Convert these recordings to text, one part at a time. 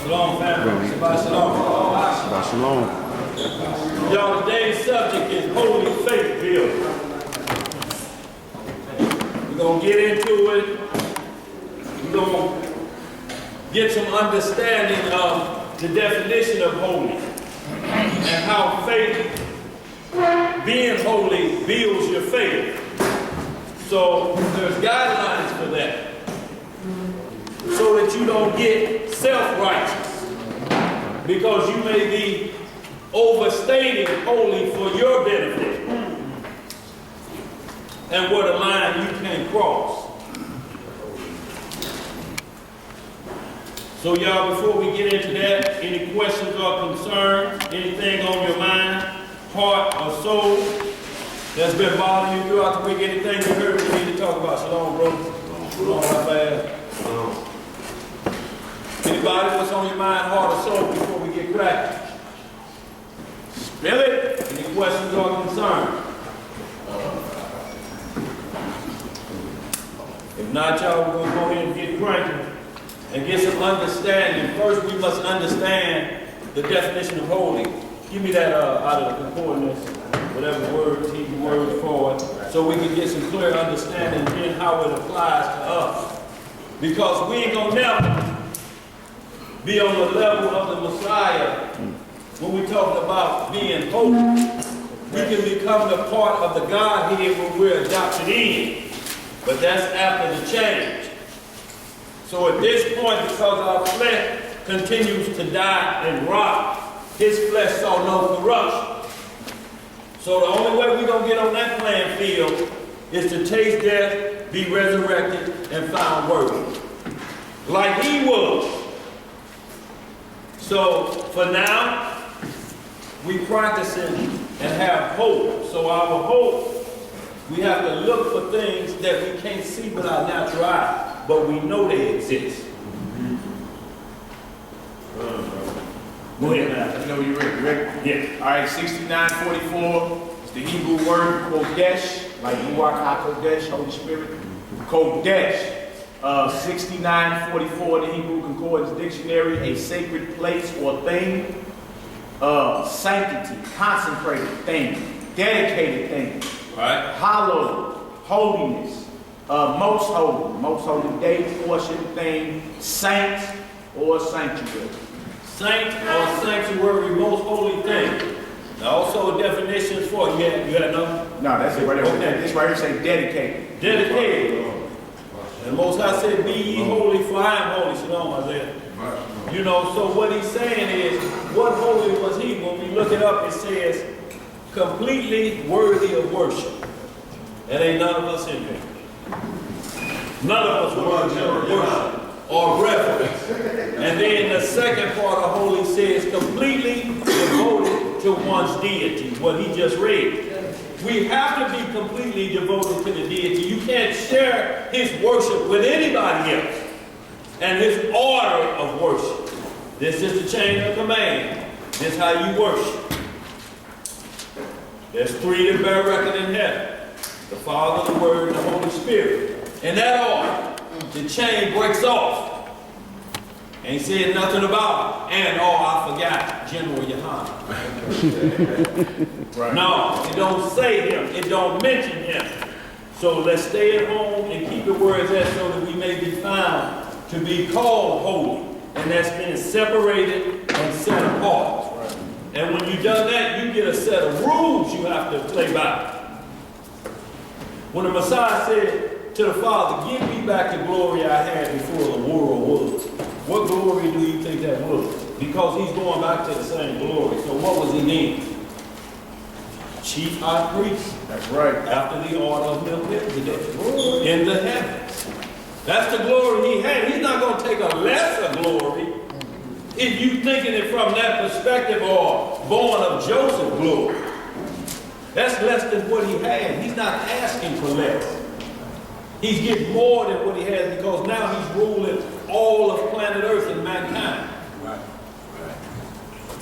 Shalom, family. Shabbat shalom. Shabbat shalom. Y'all, today's subject is holy faith building. We're going to get into it. We're going to get some understanding of the definition of holy and how faith, being holy, builds your faith. So there's guidelines for that, so that you don't get self-righteous, because you may be overstating holy for your benefit, and what a line you can't cross. So y'all, before we get into that, any questions or concerns, anything on your mind, heart, or soul that's been bothering you throughout the week, anything you heard we need to talk about? Shalom, bro. Shalom, Raphael. Anybody, what's on your mind, heart, or soul before we get cracking? Spill it. Any questions or concerns? If not, y'all, we're going to go ahead and get cranking and get some understanding. First, we must understand the definition of holy. Give me that out of the concordance, whatever words, Hebrew words for it, so we can get some clear understanding in how it applies to us. Because we ain't going to never be on the level of the Messiah when we're talking about being holy. We can become the part of the Godhead when we're adopted in, but that's after the change. So at this point, because our flesh continues to die and rot, his flesh saw no corruption. So the only way we're going to get on that playing field is to taste death, be resurrected, and found worthy, like he was. So for now, we practicing and have hope. So our hope, we have to look for things that we can't see with our natural eye, but we know they exist. Go ahead, man. Let me know you're ready. You ready? Yeah. All right, 6944. It's the Hebrew word Kodesh, like Ruach HaKodesh, Holy Spirit. Kodesh. 6944, the Hebrew Concordance Dictionary, a sacred place or thing. Sanctity, consecrated thing, dedicated thing. Right. Hallowed, holiness, most holy day, portion, thing, saint, or sanctuary. Saint or sanctuary, most holy thing. Now also definitions for it. You had no? No, that's it right there. Okay. This right here say dedicated. Dedicated. And Most High said, be ye holy, for I am holy. Shalom, Isaiah. You know, so what he's saying is, what holy was he? When we look it up, it says, completely worthy of worship. And ain't none of us in here. None of us worthy of worship or reverence. And then the second part of holy says, completely devoted to one's deity, what he just read. We have to be completely devoted to the deity. You can't share his worship with anybody else. And his order of worship. This is the chain of command. This is how you worship. There's three that bear record in heaven: the Father, the Word, and the Holy Spirit. In that order, the chain breaks off. Ain't said nothing about it. And I forgot General Yohana. Right. No, it don't say him. It don't mention him. So let's stay at home and keep it where it's at, so that we may be found to be called holy. And that's been separated and set apart. Right. And when you've done that, you get a set of rules you have to play by. When the Messiah said to the Father, give me back the glory I had before the world was, what glory do you think that was? Because he's going back to the same glory. So what was he in? Chief high priest. That's right. After the order of Melchizedek. In the heavens. That's the glory he had. He's not going to take a lesser glory if you thinking it from that perspective, or born of Joseph glory. That's less than what he had. He's not asking for less. He's getting more than what he has, because now he's ruling all of planet Earth and mankind. Right.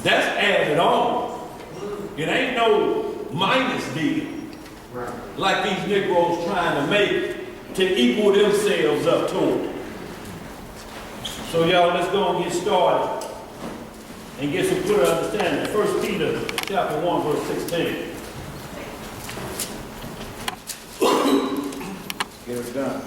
That's added on. It ain't no minus deal. Like these Negroes trying to make to equal themselves up to him. So y'all, let's go and get started. and get some clear understanding. 1 Peter chapter 1, verse 16. Get it done.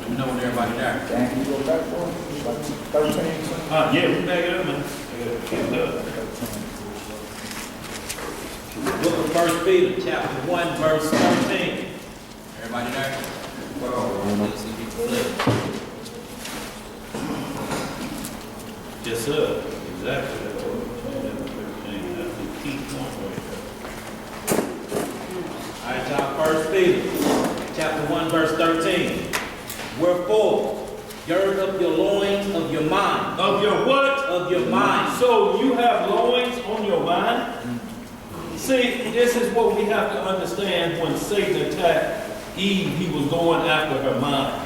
Let me know when everybody there. Dan, can you go back for it? Like 13? Yeah, we back it up, man. Book of 1 Peter, chapter 1, verse 13. Everybody there? Let's see people flip. Yes, sir. Exactly. That's the key point right All right, y'all. 1 Peter, chapter 1, verse 13. Wherefore, gird up your loins of your mind. there. Of your what? Of your mind. So you have loins on your mind? See, this is what we have to understand when Satan attacked Eve, he was going after her mind.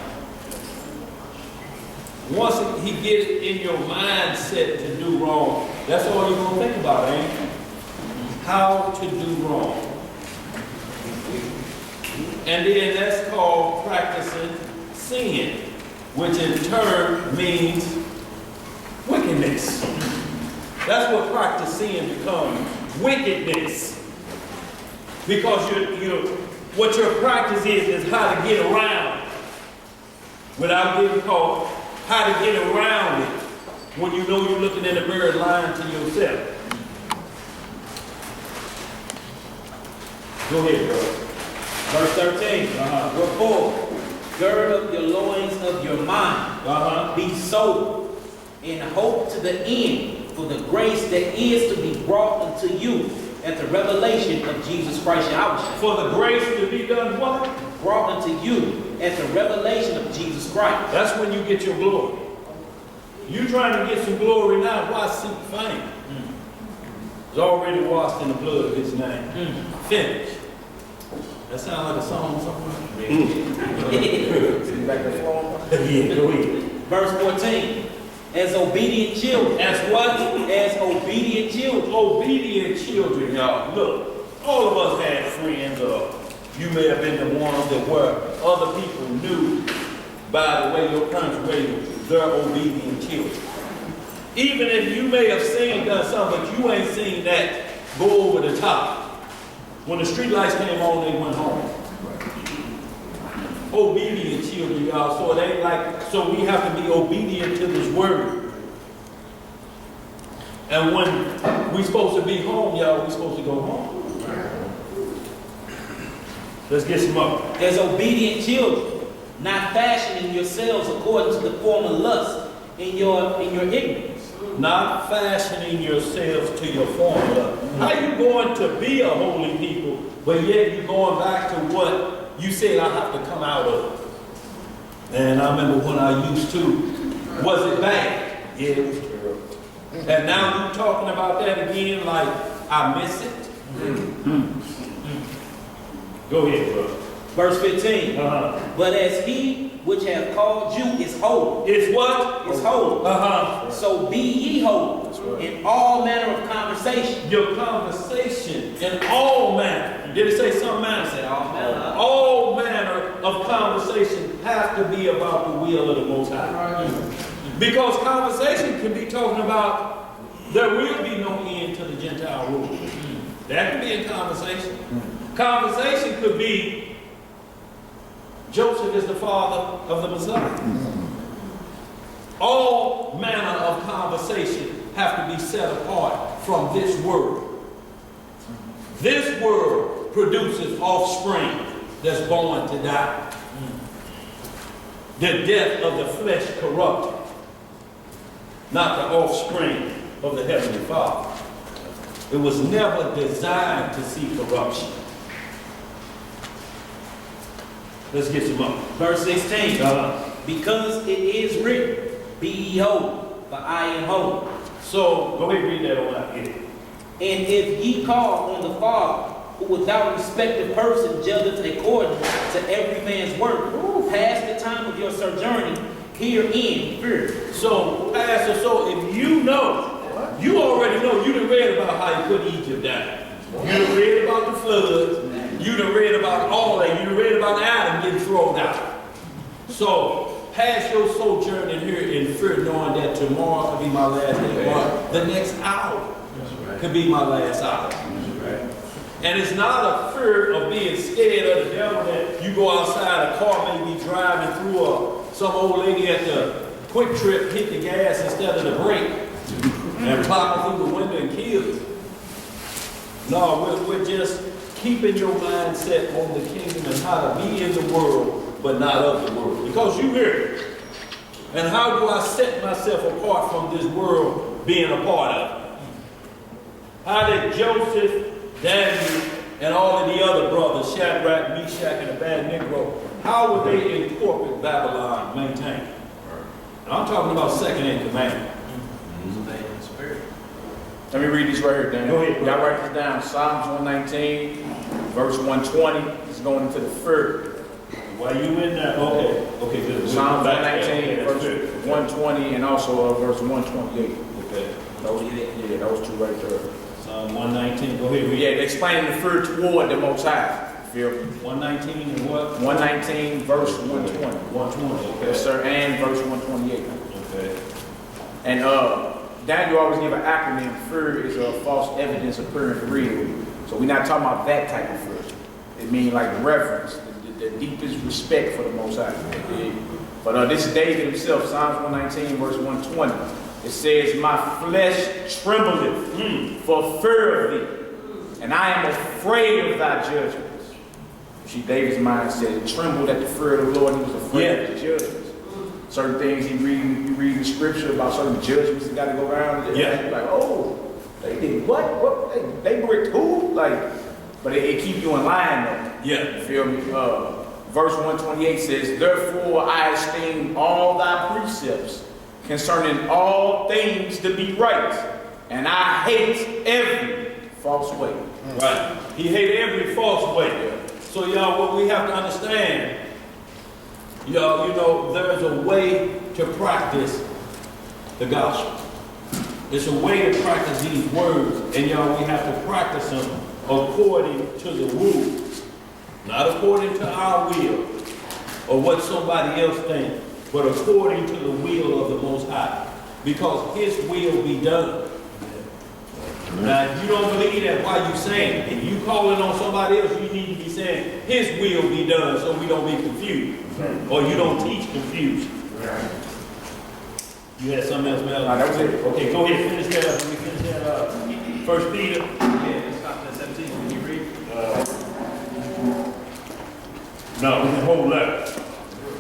Once he gets it in your mindset to do wrong, that's all you're going to think about, ain't it? How to do wrong. And then that's called practicing sin, which in turn means wickedness. That's what practice sin becomes, wickedness. Because what your practice is how to get around without getting caught, how to get around it when you know you're looking in the mirror lying to yourself. Go ahead, bro. Verse 13. Wherefore, gird up your loins of your mind. Be sober, and hope to the end for the grace that is to be brought unto you at the revelation of Jesus Christ Yahushua. For the grace to be done what? Brought unto you at the revelation of Jesus Christ. That's when you get your glory. You trying to get some glory now, why seek fame? It's already washed in the blood of his name. Finished. That sounds like a song somewhere. See back the floor? Yeah, go ahead. Verse 14. As obedient children. As what? As obedient children. Obedient children, y'all. Look, all of us had friends, you may have been the ones that were other people knew by the way your parents raised you, they're obedient children. Even if you may have done something, but you ain't seen that go over the top. When the street lights came on, they went home. Obedient children, y'all. So it ain't like, so we have to be obedient to this word. And when we supposed to be home, y'all, we supposed to go home. Let's get some up. As obedient children, not fashioning yourselves according to the former lust in your ignorance. Not fashioning yourselves to your formula. How you going to be a holy people, but yet you're going back to what you said I have to come out of? And I remember when I used to. Was it bad? Yeah, it was terrible. And now you're talking about that again like I miss it? Go ahead, bro. Verse 15. But as he which hath called you is holy. It's what? Is holy. So be ye holy in all manner of conversation. Your conversation in all manner. Did it say some manner? I said all manner. All manner of conversation have to be about the will of the Most High. Because conversation can be talking about there will be no end to the Gentile rule. That could be in conversation. Conversation could be Joseph is the father of the Messiah. All manner of conversation have to be set apart from this word. This word produces offspring that's born to die. The death of the flesh corrupted, not the offspring of the Heavenly Father. It was never designed to see corruption. Let's get some up. Verse 16. Because it is written, be ye holy, for I am holy. So, go ahead and read that on out here. And if ye call on the Father, who without respect of person judgeth according to every man's work, pass the time of your sojourning herein fear. So, Pastor, so if you know, you already know, you done read about how he put Egypt down. You done read about the floods. You you done read about all that. You done read about Adam getting thrown out. So, pass your sojourn in here in fear, knowing that tomorrow could be my last day, or the next hour could be my last hour. And it's not a fear of being scared of the devil that you go outside, a car may be driving through some old lady at the Quick Trip hit the gas instead of the brake and plowing through the window and kills. No, we're just keeping your mindset on the kingdom and how to be in the world, but not of the world. Because you hear it. And how do I set myself apart from this world being a part of it? How did Joseph, Daniel, and all of the other brothers, Shadrach, Meshach, and Abednego, how would they in corporate Babylon maintain? And I'm talking about second in command. Let me read this right here, Daniel. Go ahead, bro. Y'all write this down. Psalms 119, verse 120. It's going into the fear. While you in there, okay, good. Psalms We'll come back 119, there. verse 120, and also verse 128. Okay. Those two right there. Psalm 119, go ahead. Yeah, they explain the fear toward the Most High. You feel me? 119 and what? 119, verse 120. 120, okay. Yes, sir, and verse 128. Okay. And Daniel always give an acronym. Fear is a false evidence appearing real. So we're not talking about that type of fear. It means like reverence, the deepest respect for the Most High. But this is David himself, Psalms 119, verse 120. It says, "My flesh trembleth for fear of thee, and I am afraid of thy judgments." See, David's mind said it trembled at the fear of the Lord. He was afraid of the judgments. Certain things you read in scripture about certain judgments that got to go around. Yeah. Like, oh, they did what? What? They bricked who? Like, but it keep you in line though. Yeah. You feel me? Verse 128 says, "Therefore I esteem all thy precepts concerning all things to be right, and I hate every false way." Right. He hated every false way. So y'all, what we have to understand, y'all, you know, there's a way to practice the gospel. It's a way to practice these words, and y'all, we have to practice them according to the rules, not according to our will or what somebody else thinks, but according to the will of the Most High, because His will be done. Now, if you don't believe that, why you saying it? If you calling on somebody else, you need to be saying His will be done, so we don't be confused, or you don't teach confusion. You had something else, Mel? That was it. Okay, go ahead, finish that up. Let me finish that up. First Peter. Yeah, let's stop at 17. Can you read? No, we can hold that.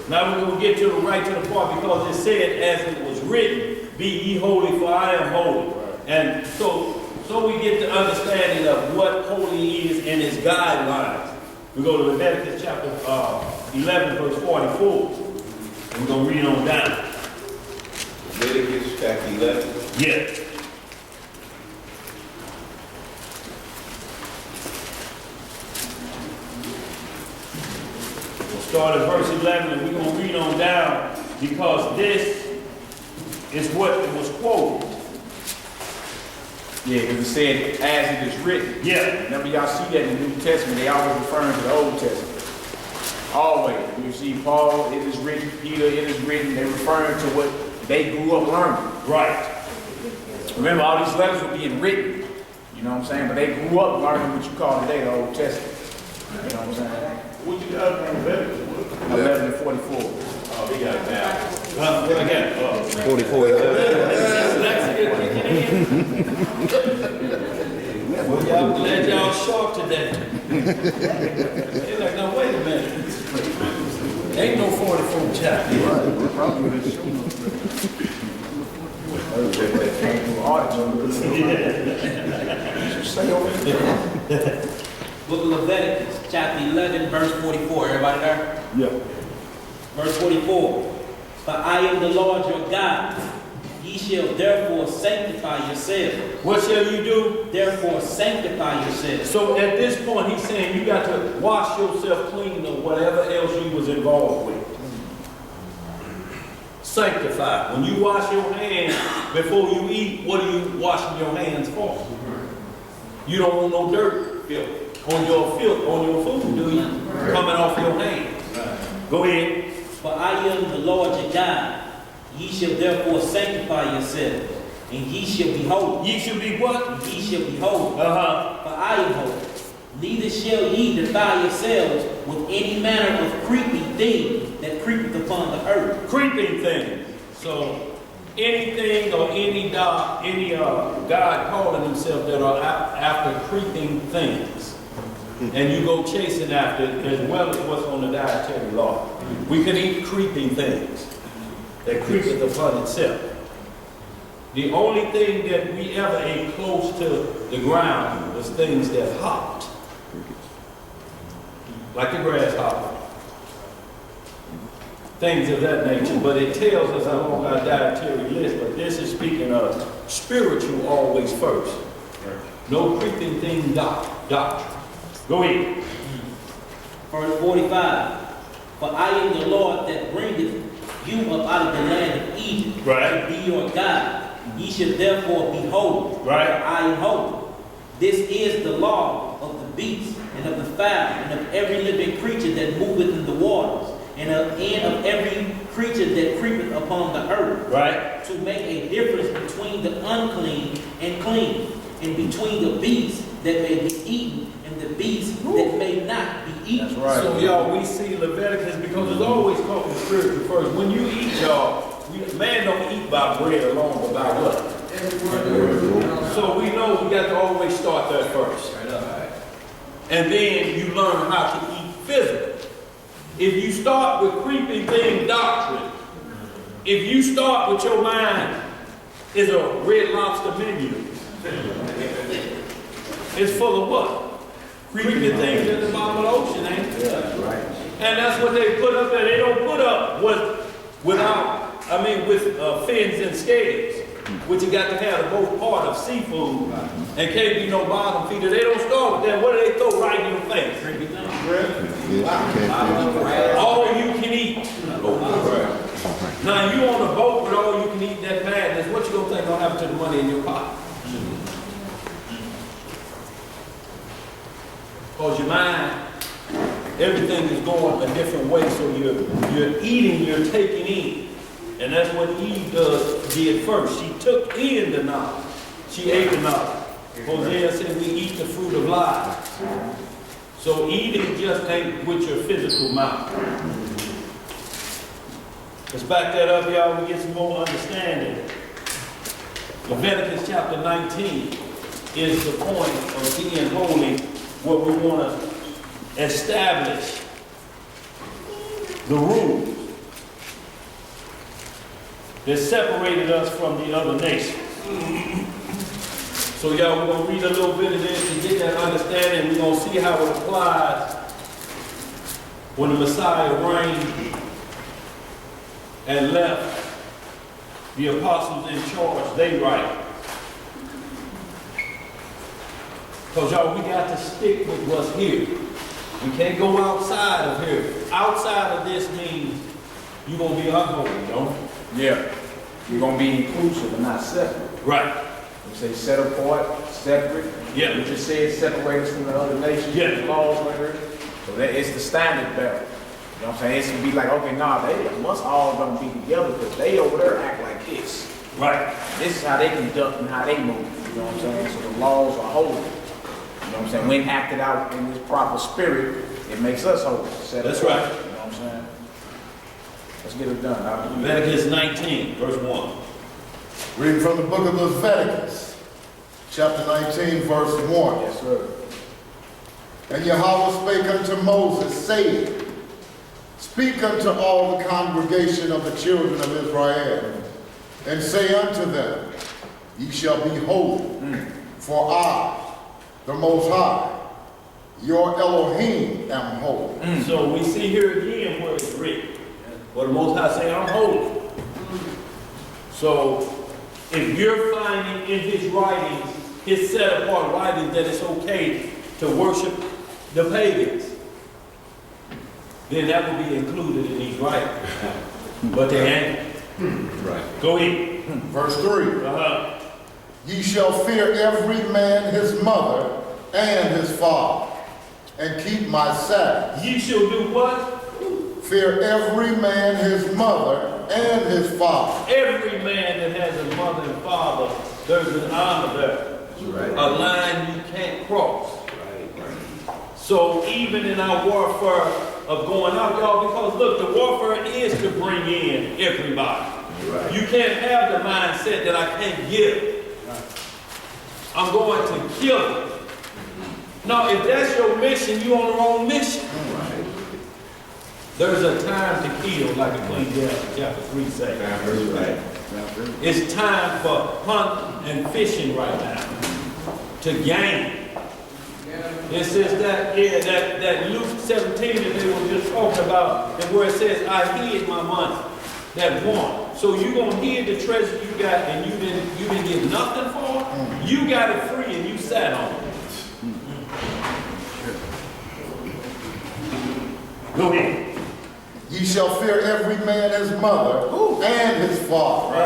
Now we're going to get to the right to the part, because it said, as it was written, "Be ye holy, for I am holy." And so we get the understanding of what holy is and its guidelines. We go to Leviticus chapter 11, verse 44. And we're going to read on down. Leviticus chapter 11. Yeah. We'll start at verse 11 and we're going to read on down, because this is what it was quoted. Yeah, because it said, "As it is written." Yeah. Whenever y'all see that in the New Testament, they always referring to the Old Testament. Always. You see Paul, it is written. Peter, it is written. They're referring to what they grew up learning. Right. Remember, all these letters were being written. You know what I'm saying? But they grew up learning what you call today the Old Testament. You know what I'm saying? What you got from Leviticus? 11 and 44. Oh, we got it now. What I got? 44. Well, y'all glad y'all sharp today. They're like, no, wait a minute. Ain't no 44 chapter. Book of Leviticus, chapter 11, verse 44. Everybody there? Yeah. Verse 44. "For I am the Lord your God. Ye shall therefore sanctify yourselves. What shall you do? Therefore sanctify yourselves." So at this point, he's saying you got to wash yourself clean of whatever else you was involved with. Sanctify. When you wash your hands before you eat, what are you washing your hands for? You don't want no dirt, filth, on your filth, on your food, do you? Coming off your hands. Go ahead. For I am the Lord your God. Ye shall therefore sanctify yourselves, and ye shall be holy. Ye shall be what? And ye shall be holy. Uh-huh. For I am holy. Neither shall ye defile yourselves with any manner of creeping thing that creepeth upon the earth. Creeping things. So anything or any God calling himself that are after creeping things. And you go chasing after it as well as what's on the dietary law. We can eat creeping things that creepeth upon itself. The only thing that we ever ate close to the ground was things that hopped. Like the grasshopper. Things of that nature. But it tells us along our dietary list, but this is speaking of spiritual always first. No creeping thing doctrine. Go ahead. Verse 45. For I am the Lord that bringeth you up out of the land of Egypt, Right. to be your God. Ye shall therefore be holy, Right. for I am holy. This is the law of the beast, and of the fowl, and of every living creature that moveth in the waters, and of every creature that creepeth upon the earth, Right. to make a difference between the unclean and clean, and between the beast that may be eaten and the beast that may not be eaten. That's right. So y'all, we see Leviticus because it's always talking spiritual first. When you eat, y'all, man don't eat by bread alone, but by what? So we know we got to always start there first. And then you learn how to eat physically. If you start with creeping thing doctrine, if you start with your mind is a Red Lobster menu, it's full of what? Creeping things in the bottom of the ocean, ain't it? Yeah, right. And that's what they put up there. They don't put up with fins and scales, which you got to have the most part of seafood, and can't be no bottom feeder. They don't start with that. What do they throw right in your face? All you can eat. Now you on a boat with all you can eat that madness, what you gonna think gonna happen to the money in your pocket? Because your mind, everything is going a different way, so you're eating, you're taking in. And that's what Eve did first. She took in the knowledge. She ate the knowledge. Hosea said we eat the fruit of life. So eating just ain't with your physical mouth. Let's back that up, y'all, we get some more understanding. Leviticus chapter 19 is the point of being holy, where we want to establish the rules that separated us from the other nations. So y'all, we're going to read a little bit of this and get that understanding. We're going to see how it applies when the Messiah reigned and left the apostles in charge. They right. Because y'all, we got to stick with what's here. We can't go outside of here. Outside of this means you're going to be unholy, don't you? Yeah. You're going to be inclusive and not separate. Right. We say set apart, separate. Yeah. We just said separate us from the other nations. Yeah. Laws, whatever. So that it's the standard bearer. You know what I'm saying? It's to be like, okay, nah, they must all gonna be together because they over there act like this. Right. This is how they conduct and how they move. You know what I'm saying? So the laws are holy. You know what I'm saying? When acted out in this proper spirit, it makes us holy. Set That's apart. right. You know what I'm saying? Let's get it done. Leviticus 19, verse 1. Reading from the book of Leviticus, chapter 19, verse 1. Yes, sir. And Yahweh spake unto Moses, saying, Speak unto all the congregation of the children of Israel, and say unto them, Ye shall be holy, for I, the Most High, your Elohim, am holy. So we see here again where it's written. Where the Most High say, I'm holy. So if you're finding in his writings, his set apart writings, that it's okay to worship the pagans, then that will be included in these writings. But they ain't. Right. Go ahead. Verse 3. Uh-huh. Ye shall fear every man his mother and his father, and keep my Sabbath. Ye shall do what? Fear every man his mother and his father. Every man that has a mother and father, there's an honor there. Right. A line you can't cross. So even in our warfare of going out, y'all, because look, the warfare is to bring in everybody. Right. You can't have the mindset that I can't give. I'm going to kill it. No, if that's your mission, you're on the wrong mission. There's a time to kill, like Ecclesiastes chapter 3 says. Right. It's time for hunt and fishing right now to gain. It says that Luke 17 that they were just talking about, and where it says, I hid my money, that one. So you gonna hid the treasure you got and you didn't get nothing for it? You got it free and you sat on it. Go ahead. Ye shall fear every man his mother and his father,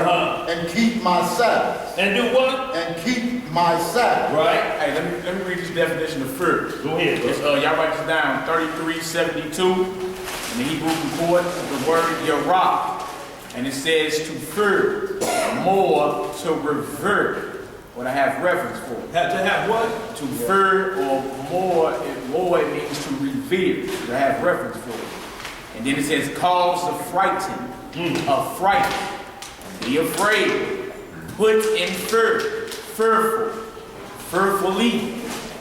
and keep my Sabbath. And do what? And keep my Sabbath. Right? Hey, let me read this definition of fear. Go ahead. It's, y'all write this down, 3372 in the Hebrew concordance, the word yarah. And it says to fear, more to revere. What I have reference for. Have to have what? To fear or more it means to revere. To have reference for it. And then it says cause to frighten, affright, be afraid, put in fear, fearful, fearfully.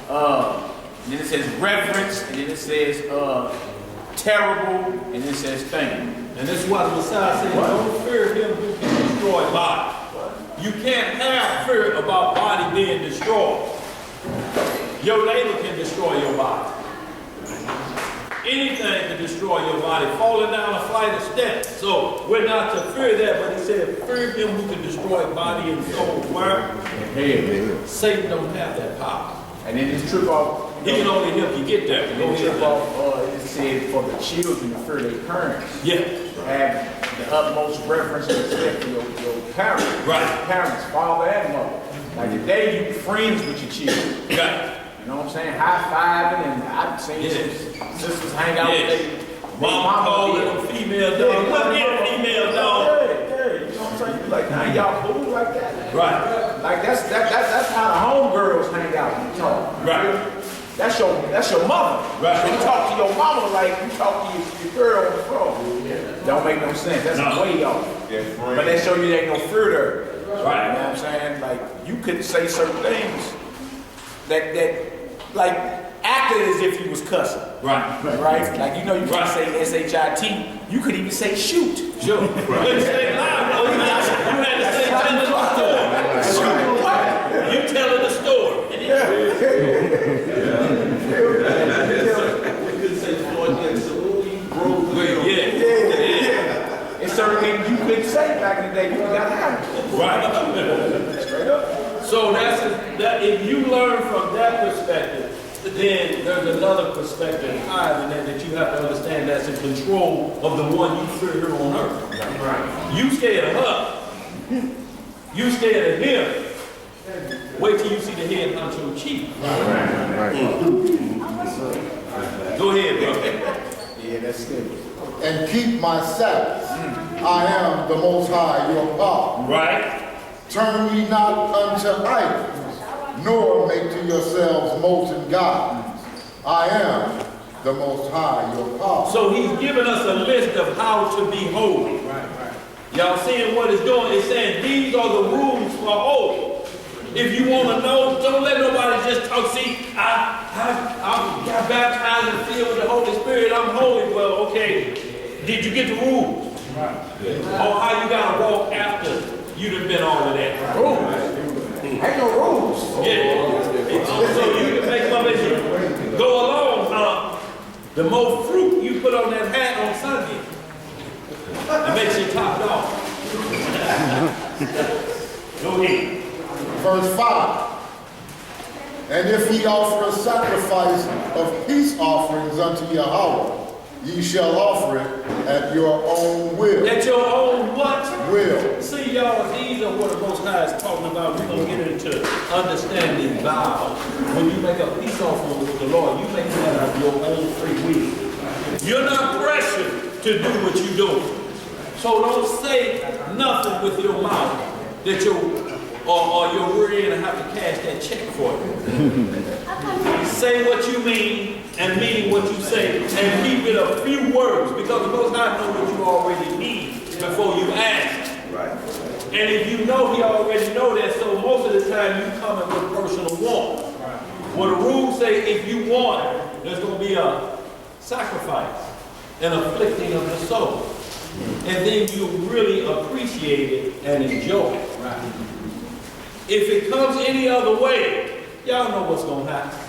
And then it says reverence, and then it says terrible, and then it says thing. And this is why the Messiah said, don't fear him who can destroy body. You can't have fear about body being destroyed. Your neighbor can destroy your body. Anything can destroy your body, falling down a flight of steps. So we're not to fear that, but he said, fear him who can destroy body and soul. Where? Satan don't have that power. And then this trip off, He can only help you get there. and then trip off, it said for the children to fear their parents. Yeah. Have the utmost reverence and respect for your parents. Right. Parents, father and mother. Like today you friends with your children. Right. You know what I'm saying? High-fiving, and I've seen some sisters hang out with their Mama calling them female dog. Look here, female dog. Yeah, you know what I'm saying? Like, now y'all cool like that? Right. Like that's how the homegirls hang out and talk. Right. That's your mother. Right. You talk to your mama like you talk to your girl on the phone. Don't make no sense. That's No. way off. But that show you there ain't no fear there. Right. You know what I'm saying? Like you could say certain things that like acted as if you was cussing. Right. Right? Like you know you can't say S-H-I-T. You could even say shoot. Sure. You couldn't say lie. Oh, you had to say tell the story. What? You telling the story. You could say Floyd Dixon, you broke. Yeah. It's certain things you couldn't say back in the day. You got to have it. Right. Straight up. So that if you learn from that perspective, then there's another perspective higher than that you have to understand that's in control of the one you fear here on earth. Right. You scared of her. You scared of him. Wait till you see the head honcho chief. Go ahead, brother. Yeah, that's it. And keep my Sabbath. I am the Most High, your God. Right? Turn ye not unto idols, nor make to yourselves molten gods. I am the Most High, your God. So he's given us a list of how to be holy. Right. Y'all seeing what it's doing? It's saying these are the rules for holy. If you want to know, don't let nobody just talk. See, I got baptized and filled with the Holy Spirit. I'm holy. Well, okay. Did you get the rules? Right. Or how you got to walk after you done been all of that? Rules. Ain't no rules. Yeah. So you can make them as you go along. The more fruit you put on that hat on Sunday, it makes you topped off. Go ahead. Verse 5. And if ye offer a sacrifice of peace offerings unto Yahweh, ye shall offer it at your own will. At your own what? Will. See, y'all, these are what the Most High is talking about. We're going to get into understanding vows. When you make a peace offering with the Lord, you make that out of your own free will. You're not pressured to do what you're doing. So don't say nothing with your mouth that you're worried and have to cash that check for you. Say what you mean and mean what you say, and keep it a few words, because the Most High knows what you already need before you ask. Right. And if you know, He already know that, so most of the time you come in with personal want. Well, the rules say if you want, there's going to be a sacrifice, an afflicting of the soul. And then you really appreciate it and enjoy it. If it comes any other way, y'all know what's going to happen.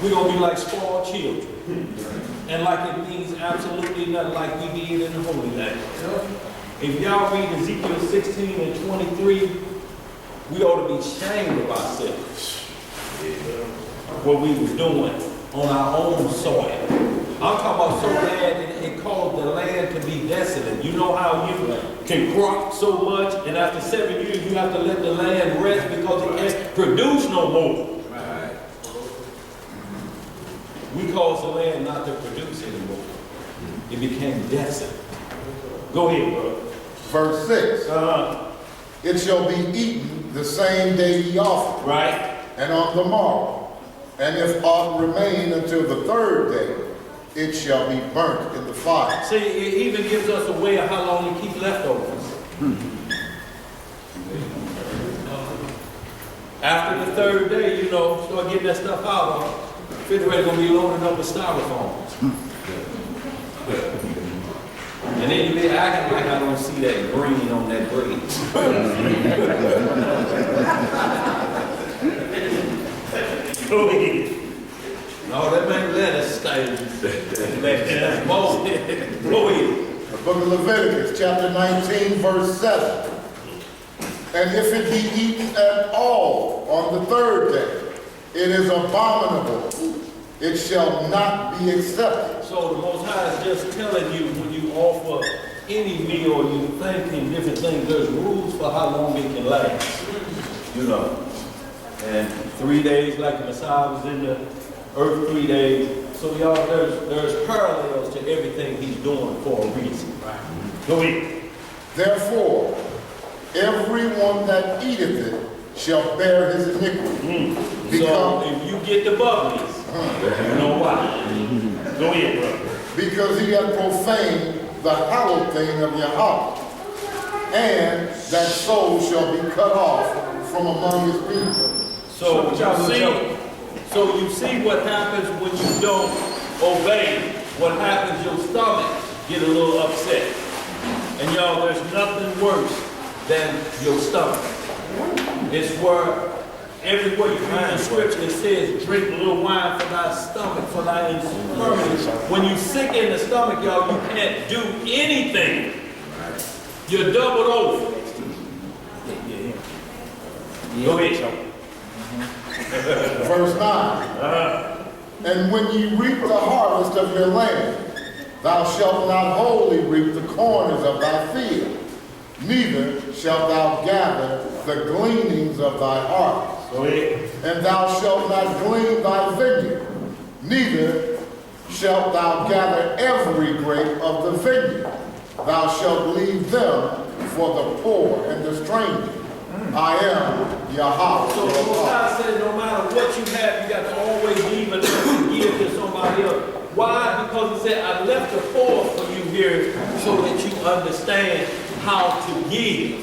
We're going to be like spoiled children. And like it means absolutely nothing like we did in the Holy Land. If y'all read Ezekiel 16 and 23, we ought to be ashamed of ourselves. What we was doing on our own soil. I'm talking about so bad that it caused the land to be desolate. You know how you can crop so much, and after 7 years you have to let the land rest because it can't produce no more. Right. We caused the land not to produce anymore. It became desolate. Go ahead, bro. Verse 6. It shall be eaten the same day ye offer, Right? and on the morrow. And if aught remain until the third day, it shall be burnt in the fire. See, it even gives us a way of how long to keep leftovers. After the third day, you know, start getting that stuff out. The refrigerator gonna be loaded up with styrofoams. And then you be acting like I don't see that green on that bread. Go ahead. No, that make lettuce stay. That's mold. Go ahead. The book of Leviticus, chapter 19, verse 7. And if it be eaten at all on the third day, it is abominable. It shall not be accepted. So the Most High is just telling you when you offer any meal, you thinking different things, there's rules for how long it can last. You know. And 3 days, like the Messiah was in the earth 3 days. So y'all, there's parallels to everything he's doing for a reason. Go ahead. Therefore, everyone that eateth it shall bear his iniquity. So if you get the bubblies, you know why. Go ahead, brother. Because he hath profaned the hallowed thing of Yahweh, and that soul shall be cut off from among his people. So you see what happens when you don't obey. What happens, your stomach get a little upset. And y'all, there's nothing worse than your stomach. It's where everywhere you read in scripture it says, drink a little wine for thy stomach, for thy infirmity. When you sick in the stomach, y'all, you can't do anything. You're doubled over. Go ahead, y'all. Verse 9. And when ye reap the harvest of your land, thou shalt not wholly reap the corners of thy field, neither shalt thou gather the gleanings of thy harvest. Go ahead. And thou shalt not glean thy vineyard, neither shalt thou gather every grape of the vineyard. Thou shalt leave them for the poor and the stranger. I am Yahweh. So the Most High says no matter what you have, you got to always leave enough to give to somebody else. Why? Because he said, I left the poor for you here so that you understand how to give.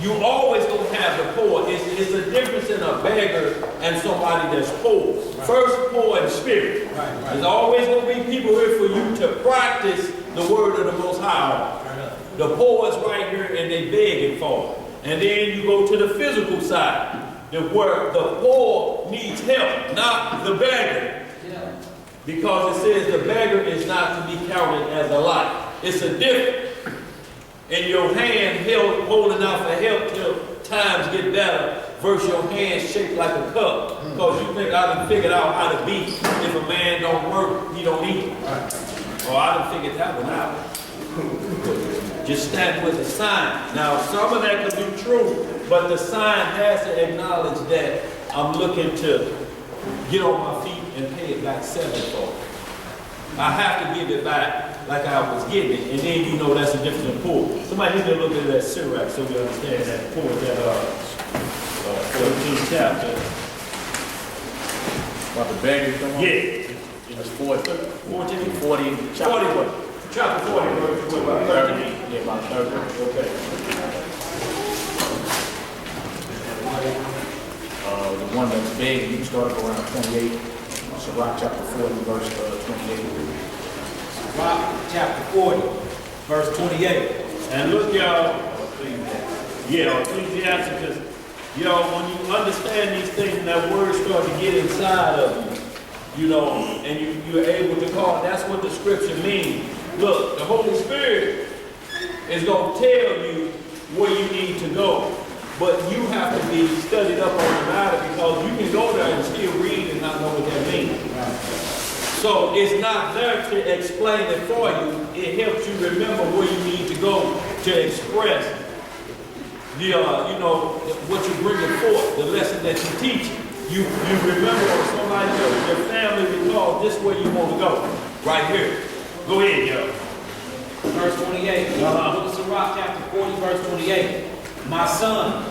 You always gonna have the poor. It's a difference in a beggar and somebody that's poor. First, poor in spirit. There's always gonna be people here for you to practice the word of the Most High. The poor is right here and they begging for it. And then you go to the physical side, where the poor needs help, not the beggar. Because it says the beggar is not to be counted as a lot. It's a difference. And your hand holding out for help till times get better versus your hand shaped like a cup. Because you think I done figured out how to be. If a man don't work, he don't eat. Or I done figured that one out. Just stand with the sign. Now, some of that could be true, but the sign has to acknowledge that I'm looking to get on my feet and pay it back sevenfold. I have to give it back like I was getting it, and then you know that's a difference in poor. Somebody need to look at that Sirach so we understand that poor, that 14th chapter. About the beggars, come on. Yeah. That's 40. 14, 40, 41. Chapter 40, verse about 13. Yeah, about 30. Okay. The one that's begging, you start up around 28. Sirach chapter 40, verse 28. Rock chapter 40, verse 28. And look, y'all, yeah, Ecclesiasticus, y'all, when you understand these things and that word starts to get inside of you, you know, and you're able to call, that's what the scripture means. Look, the Holy Spirit is going to tell you where you need to go, but you have to be studied up on the matter because you can go there and still read and not know what that means. So it's not there to explain it for you. It helps you remember where you need to go to express the, you know, what you're bringing forth, the lesson that you teach. You remember or somebody else, your family recall this is where you want to go, right here. Go ahead, yo. Verse 28. Book of Sirach chapter 40, verse 28. My son,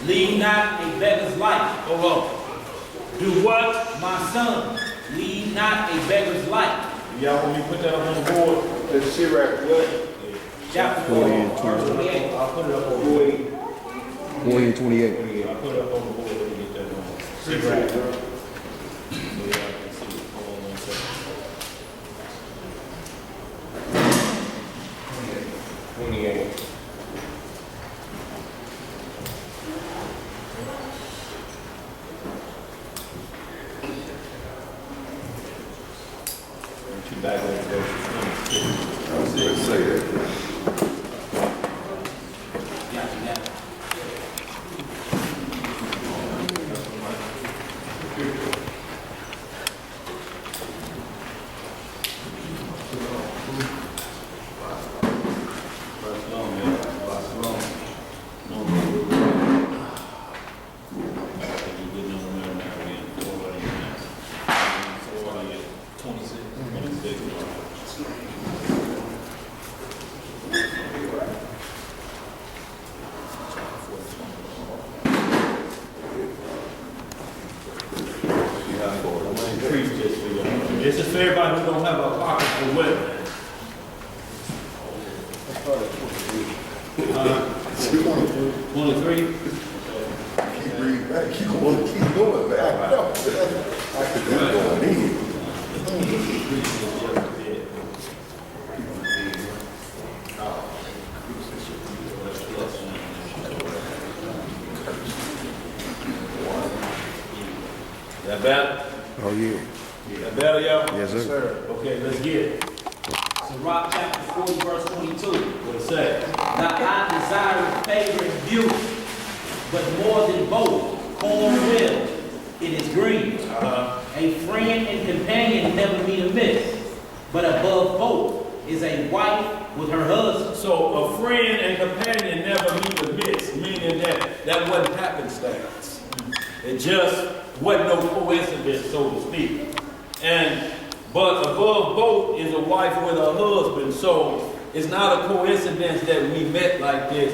lead not a beggar's life. Hold on. Do what? My son, lead not a beggar's life. Y'all want me to put that up on the board? Let's see right what. Chapter 40, verse 28. I'll put it up on the board. 40 and 28. I'll put it up on the board. Let me get that on. See right. So y'all can see. Hold on 1 second. 28. Back on verse 22. I was going to say that. Yeah. This is for everybody who don't have a pocket for weather. 23? Keep reading back. Keep going back. I know. I could just go in. That better? Oh, yeah. That better, y'all? Yes, sir. Okay, let's get it. Sirach chapter 40, verse 22. What it say? Now I desire favor and beauty, but more than both, corn will, it is green. A friend and companion never meet amiss, but above both is a wife with her husband. So a friend and companion never meet amiss, meaning that wasn't happenstance. It just wasn't no coincidence, so to speak. But above both is a wife with her husband, so it's not a coincidence that we met like this.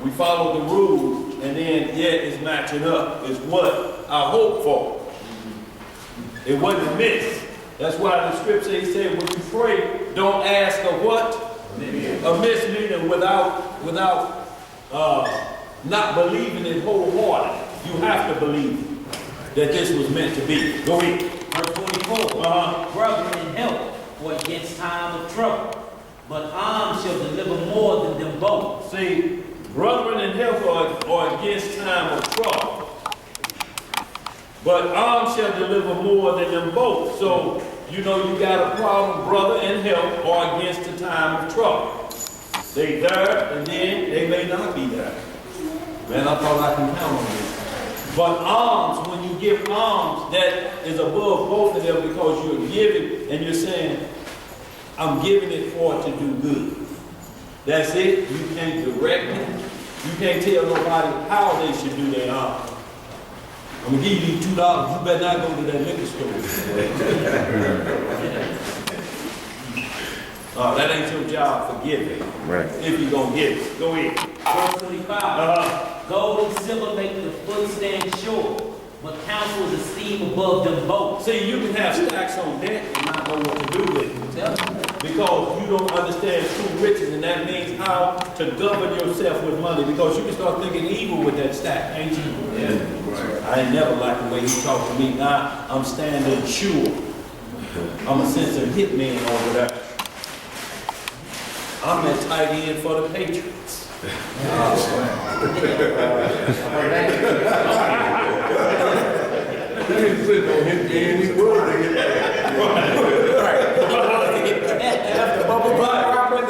We followed the rules, and then it's matching up. It's what I hope for. It wasn't amiss. That's why the scripture he said, when you pray, don't ask of what? Amiss, meaning without not believing it wholeheartedly. You have to believe that this was meant to be. Go ahead. Verse 24. Brethren in help for against time of trouble, but arms shall deliver more than them both. See, brethren in help are against time of trouble. But arms shall deliver more than them both. So, you know, you got a problem, brother and help are against the time of trouble. They there, and then they may not be there. Man, I thought I can count on this. But alms, when you give alms, that is above both of them because you're giving and you're saying, I'm giving it for to do good. That's it. You can't direct it. You can't tell nobody how they should do their alms. I'm gonna give you $2. You better not go to that liquor store. That ain't your job for giving. Right. If you're gonna give it. Go ahead. Verse 25. Gold and silver make the foot stand sure, but counsel is esteemed above them both. See, you can have stacks on debt and not know what to do with it. Because you don't understand true riches, and that means how to govern yourself with money. Because you can start thinking evil with that stack, ain't you? Yeah. I ain't never liked the way he talked to me. Now I'm standing sure. I'm a sensitive hitman over there. I'm that tight end for the Patriots. After bubble butt, rapping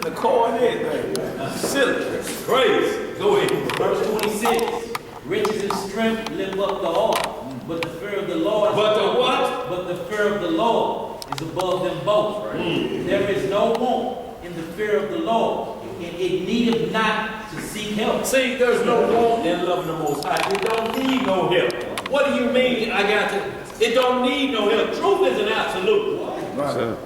the core and everything. Silly. Praise. Go ahead. Verse 26. Riches and strength lift up the heart, but the fear of the Lord. But the what? But the fear of the Lord is above them both. There is no want in the fear of the Lord, and it needeth not to seek help. See, there's no want in loving the Most High. It don't need no help. What do you mean I got to? It don't need no help. Truth is an absolute. Right.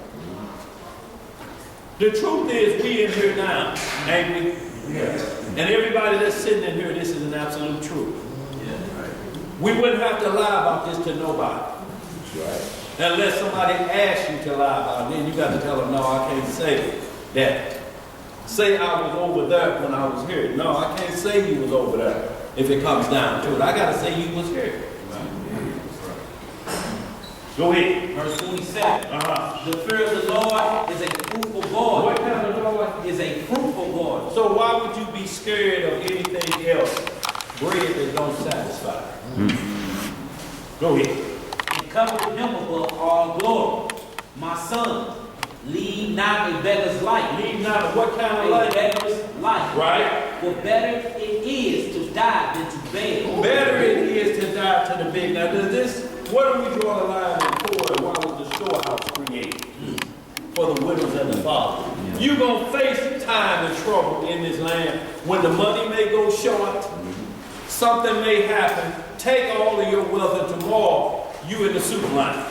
The truth is we in here now, ain't we? Yes. And everybody that's sitting in here, this is an absolute truth. We wouldn't have to lie about this to nobody. Unless somebody asks you to lie about it, then you got to tell them, no, I can't say that. Say I was over there when I was here. No, I can't say you was over there if it comes down to it. I got to say you was here. Go ahead. Verse 27. Uh-huh. The fear of the Lord is a fruitful God. What kind of Lord? Is a fruitful God. So why would you be scared of anything else? Bread that don't satisfy. Go ahead. And covered him above all glory. My son, lead not a beggar's life. Leave not what kind of A life? beggar's life. Right? For better it is to die than to beg. Better it is to die to the big. Now, does this, where do we draw the line in poor and why was the storehouse created? For the widows and the father. You're going to face time and trouble in this land when the money may go short, something may happen. Take all of your wealth and tomorrow you in the soup line.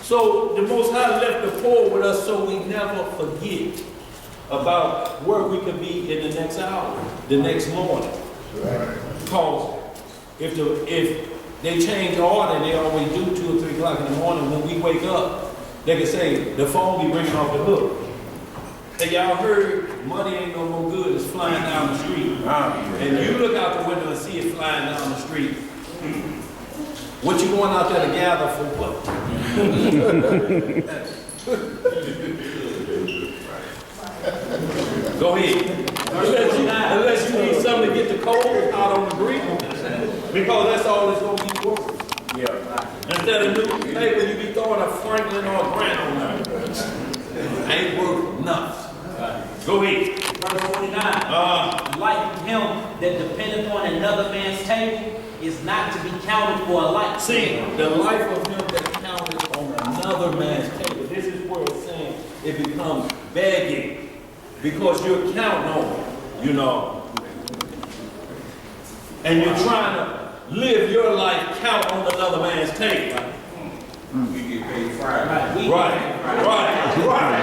So the Most High left the poor with us so we never forget about where we could be in the next hour, the next morning. Because if they change order, and they always do 2 or 3 o'clock in the morning, when we wake up, they can say, the phone be ringing off the hook. Hey, y'all heard money ain't no more good, it's flying down the street. And you look out the window and see it flying down the street. What you going out there to gather for what? Go ahead. Unless you need something to get the cold out on the grill. Because that's all it's going to be worth. Yeah. Instead of newspaper, you be throwing a Franklin or a Grant on there. Ain't worth nothing. Go ahead. Verse 49. Like him that dependeth on another man's table is not to be counted for a life. See, the life of him that counted on another man's table. This is where it's saying it becomes begging. Because you're counting on it, you know. And you're trying to live your life count on another man's table. We get paid Friday. Right.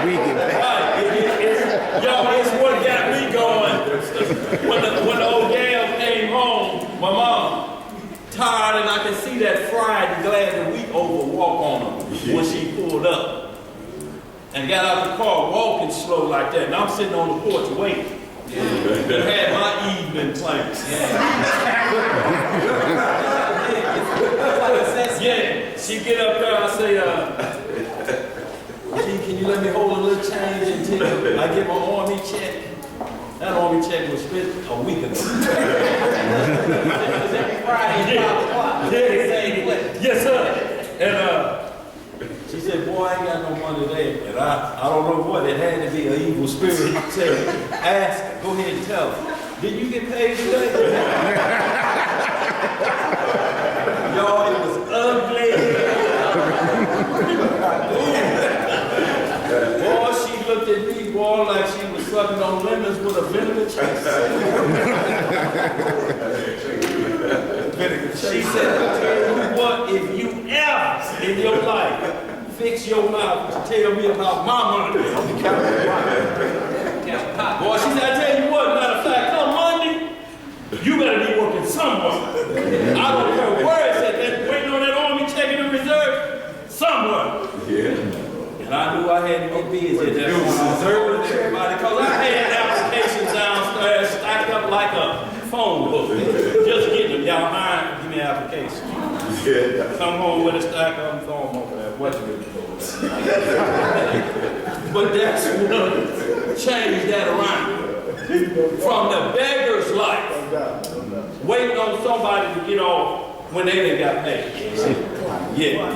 We get back. It's what got me going. When the old gal came home, my mom, tired, and I can see that fried glad that we over walk on her when she pulled up. And got out the car walking slow like that. And I'm sitting on the porch waiting. Had my evening plans. Yeah, she get up there, I say, G, can you let me hold a little change until I get my army check? That army check was spent a week ago. Every Friday at 5 o'clock. Yes, sir. And she said, boy, I ain't got no money there. And I don't know what, it had to be an evil spirit. Said, ask her, go ahead and tell her. Did you get paid today? Y'all, it was ugly. Boy, she looked at me, boy, like she was sucking on lemons with a vinegar chase. She said, I tell you what, if you ever in your life fix your mouth to tell me about my money. Boy, she said, I tell you what, matter of fact, come Monday, you better be working somewhere. I don't care where it's at, waiting on that army checking the reserve, somewhere. And I knew I had to get busy at that point. I observed everybody, because I had applications downstairs stacked up like a phone book. Just getting them. Y'all mind? Give me an application. Come home with a stack of them, throw them over there. What you really doing? But that's what changed that around. From the beggar's life, waiting on somebody to get off when they didn't got paid. Yeah.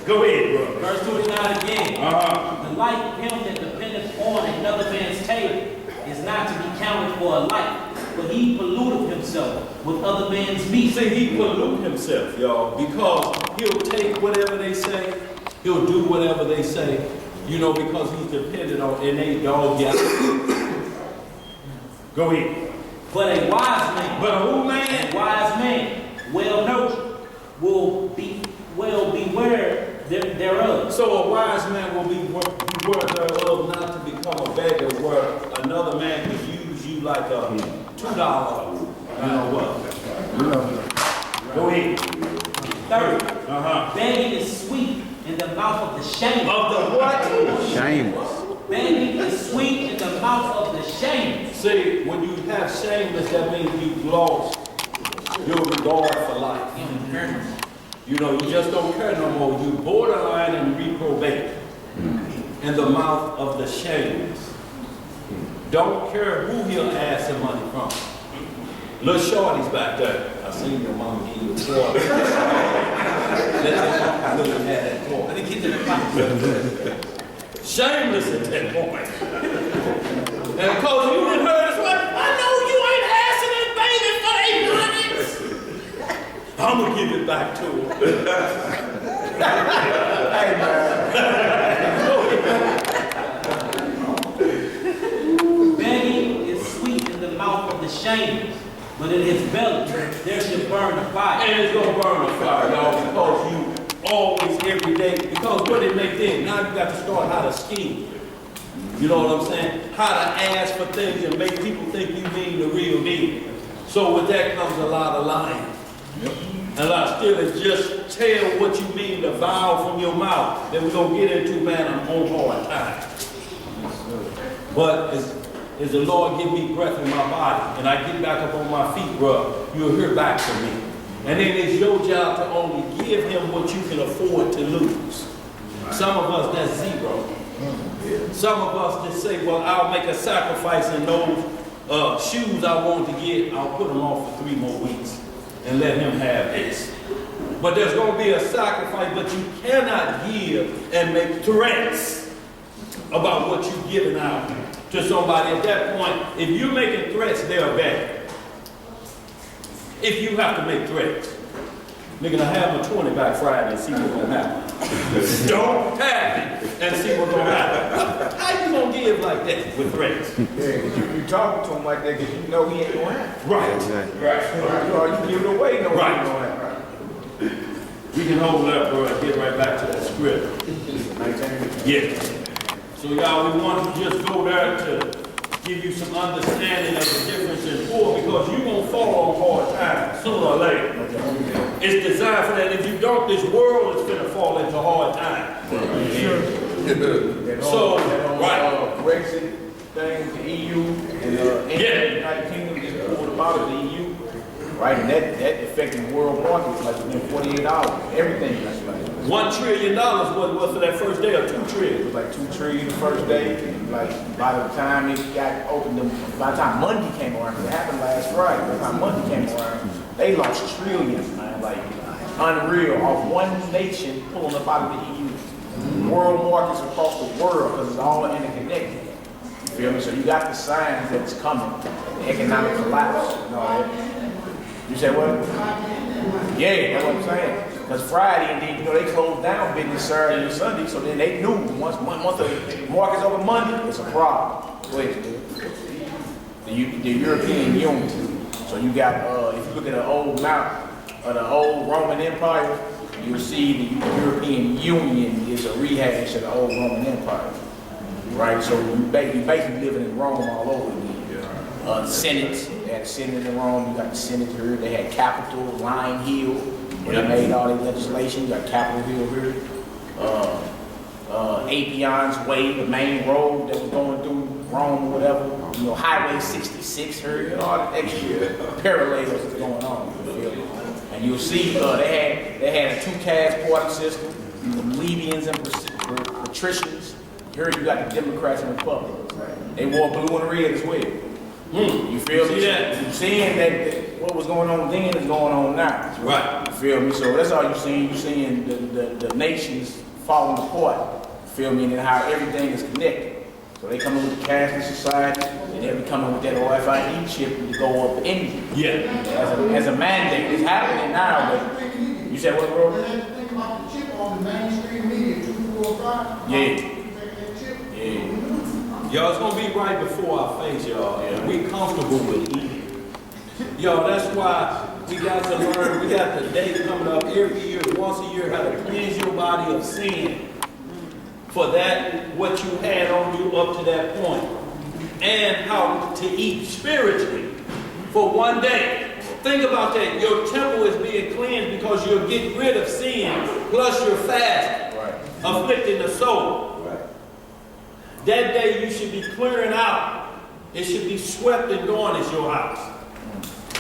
Go ahead, bro. Verse 29 again. The life of him that dependeth on another man's table is not to be counted for a life, but he polluteth himself with other man's meat. See, he pollute himself, y'all, because he'll take whatever they say, he'll do whatever they say, you know, because he's dependent on, and they dog got Go ahead. But a wise man, But a who man? wise man, well nurtured, will be well beware thereof. So a wise man will be beware thereof not to become a beggar where another man could use you like a $2, you know what? Go ahead. Third, Uh-huh. begging is sweet in the mouth of the shameless. Of the what? Shameless. Begging is sweet in the mouth of the shameless. See, when you have shameless, that means you've lost your regard for life. You know, you just don't care no more. You borderline and reprobate in the mouth of the shameless. Don't care who he'll ask the money from. Little shorty's back there. I seen your mama give you a quarter. Let him have that quarter. Let me get to the box. Shameless at that point. And because you didn't heard us, well, I know you ain't asking this baby for 8 I'm gonna give it back to him. Hey, man. Begging is sweet in the mouth of the shameless, but in his belly there shall burn a fire. And it's gonna burn a fire, y'all, because you always, every day, because what it make then, now you got to start how to scheme. You know what I'm saying? How to ask for things and make people think you mean the real deal. So with that comes a lot of lying. And a lot of still is just tell what you mean, the vow from your mouth. Then we're gonna get into, man, I'm on hard time. But as the Lord give me breath in my body and I get back up on my feet, bro, you'll hear back from me. And then it's your job to only give him what you can afford to lose. Some of us, that's zero. Some of us just say, well, I'll make a sacrifice in those shoes I want to get, I'll put them off for 3 more weeks and let him have this. But there's going to be a sacrifice, but you cannot give and make threats about what you're giving out to somebody. At that point, if you're making threats, they're bad. If you have to make threats. Nigga, I have a 20 back Friday and see what's gonna happen. Don't tap it and see what's gonna happen. How you gonna give like that with threats? Yeah, you talking to him like that because you know he ain't gonna happen. Right. Right. Or you give it away, no, Right. he ain't gonna happen. We can hold it up, bro, and get right back to the script. 19. Yeah. So y'all, we want to just go there to give you some understanding of the difference in poor, because you're going to fall on hard times sooner or later. It's designed for that. If you don't, this world is going to fall into hard times. So, right. Brexit thing, the EU, and United Kingdom just pulled them out of the EU, right? And that affected world markets like within 48 hours. Everything was like $1 trillion was for that first day, or 2 it trillion. was like 2 trillion the first day. And like by the time it got opened, by the time Monday came around, 'cause it happened last Friday. By the time Monday came around, they lost trillions, man. Like unreal, off one nation pulling up out of the EU. World markets across the world, because it's all interconnected. You feel me? So you got the signs that it's coming, the economic collapse and all that. You said what? Yeah, that's what I'm saying. Because Friday, and then, they closed down business Saturday and Sunday, so then they knew once the market's over Monday, it's a problem. Go ahead, the European Union. So you got, if you look at the old map of the old Roman Empire, you'll see the European Union is a rehash of the old Roman Empire. Right? So you basically living in Rome all over again. Senates, they had a Senate in Rome, you got the Senate here, they had Capitol, Lion Hill, where they made all their legislation, you got Capitol Hill here. Apion's Way, the main road that was going through Rome or whatever, Highway 66 here, all the extra parallels that's going on. And you'll see they had a two-caste party system, the plebeians and patricians. Here you got the Democrats and Republicans. They wore blue and red as well. You feel me? You're seeing that what was going on then is going on now. Right. You feel me? So that's all you're seeing. You're seeing the nations falling apart. You feel me? And how everything is connected. So they come in with the cashless society, and they'll be coming with that RFID chip to go up in as a mandate. It's happening now, but you said what, bro? Think about the chip on the mainstream media, 245. Yeah. Y'all, it's gonna be right before our face, y'all, and we comfortable with eating. Y'all, that's why we got to learn, we got the day coming up every year, once a year, how to cleanse your body of sin for that, what you had on you up to that point, and how to eat spiritually for one day. Think about that. Your temple is being cleansed because you're getting rid of sin, plus you're fasting, afflicting the soul. That day you should be clearing out. It should be swept and gone as your house.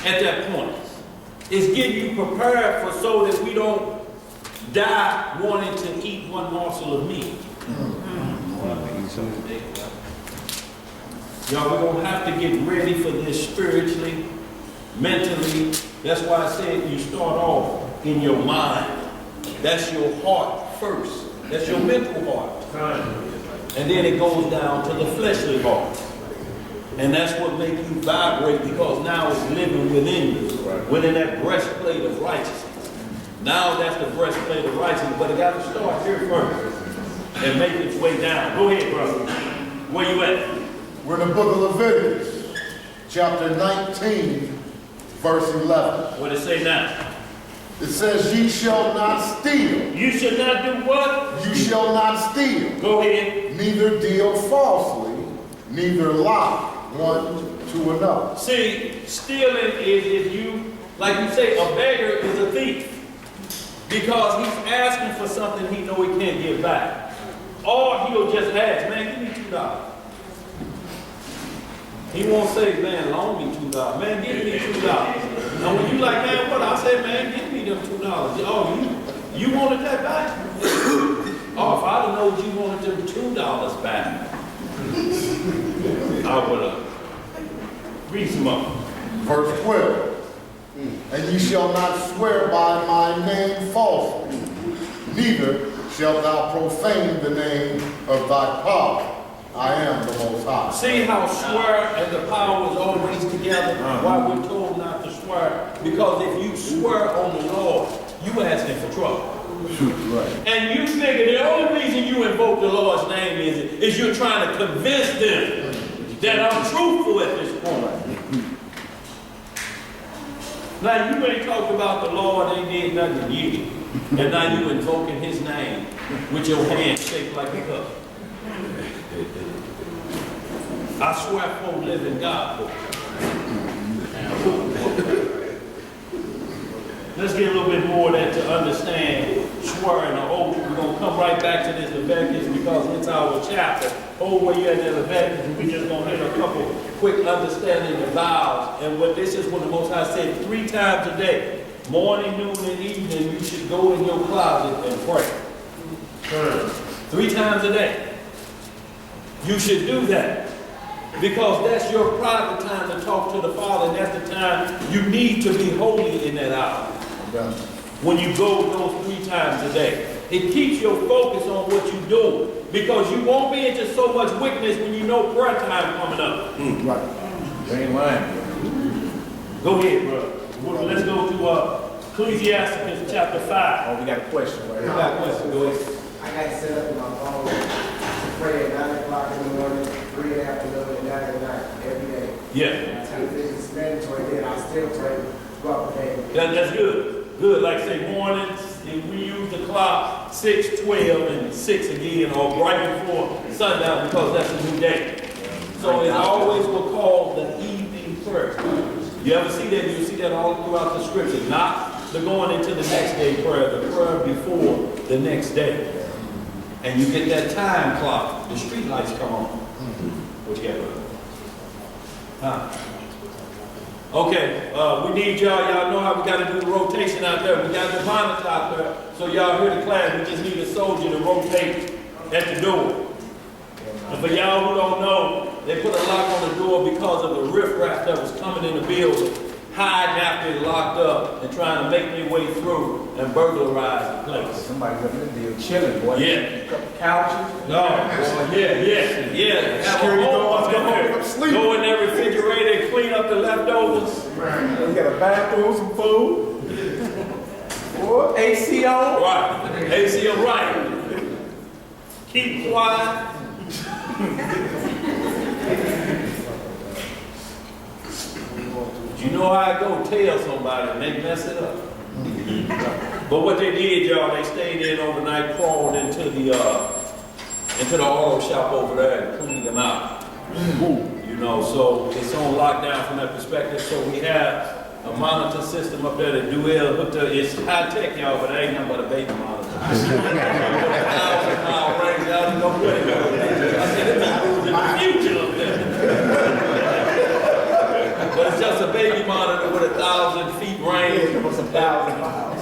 At that point. It's getting you prepared for so that we don't die wanting to eat one morsel of meat. Y'all, we're going to have to get ready for this spiritually, mentally. That's why I said you start off in your mind. That's your heart first. That's your mental heart. And then it goes down to the fleshly heart. And that's what makes you vibrate, because now it's living within you, within that breastplate of righteousness. Now that's the breastplate of righteousness, but it got to start here first and make its way down. Go ahead, brother. Where you at? We're in the book of Leviticus, chapter 19, verse 11. What it say now? It says, ye shall not steal. You should not do what? You shall not steal. Go ahead. Neither deal falsely, neither lie one to another. See, stealing is if you, like you say, a beggar is a thief. Because he's asking for something he know he can't get back. Or he'll just ask, man, give me $2. He won't say, man, loan me $2. Man, give me $2. And when you like, man, what? I say, man, give me them $2. Oh, you wanted that back? Oh, if I'd have known you wanted them $2 back, I would have. Read some up. Verse 12. And ye shall not swear by my name falsely, neither shalt thou profane the name of thy power. I am the Most High. See how swear and the power is always together? Why we're told not to swear? Because if you swear on the Lord, you asking for trouble. And you figure the only reason you invoke the Lord's name is you're trying to convince them that I'm truthful at this point. Now you ain't talked about the Lord, ain't did nothing to you. And now you invoking his name with your hand shaped like a cup. I swear for living God. Let's get a little bit more of that to understand swearing or oath. We're going to come right back to this Leviticus because it's our chapter. Oh, where you at in Leviticus, and we're just going to hit a couple quick understanding of vows. And what this is what the Most High said 3 times a day. Morning, noon, and evening, you should go in your closet and pray. 3 times a day. You should do that. Because that's your private time to talk to the Father, and that's the time you need to be holy in that hour. When you go those 3 times a day. It keeps your focus on what you're doing. Because you won't be into so much wickedness when you know prayer time coming up. Right. You ain't lying. Go ahead, bro. Let's go to Ecclesiastes chapter 5. Oh, we got a question right Who here. got a question? Go ahead. I got it set up in my phone to pray at 9 o'clock in the morning, 3 in the afternoon, and 9 at night, every day. Yeah. If it's mandatory, then I still pray throughout the day. That's good. Good. Like say mornings, if we use the clock 6, 12, and 6 again, or right before sundown, because that's a new day. So it always will call the evening prayer. You ever see that? You see that all throughout the scripture. Not the going into the next day prayer, the prayer before the next day. And you get that time clock. The street lights come on. What you got, brother? Huh? Okay, we need y'all. Y'all know how we got to do the rotation out there. We got the monitor out there. So y'all hear the class. We just need a soldier to rotate at the door. And for y'all who don't know, they put a lock on the door because of the riffraff that was coming in the building, hiding after it locked up and trying to make their way through and burglarize the place. Somebody up in there chilling, boy. Yeah. A couple couches. No, yeah. Have a home up in there. Go in their refrigerator and clean up the leftovers. We got a bathroom, some food. Boy, AC on. Right. AC right. Keep quiet. You know how I go tell somebody and they mess it up. But what they did, y'all, they stayed in overnight, crawled into the auto shop over there and cleaned them out. You know, so it's on lockdown from that perspective. So we have a monitor system up there that Duell hooked up. It's high tech, y'all, but it ain't nothing but a baby monitor. 1,000-mile range, y'all don't know what it is. I said, it means in the future up there. But it's just a baby monitor with 1,000 feet range. It was 1,000 miles.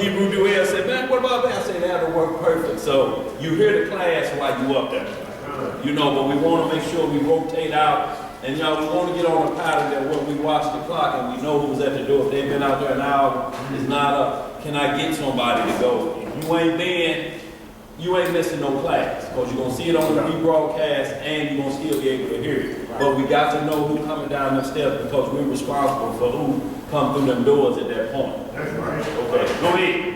Hebrew Duell said, man, what about that? I said, that'll work perfect. So you hear the class while you up there. You know, but we want to make sure we rotate out. And y'all, we want to get on a pattern that when we watch the clock and we know who's at the door. If they've been out there an hour, it's not a, can I get somebody to go? If you ain't been, you ain't missing no class. Because you're going to see it on the rebroadcast and you're going to still be able to hear it. But we got to know who coming down the steps because we're responsible for who come through them doors at that point. That's right. Okay, go ahead.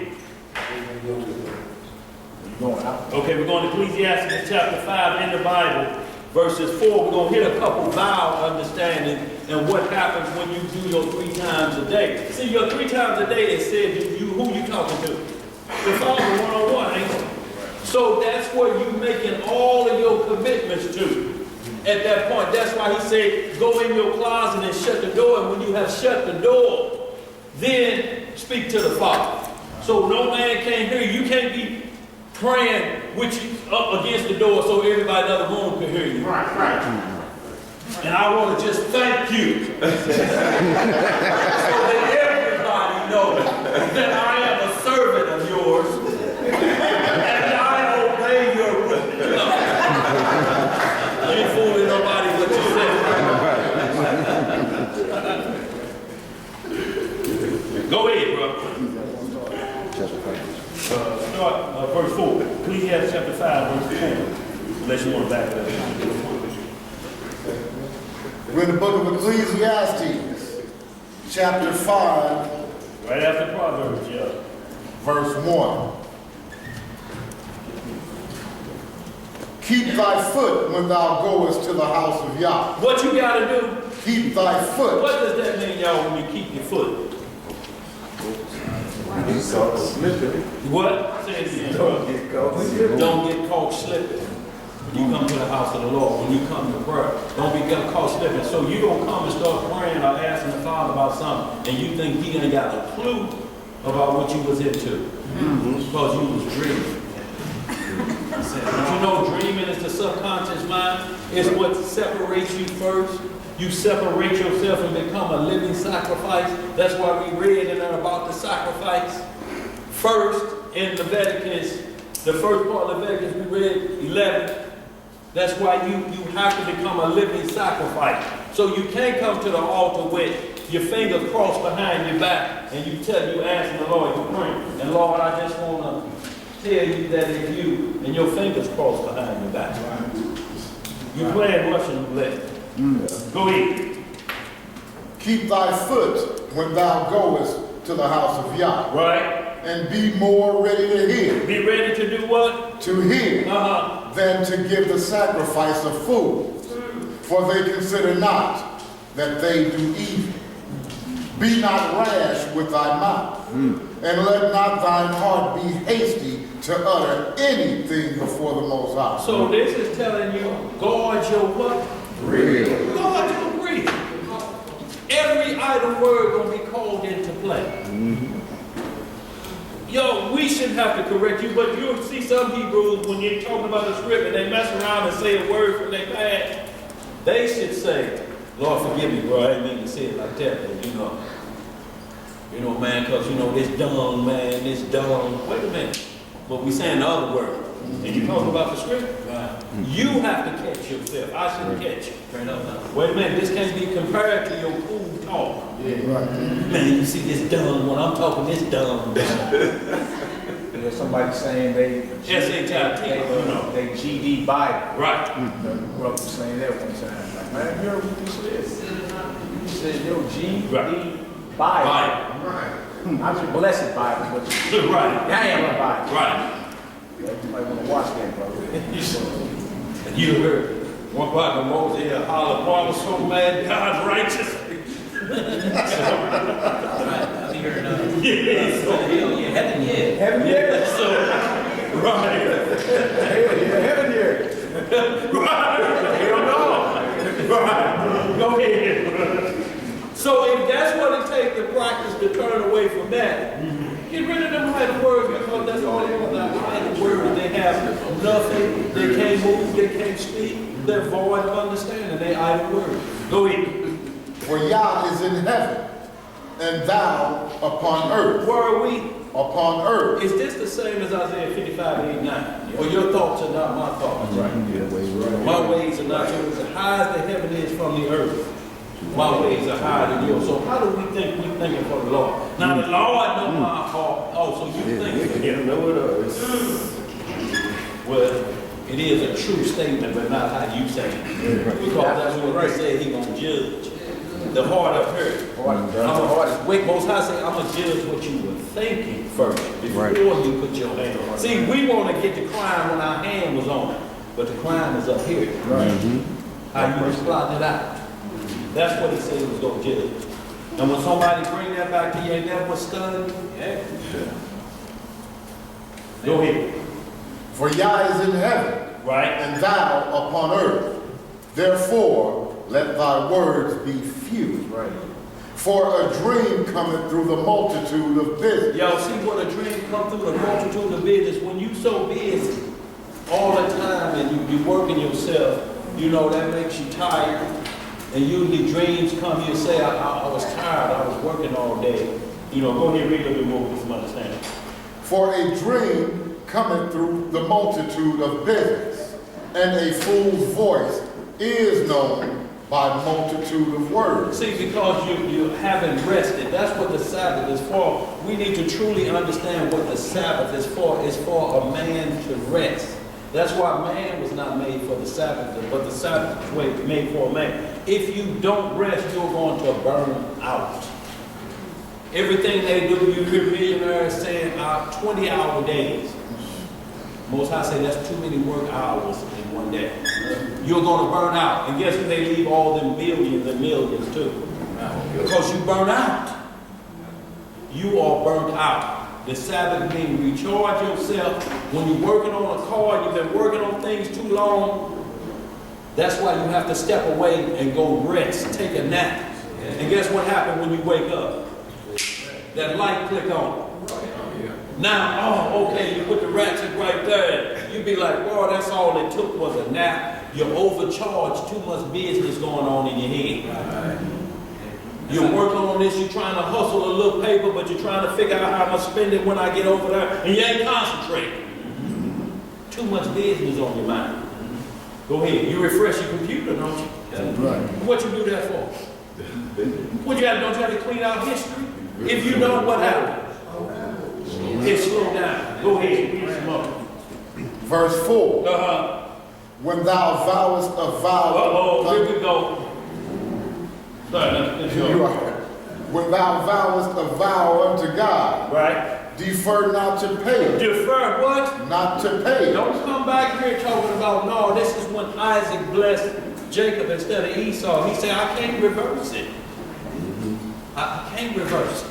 Going out. Okay, we're going to Ecclesiastes chapter 5 in the Bible, verses 4. We're going to hit a couple vow understanding and what happens when you do your 3 times a day. See, your 3 times a day, it said who you talking to? The Father one-on-one, ain't it? So that's where you making all of your commitments to. At that point, that's why he said, go in your closet and shut the door. And when you have shut the door, then speak to the Father. So no man can hear you. You can't be praying with you up against the door so everybody in the other room can hear you. Right. And I want to just thank you. So that everybody knows that I am a servant of yours. And I obey your will. You ain't fooling nobody but yourself. Go ahead, bro. Start verse 4. Ecclesiastes chapter 5, verse 4. Unless you want to back it up. We're in the book of Ecclesiastes, chapter 5, Right after Proverbs, yeah. verse 1. Keep thy foot when thou goest to the house of Yah. What you got to do? Keep thy foot. What does that mean, y'all, when you keep your foot? What? Say it again. Don't get caught slipping. When you come to the house of the Lord, when you come to prayer, don't be caught slipping. So you don't come and start praying or asking the Father about something, and you think He ain't got a clue about what you was into, because you was dreaming. But you know, dreaming is the subconscious mind. It's what separates you first. You separate yourself and become a living sacrifice. That's why we read in there about the sacrifice. First, in Leviticus, the first part of Leviticus, we read 11. That's why you have to become a living sacrifice. So you can't come to the altar with your fingers crossed behind your back and you asking the Lord, you praying. And Lord, I just want to tell you that it's you and your fingers crossed behind your back. You playing Russian roulette. Go ahead. Keep thy foot when thou goest to the house of Yah, Right? and be more ready to hear. Be ready to do what? To hear. Uh-huh. Than to give the sacrifice of fools, for they consider not that they do evil. Be not rash with thy mouth, and let not thine heart be hasty to utter anything before the Most High. So this is telling you, guard your what? Real. Guard your breath. Every idle word gonna be called into play. Yo, we shouldn't have to correct you, but you'll see some Hebrews when you're talking about the script and they mess around and say a word from their past. They should say, Lord, forgive me, bro. I didn't mean to say it like that, but you know, man, because this dung, man, this dung. Wait a minute. But we saying the other word. And you talking about the script? You have to catch yourself. I shouldn't catch you. Wait a minute. This can't be compared to your cool talk. Man, you see this dumb one. I'm talking this dumb. There's somebody saying they S-H-I-T, they GD Bible. Right. Brother was saying that one time. Like, man, you heard what you said? You said your GD Bible. Right. Not your blessed Bible, but your Right. damn Bible. Right. You might want to watch that, brother. And you heard one part of Moses here holler, boy, I was so mad, God's righteous. Heaven, yeah. Heaven, yeah. So, right. Heaven, yeah. Hell no. Right. Go ahead. So if that's what it takes to practice to turn away from that, get rid of them idle words because that's all they want. Idle words, they have nothing, they can't move, they can't speak, they're void of understanding, they idle words. Go ahead. For Yah is in heaven, and thou upon earth. Where are we? Upon earth. Is this the same as Isaiah 55:8-9? Or your thoughts are not my thoughts? Right. My ways are not yours. As high as the heaven is from the earth, my ways are higher than yours. So how do we think we're thinking for the Lord? Now the Lord knows my heart. Oh, so you think you know it is. Well, it is a true statement, but not how you say it. Because that's what he said he gonna judge. The heart of her. Most High say, I'm gonna judge what you were thinking first before you put your hand on it. See, we want to get the crime when our hand was on it, but the crime is up here. How you just plotting it out. That's what he said he was gonna judge. And when somebody bring that back to you, ain't that what's stunned? Yeah. Go ahead. For Yah is in heaven, Right. and thou upon earth. Therefore, let thy words be few. Right. For a dream cometh through the multitude of business. Y'all see what a dream come through the multitude of business. When you so busy all the time and you working yourself, that makes you tired. And usually dreams come, you say, I was tired, I was working all day. Go ahead and read a little bit more with some understanding. For a dream cometh through the multitude of business, and a fool's voice is known by multitude of words. See, because you haven't rested. That's what the Sabbath is for. We need to truly understand what the Sabbath is for. It's for a man to rest. That's why man was not made for the Sabbath, but the Sabbath was made for a man. If you don't rest, you're going to burn out. Everything they do, you hear millionaires saying 20-hour days. Most High say that's too many work hours in one day. You're going to burn out. And guess who they leave all them millions and millions to? Because you burn out. You are burnt out. The Sabbath means recharge yourself. When you're working on a car, you've been working on things too long. That's why you have to step away and go rest, take a nap. And guess what happened when you wake up? That light click on. Now, okay, you put the ratchet right there. You be like, well, that's all it took was a nap. You're overcharged, too much business going on in your head. You're working on this, you're trying to hustle a little paper, but you're trying to figure out how I'm going to spend it when I get over there, and you ain't concentrating. Too much business on your mind. Go ahead. You refresh your computer, don't you? Right. What you do that for? What you have, don't you have to clean out history? If you know what happened, it slow down. Go ahead. Read some more. Verse 4. Uh-huh. When thou vowest a vow. Uh-oh, here we go. Sorry, let's You go. are. When thou vowest a vow unto God, Right? defer not to pay. Defer what? Not to pay. Don't come back here talking about, no, this is when Isaac blessed Jacob instead of Esau. He said, I can't reverse it. I can't reverse it.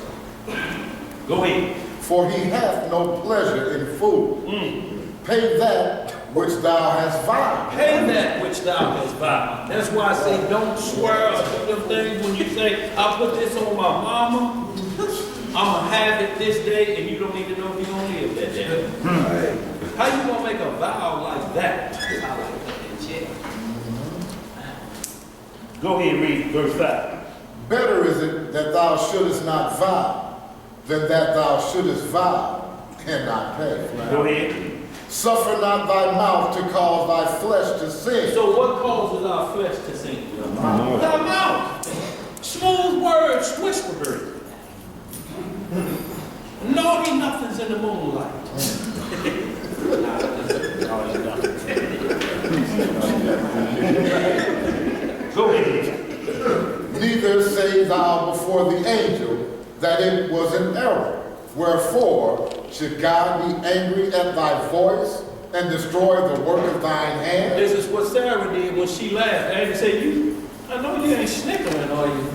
Go ahead. For he hath no pleasure in food. Pay that which thou hast vowed. Pay that which thou hast vowed. That's why I say don't swear or do them things when you say, I'll put this on my mama. I'm going to have it this day, and you don't even know if you're going to live that day. How you going to make a vow like that? Go ahead and read verse 5. Better is it that thou shouldest not vow, than that thou shouldest vow and not pay. Go ahead. Suffer not thy mouth to cause thy flesh to sin. So what causes our flesh to sin? Thy mouth. Smooth words, whisperers. Naughty nothings in the moonlight. Go ahead. Neither say thou before the angel that it was an error. Wherefore should God be angry at thy voice and destroy the work of thine hand? This is what Sarah did when she laughed. Angel said, I know you ain't snickering, are you?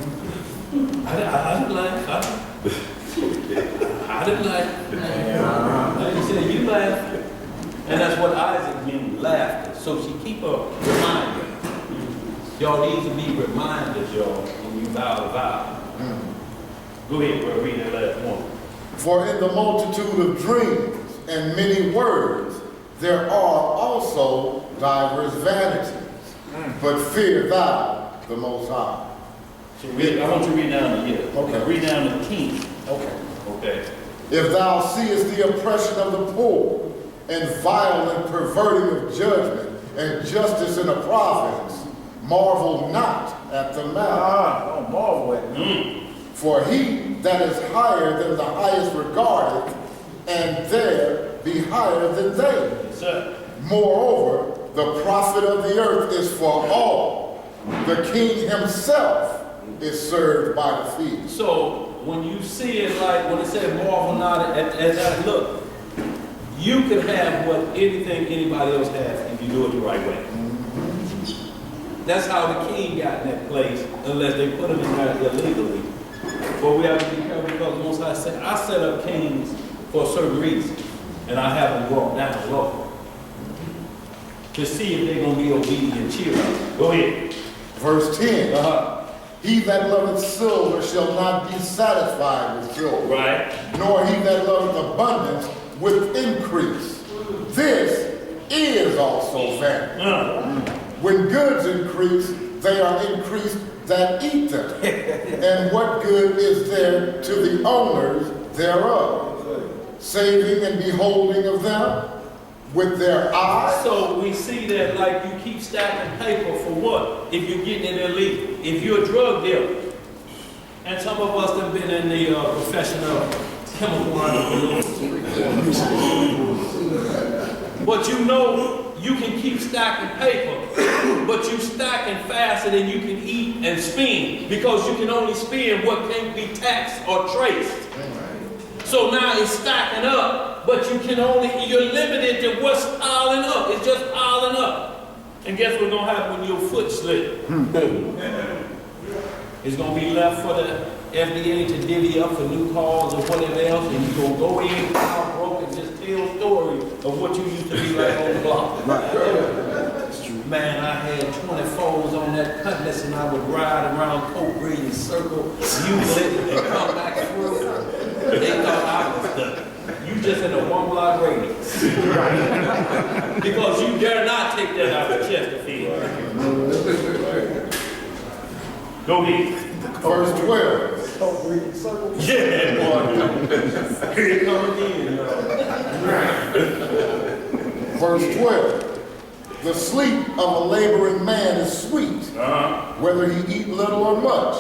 I didn't laugh. I didn't laugh. Angel said, you laughed. And that's what Isaac means, laughter. So she keep a reminder. Y'all need to be reminders, y'all, when you vow a vow. Go ahead, we'll read that last one. For in the multitude of dreams and many words there are also divers vanities. But fear thou the Most High. So I want you to read down to here. Okay. Read down to King. Okay. Okay. If thou seest the oppression of the poor, and violent perverting of judgment, and justice in a province, marvel not at the matter. Don't marvel at me. For he that is higher than the highest regardeth, and there be higher than they. Yes, sir. Moreover, the profit of the earth is for all. The king himself is served by the feast. So when you see it like when it said marvel not at that, look, you can have what anything anybody else has if you do it the right way. That's how the king got in that place, unless they put him in there illegally. But we have to be careful because most I set up kings for a certain reason, and I have them walk down low to see if they're going to be obedient cheerleaders. Go ahead. Verse 10. He that loveth silver shall not be satisfied with silver, Right. nor he that loveth abundance with increase. This is also vanity. When goods increase, they are increased that eat them. And what good is there to the owners thereof? Saving and beholding of them with their eyes. So we see that like you keep stacking paper for what? If you're getting it illegal. If you're a drug dealer. And some of us have been in the profession of chemical entrepreneurs. But you know you can keep stacking paper, but you stacking faster than you can eat and spend because you can only spend what can't be taxed or traced. So now it's stacking up, but you're limited to what's piling up. It's just piling up. And guess what's gonna happen when your foot slip? It's gonna be left for the FDA to divvy up for new cars or whatever else, and you're gonna go in, out broke, and just tell stories of what you used to be like on the block. Man, I had 24s on that cutlass, and I would ride around Coke Green and circle, use it, and come back through. They thought I was done. You just in a 1 block radius. Because you dare not take that out of Chesterfield. Go ahead. Verse 12. Yeah, boy. Here it comes again. Verse 12. The sleep of a laboring man is sweet, whether he eat little or much.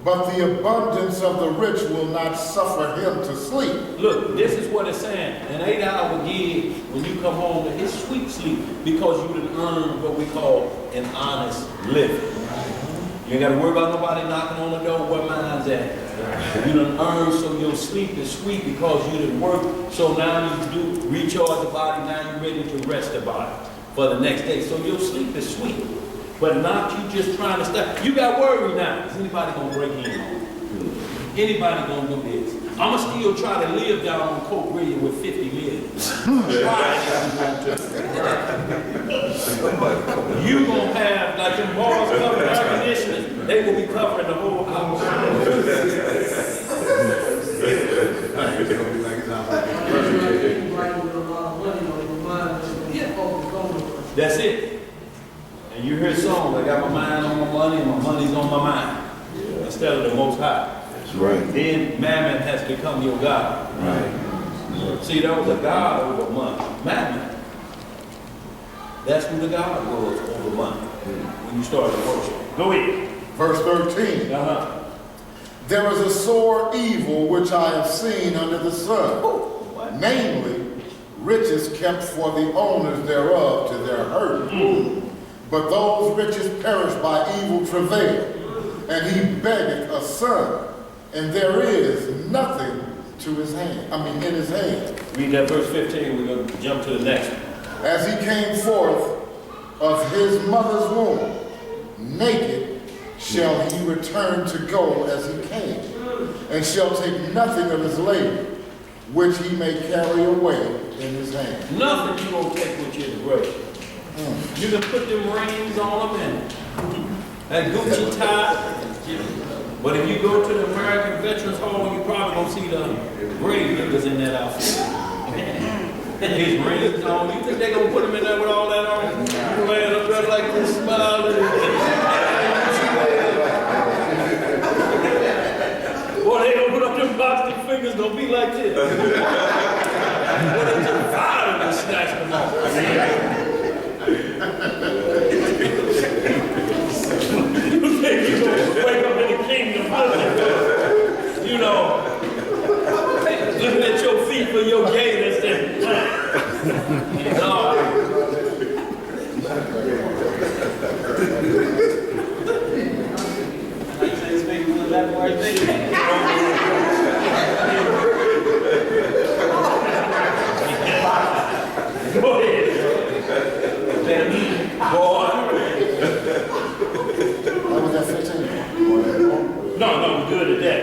But the abundance of the rich will not suffer him to sleep. Look, this is what it's saying. An 8-hour gig, when you come home, it's sweet sleep because you done earned what we call an honest living. You ain't got to worry about nobody knocking on the door where mine's at. You done earned, so your sleep is sweet because you done work. So now you do recharge the body, now you're ready to rest the body for the next day. So your sleep is sweet. But not you just trying to stop. You got worry now. Is anybody gonna break in? Anybody gonna do this? I'ma still try to live down on Coke Radio with 50 million. You gonna have, like them bars covering air conditioners, they will be covering the whole house. That's it. And you hear songs, I got my mind on my money and my money's on my mind. Instead of the Most High. That's right. Then mammon has become your God. Right. See, there was a God over money. Mammon. That's who the God was over money. When you started to worship. Go ahead. Verse 13. There is a sore evil which I have seen under the sun. Namely, riches kept for the owners thereof to their hurt. But those riches perish by evil travail, and he beggeth a son, and there is nothing to his hand. in his hand. Read that verse 15, we're going to jump to the next one. As he came forth of his mother's womb, naked shall he return to go as he came, and shall take nothing of his labor, which he may carry away in his hand. Nothing you gonna take with you in the grave. You can put them rings on them and that Gucci tie. But if you go to the American Veterans Hall, you probably gonna see the grave diggers in that outfit. His rings on. You think they gonna put him in there with all that on? You laying up there like this, smiling. Boy, they gonna put up them boxing fingers, gonna be like this. Boy, they just violent and snatch them off. You think you gonna wake up in the kingdom, you know, looking at your feet for your gaiters and no. Go ahead. Boy. Was that 15? No, we're good at that.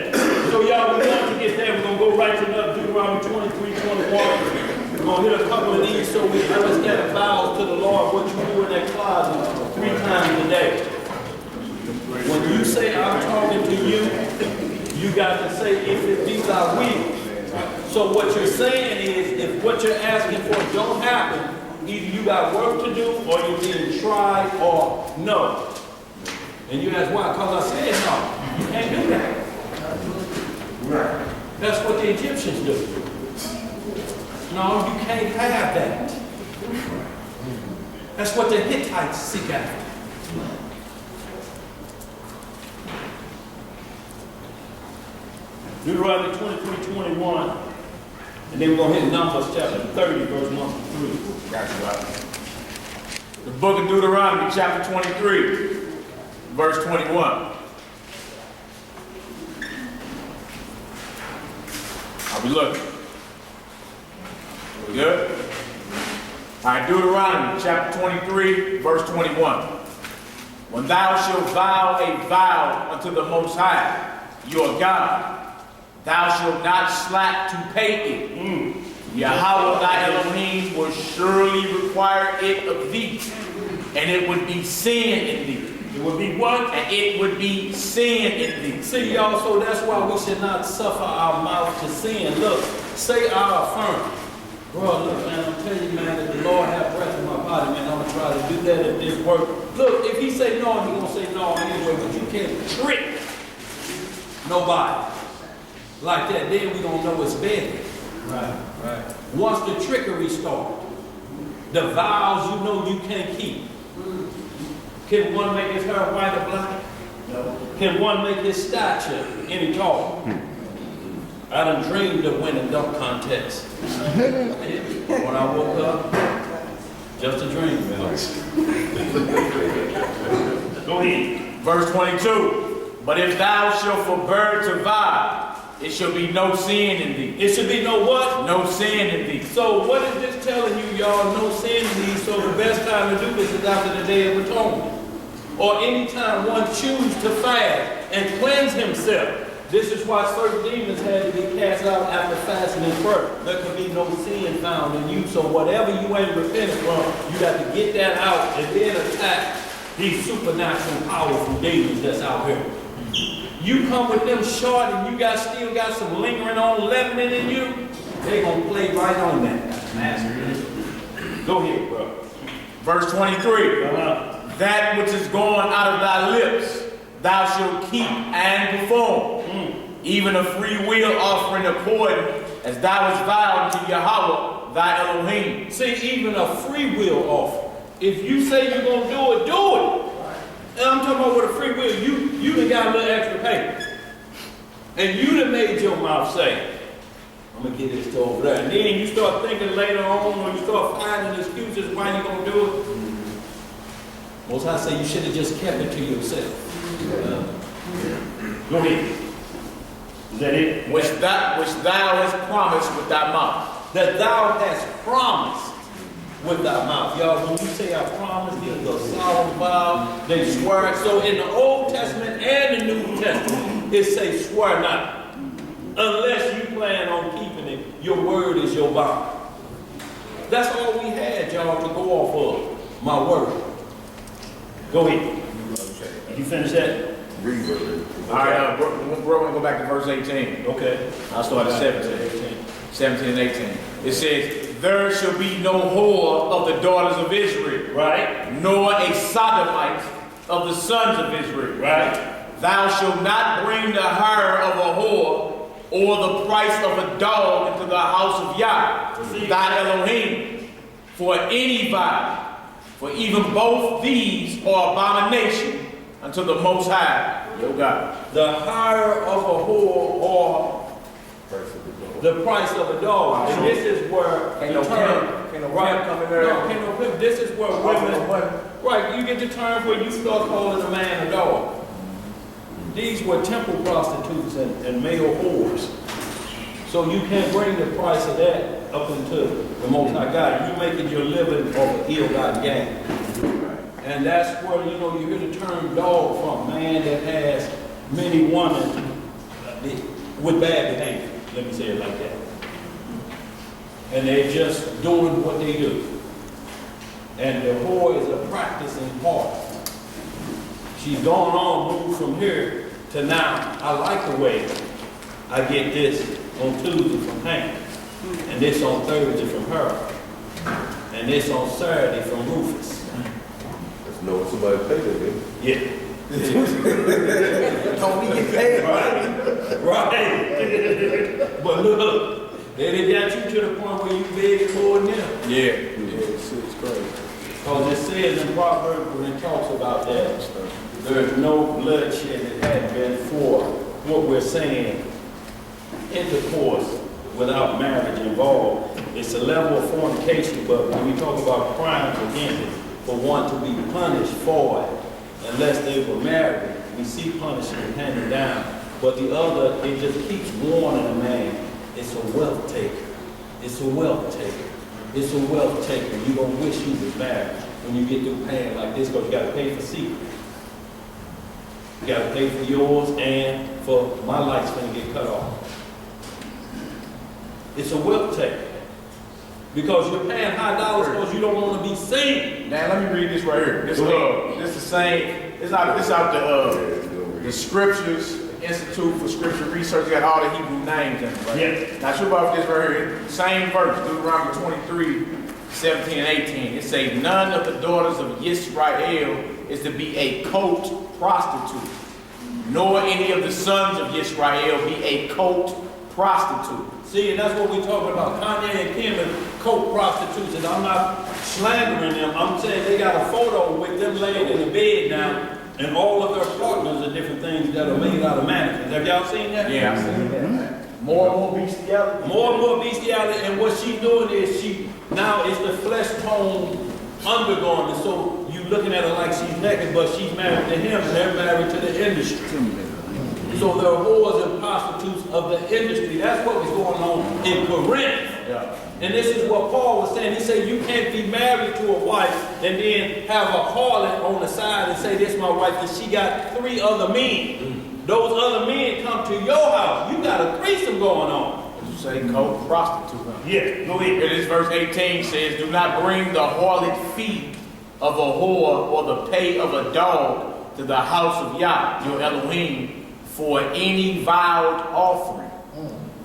So y'all, we're going to get there. We're going to go right to Deuteronomy 23, 21. We're going to hit a couple of these so we understand the vows to the Lord, what you do in that closet 3 times a day. When you say I'm talking to you, you got to say if it be thy will. So what you're saying is if what you're asking for don't happen, either you got work to do or you're being tried or no. And you ask why? Because I said no. You can't do that. Right. That's what the Egyptians do. No, you can't have that. That's what the Hittites seek after. Deuteronomy 23, 21. And then we're going to hit Numbers chapter 30, verse 1 through 3. Got you, right. The book of Deuteronomy, chapter 23, verse 21. Are we looking? We good? All right, Deuteronomy, chapter 23, verse 21. When thou shalt vow a vow unto the Most High, your God, thou shalt not slack to pay it. Yahweh thy Elohim will surely require it of thee, and it would be sin in thee. It would be what? And it would be sin in thee. See, y'all, so that's why we should not suffer our mouth to sin. Look, say I affirm. Bro, look, man, I'm telling you, man, that the Lord have breath in my body, man. I'm going to try to do that if this works. Look, if he say no, he going to say no anyway, but you can't trick nobody like that. Then we going to know it's bad. Right. Once the trickery starts, The vows you know you can't keep. Can one make his hair white or black? No. Can one make his stature any taller? I done dreamed of winning dunk contest. When I woke up, just a dream, man. Go ahead. Verse 22. But if thou shalt forbear to vow, it shall be no sin in thee. It should be no what? No sin in thee. So what is this telling you, y'all? No sin in these. So the best time to do this is after the Day of Atonement. Or anytime one chooses to fast and cleanse himself. This is why certain demons had to be cast out after fasting and prayer. There could be no sin found in you. So whatever you ain't repented from, you got to get that out and then attack these supernatural powerful demons that's out here. You come with them short and you still got some lingering on leavening in you, they gonna play right on that. Go ahead, bro. Verse 23. That which is gone out of thy lips, thou shalt keep and perform. Even a free will offering according as thou hast vowed to Yahweh thy Elohim. See, even a free will offer. If you say you're gonna do it, do it. And I'm talking about with a free will, you done got a little extra paper. And you done made your mouth say, I'm gonna get this to over there. And then you start thinking later on when you start finding excuses why you gonna do it. Most High say you should have just kept it to yourself. Go ahead. Is that it? Which thou hast promised with thy mouth. That thou hast promised with thy mouth. Y'all, when you say I promise, it's a solemn vow. They swear. So in the Old Testament and the New Testament, it says swear not. Unless you plan on keeping it, your word is your vow. That's all we had, y'all, to go off of. My word. Go ahead. You finish that? Read it. All right, we're going to go back to verse 18. Okay. I'll start at 17. 17 and 18. It says, there shall be no whore of the daughters of Israel, Right. nor a sodomite of the sons of Israel. Right. Thou shalt not bring the hire of a whore or the price of a dog into the house of Yah, thy Elohim, for any vow. For even both these are abomination unto the Most High, your God. The hire of a whore or the price of a dog. And this is where Can't the no term, pimp, can't no right? pimp come in there. No, can't no pimp. This is where women, right? You get the term where you start calling a man a dog. These were temple prostitutes and male whores. So you can't bring the price of that up into the Most High God. You're making your living off of ill-gotten gain. And that's where, you know, you hear the term dog from, man that has many women with bad behavior. Let me say it like that. And they're just doing what they do. And the whore is a practicing part. She's gone on, moved from here to now. I like the way I get this on Tuesday from Hank, and this on Thursday from her, and this on Saturday from Rufus. Let's know when somebody paid it, man. Yeah. Don't we get paid? Right. But look, they got you to the point where you begging more than them. Yeah. It's crazy. Because it says in Proverbs when it talks about that, there's no bloodshed that had been for what we're saying, intercourse without marriage involved. It's a level of fornication, but when we talk about crimes against it, for one to be punished for it, unless they were married, we see punishment handed down. But the other, it just keeps warning a man, it's a wealth taker. It's a wealth taker. It's a wealth taker. You're going to wish you was married when you get through paying like this, because you got to pay for secret. You got to pay for yours and for my light's going to get cut off. It's a wealth taker. Because you're paying high dollars because you don't want to be seen. Now let me read this right here. This the same. It's out the scriptures, Institute for Scripture Research. Got all the Hebrew names in it, right? Yeah. Now sure about this right here. Same verse, Deuteronomy 23, 17 and 18. It says, none of the daughters of Yisrael is to be a coat prostitute, nor any of the sons of Yisrael be a coat prostitute. See, and that's what we talking about. Kanye and Kim are co-prostitutes, and I'm not slandering them. I'm saying they got a photo with them laying in the bed now, and all of their partners are different things that are made out of mannequins. Have y'all seen that? Yeah, I've seen that. More and more bestiality. More and more bestiality, and what she's doing is now it's the flesh tone undergoing, and so you looking at her like she's naked, but she's married to him, and they're married to the industry. So they're whores and prostitutes of the industry. That's what was going on in Corinth. Yeah. And this is what Paul was saying. He said you can't be married to a wife and then have a harlot on the side and say, this is my wife, and she got 3 other men. Those other men come to your house. You got a threesome going on. You say co-prostitute. Yeah, go ahead. This verse 18 says, do not bring the harlot fee of a whore or the pay of a dog to the house of Yah, your Elohim, for any vowed offering.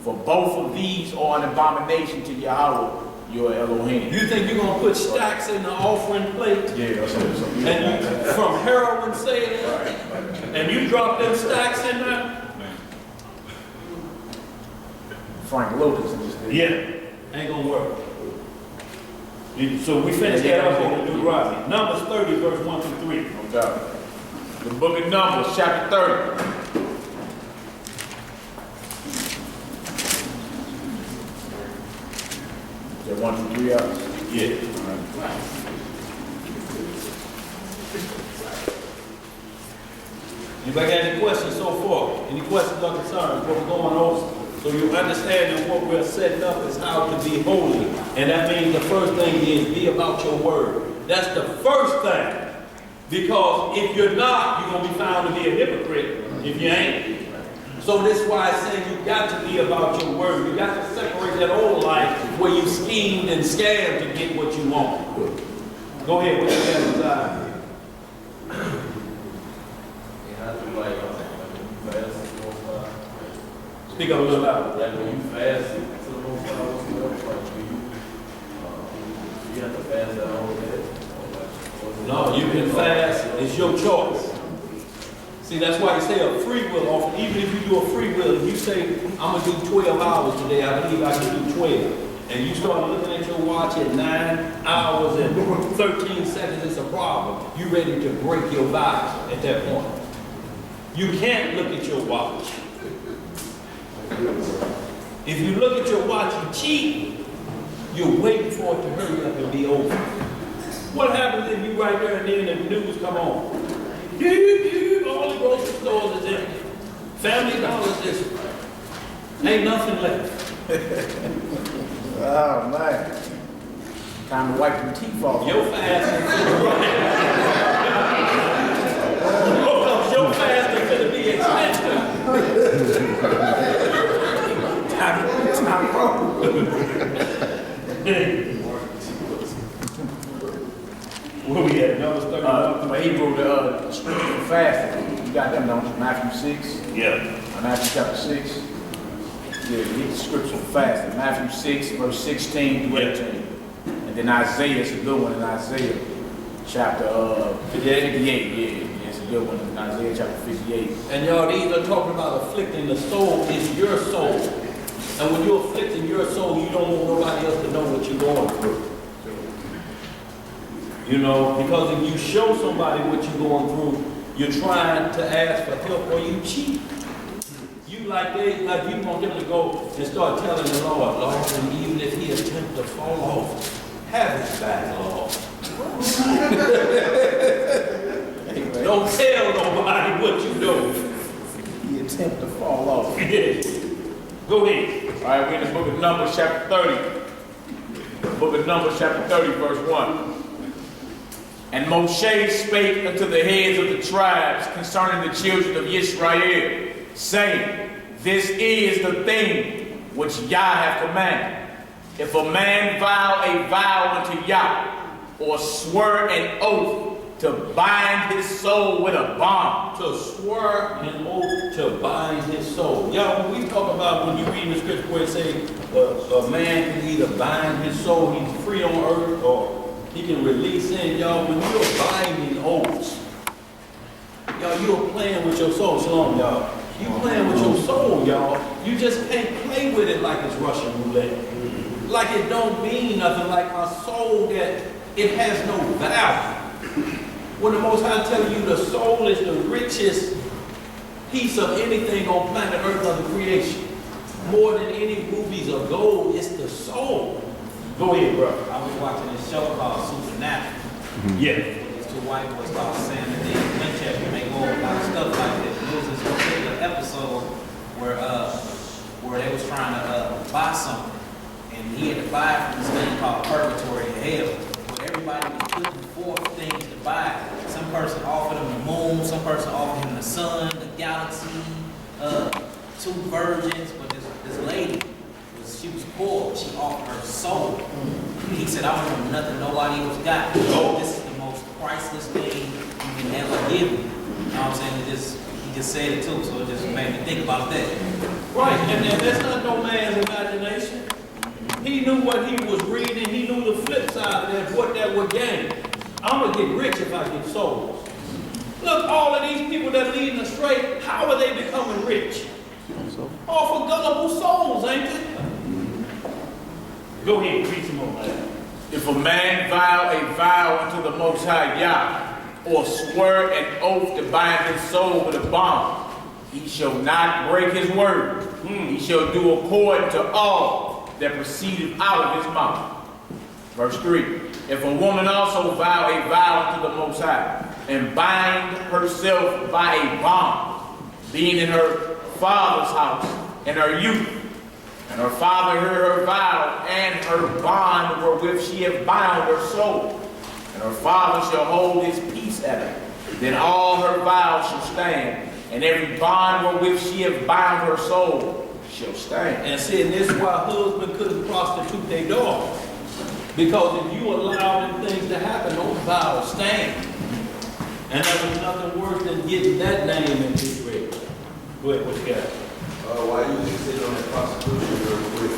For both of these are an abomination to Yahweh, your Elohim. You think you're going to put stacks in the offering plate? Yeah, that's what And you, from heroin sales, and you drop them stacks in there? Frank Lucas just did. Yeah, ain't gonna work. So we finished that up on the Deuteronomy. Numbers 30, verse 1 through 3. No doubt. The book of Numbers, chapter 30. Is that 1 through 3 hours? Yeah. Anybody got any questions so far? Any questions or concerns? What we're going over? So you understand that what we're setting up is how to be holy. And that means the first thing is be about your word. That's the first thing. Because if you're not, you're going to be found to be a hypocrite if you ain't. So this is why I say you got to be about your word. You got to separate that old life where you schemed and scammed to get what you want. Go ahead, what you got inside? Speak up a little louder. Like when you fast to the Most High, what's the other part? You have to fast that whole day? No, you can fast. It's your choice. See, that's why they say a free will offer. Even if you do a free will, if you say, I'm going to do 12 hours today, I believe I can do 12. And you start looking at your watch at 9 hours and 13 seconds, it's a problem. You're ready to break your vow at that point. You can't look at your watch. If you look at your watch and cheat, you're waiting for it to hurry up and be over. What happens if you right there and then the news come on? All the grocery stores is empty. Family Dollar is ain't nothing left. Oh, man. Time to wipe your teeth off. Your fast your fast is going to be expensive. Where we at? Numbers 31. When he wrote the scripture for fasting, you got them, don't you? Matthew 6. Yeah. Matthew chapter 6. Yeah, you get the scripture for fasting. Matthew 6, verse 16 through 18. And then Isaiah, it's a good one in Isaiah chapter 58. Yeah, it's a good one in Isaiah chapter 58. And y'all, these are talking about afflicting the soul. It's your soul. And when you're afflicting your soul, you don't want nobody else to know what you're going through. You know, because if you show somebody what you're going through, you're trying to ask for help or you cheat. You like you want them to go and start telling the Lord, and even if he attempts to fall off, have his back, Lord. Don't tell nobody what you do. He attempt to fall off. Yes. Go ahead. All right, we're in the book of Numbers chapter 30. Book of Numbers chapter 30, verse 1. And Moshe spake unto the heads of the tribes concerning the children of Israel, saying, this is the thing which Yah hath commanded. If a man vow a vow unto Yah, or swear an oath to bind his soul with a bond. To swear an oath to bind his soul. Y'all, when we talk about, when you read in the scripture where it say a man can either bind his soul, he's free on earth, or he can release in. Y'all, when you're binding oaths, y'all, you're playing with your soul. Shalom, y'all. You playing with your soul, y'all. You just can't play with it like it's Russian roulette. Like it don't mean nothing, like my soul that it has no value. When the Most High telling you the soul is the richest piece of anything on planet Earth under creation. More than any rubies or gold, it's the soul. Go ahead, bro. I was watching this show called Supernatural. Yeah. These two white boys called Sam and Dean Winchester, and they go over a lot of stuff like this. There was this particular episode where they was trying to buy something, and he had to buy it from this thing called Purgatory and Hell, where everybody was putting forth things to buy. Some person offered him the moon, some person offered him the sun, the galaxy, two virgins, but this lady, she was poor. She offered her soul. He said, I don't want nothing nobody else got. This is the most priceless thing you can ever give me. You know what I'm saying? He just said it too, so it just made me think about that. Right, and that's not no man's imagination. He knew what he was reading. He knew the flip side of that, what that would gain. I'm going to get rich if I get souls. Look, all of these people that are leading astray, how are they becoming rich? All for gullible souls, ain't it? Go ahead, read some more, man. If a man vow a vow unto the Most High Yah, or swear an oath to bind his soul with a bond, he shall not break his word. He shall do according to all that proceedeth out of his mouth. Verse 3. If a woman also vow a vow unto the Most High, and bind herself by a bond, being in her father's house in her youth, and her father heard her vow and her bond wherewith she hath bound her soul, and her father shall hold his peace at her, then all her vows shall stand, and every bond wherewith she hath bound her soul shall stand. And see, and this is why husband couldn't prostitute their daughter. Because if you allow them things to happen, those vows stand. And there was nothing worse than getting that name in Israel. Go ahead, what you got? While you just sitting on that prostitution real quick,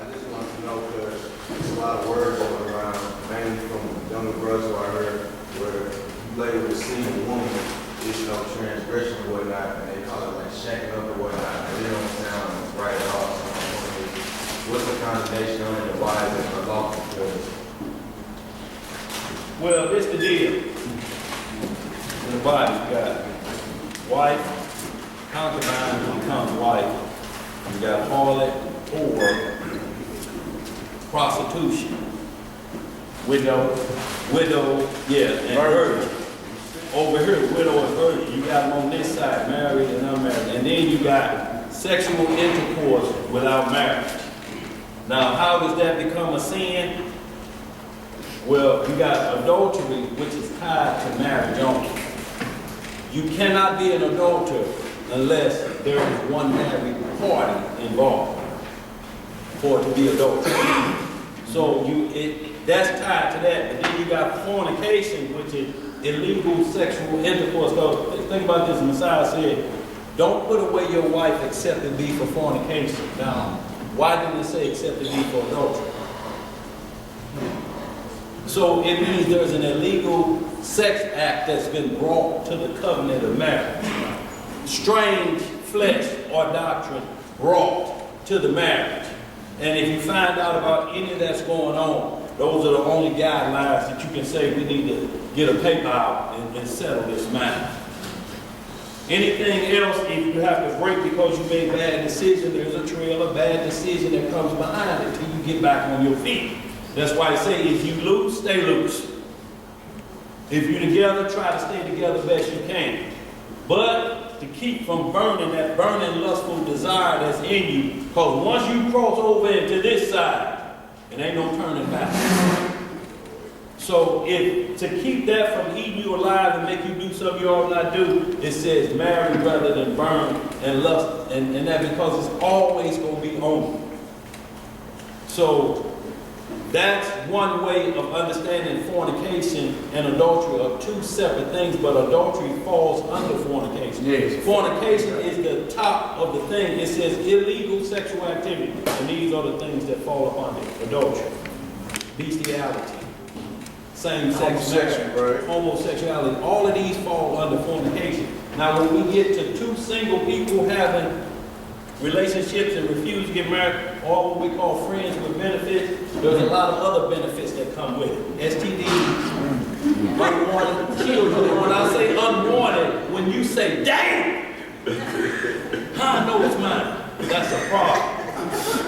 I just want to know, because there's a lot of words going around, mainly from younger brothers who I heard, where you later receive a woman, it's no transgression or whatnot, and they call it like shacking up or whatnot, and it don't sound right at all. So I'm wondering, what's the condemnation on it, and why is it unlawful for us? Well, this the deal. In the Bible, you got wife, concubine becomes wife. You got harlot or prostitution. Widow, yeah, and virgin. Over here, widow and virgin. You got them on this side, married and unmarried. And then you got sexual intercourse without marriage. Now, how does that become a sin? Well, you got adultery, which is tied to marriage only. You cannot be an adulterer unless there is one married party involved for it to be adultery. So that's tied to that. But then you got fornication, which is illegal sexual intercourse. So think about this. Messiah said, don't put away your wife except it be for fornication. Now, why didn't it say except it be for adultery? So it means there's an illegal sex act that's been brought to the covenant of marriage. Strange flesh or doctrine brought to the marriage. And if you find out about any of that's going on, those are the only guidelines that you can say we need to get a paper out and settle this matter. Anything else, if you have to break because you made a bad decision, there's a trail of bad decision that comes behind it till you get back on your feet. That's why I say if you loose, stay loose. If you're together, try to stay together best you can. But to keep from burning that burning lustful desire that's in you, because once you cross over into this side, it ain't no turning back. So to keep that from eating you alive and make you do something you ought not do, it says marry rather than burn and lust, and that because it's always going to be on you. So that's one way of understanding fornication and adultery are two separate things, but adultery falls under fornication. Yes. Fornication is the top of the thing. It says illegal sexual activity, and these are the things that fall upon it. Adultery, bestiality, same-sex marriage, homosexuality. All of these fall under fornication. Now, when we get to two single people having relationships and refuse to get married, or what we call friends with benefits, there's a lot of other benefits that come with it. STDs, unwanted children. And when I say unwanted, when you say, damn, how I know it's mine, that's a problem.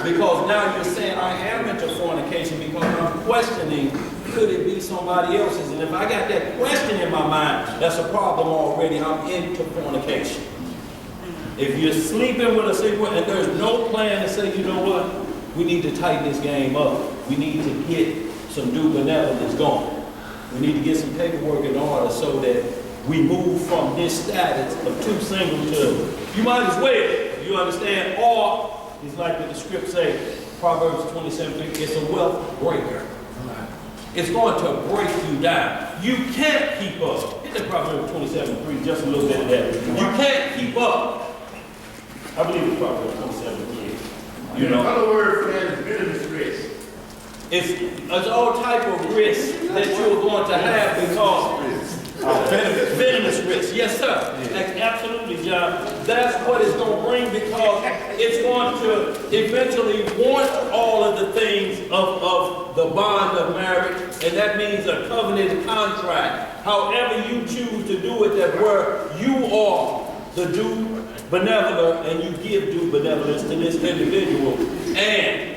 Because now you're saying I am into fornication because I'm questioning, could it be somebody else's? And if I got that question in my mind, that's a problem already. I'm into fornication. If you're sleeping with a single and there's no plan to say, you know what, we need to tighten this game up. We need to get some due benevolence going. We need to get some paperwork in order so that we move from this status of two single to, you might as well, you understand, or it's like the script say, Proverbs 27:3, it's a wealth breaker. It's going to break you down. You can't keep up. Hit that Proverbs 27:3, just a little bit of that. You can't keep up. I believe it's Proverbs 27:3. You know, Another word for that is venomous risk. it's all type of risk that you're going to have because venomous risk. Yes, sir. Absolutely, John. That's what it's going to bring because it's going to eventually want all of the things of the bond of marriage, and that means a covenant contract. However you choose to do it, that where you are the due benevolent and you give due benevolence to this individual, and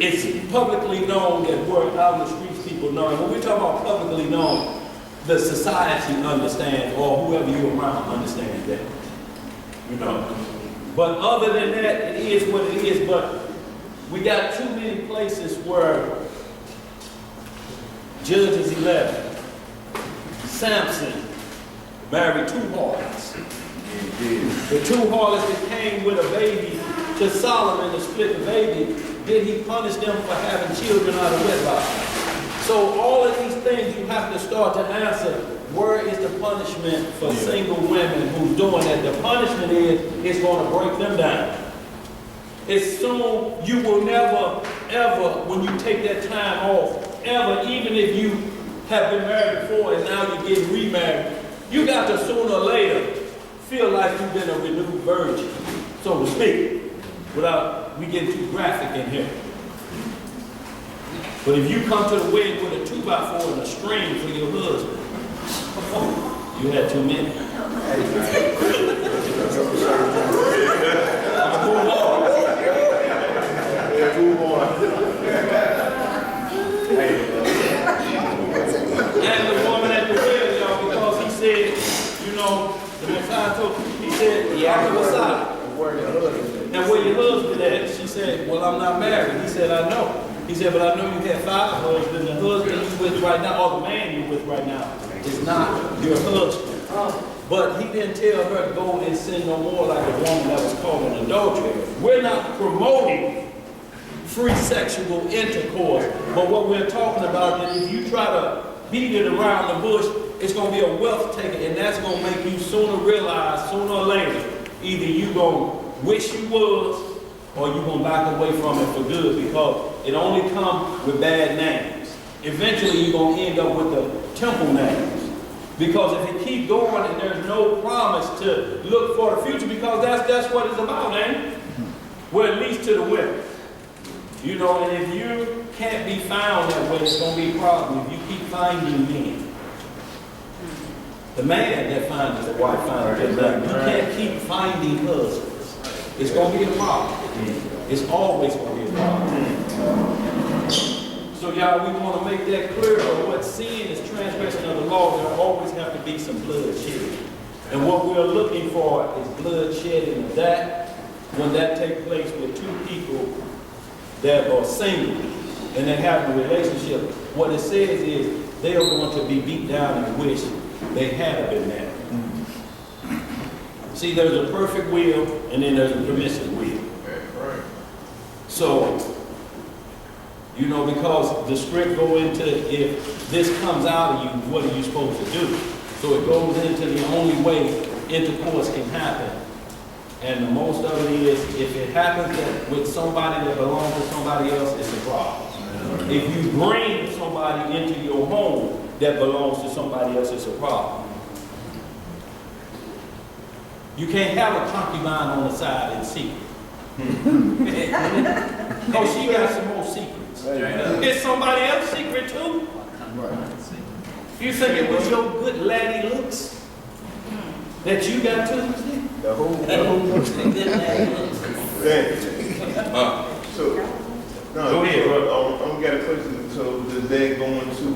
it's publicly known that we're out in the streets, people know. When we talk about publicly known, the society understands, or whoever you're around understands that. You know. But other than that, it is what it is. But we got too many places where Judges 11, Samson married two harlots. The two harlots that came with a baby to Solomon to split the baby. Did he punish them for having children out of wedlock? So all of these things you have to start to answer, where is the punishment for single women who's doing that? The punishment is, it's going to break them down. It's soon, you will never, ever, when you take that time off, ever, even if you have been married before and now you're getting remarried, you got to sooner or later feel like you've been a renewed virgin, so to speak, without we getting too graphic in here. But if you come to the wedding with a 2x4 and a string for your husband, you had too many. And the woman at the wedding, y'all, because he said, you know, the Messiah told him, he said, yeah, I'm the Messiah. And where your husband at? She said, well, I'm not married. He said, I know. He said, but I know you had 5 husbands. The husband you with right now, or the man you with right now, is not your husband. But he didn't tell her to go and sin no more like a woman that was caught in adultery. We're not promoting free sexual intercourse, but what we're talking about is if you try to beat it around the bush, it's going to be a wealth taker, and that's going to make you sooner realize, sooner or later, either you going to wish you was, or you going to back away from it for good, because it only comes with bad names. Eventually, you're going to end up with the temple names. Because if it keep going and there's no promise to look for the future, because that's what it's about, ain't it? Well, at least to the women. You know, and if you can't be found that way, it's going to be a problem. If you keep finding men. The man that finds his wife finds his husband. You can't keep finding husbands. It's going to be a problem. It's always going to be a problem. So y'all, we want to make that clear. What sin is transgression of the law. There always have to be some bloodshed. And what we're looking for is bloodshedding of that. When that takes place with two people that are single and they have a relationship, what it says is they are going to be beat down and wish they had been married. See, there's a perfect will and then there's a permissive will. So, you know, because the script go into, if this comes out of you, what are you supposed to do? So it goes into the only way intercourse can happen. And the most of it is, if it happens with somebody that belongs to somebody else, it's a problem. If you bring somebody into your home that belongs to somebody else, it's a problem. You can't have a concubine on the side in secret. Because she got some more secrets. It's somebody else's secret too. You think it was your good laddie looks that you got too? The whole Good laddie looks. So, no, Go ahead, bro. I'm got a question. So, does that going to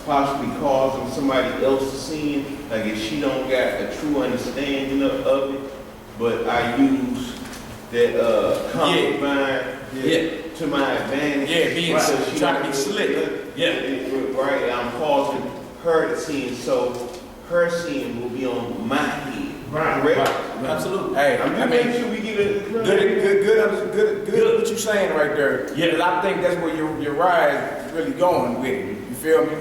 possibly causing somebody else to sin? Like if she don't got a true understanding of it, but I use that concubine to my advantage. Yeah, being because she trying to be don't- slick. Yeah. Right, I'm causing her to sin, so her sin will be on my head. Right. Correct? Absolutely. Hey, I'm I just mean, making sure we get it. good what you're saying right there. Yeah. Because I think that's where your ride is really going with it. You feel me?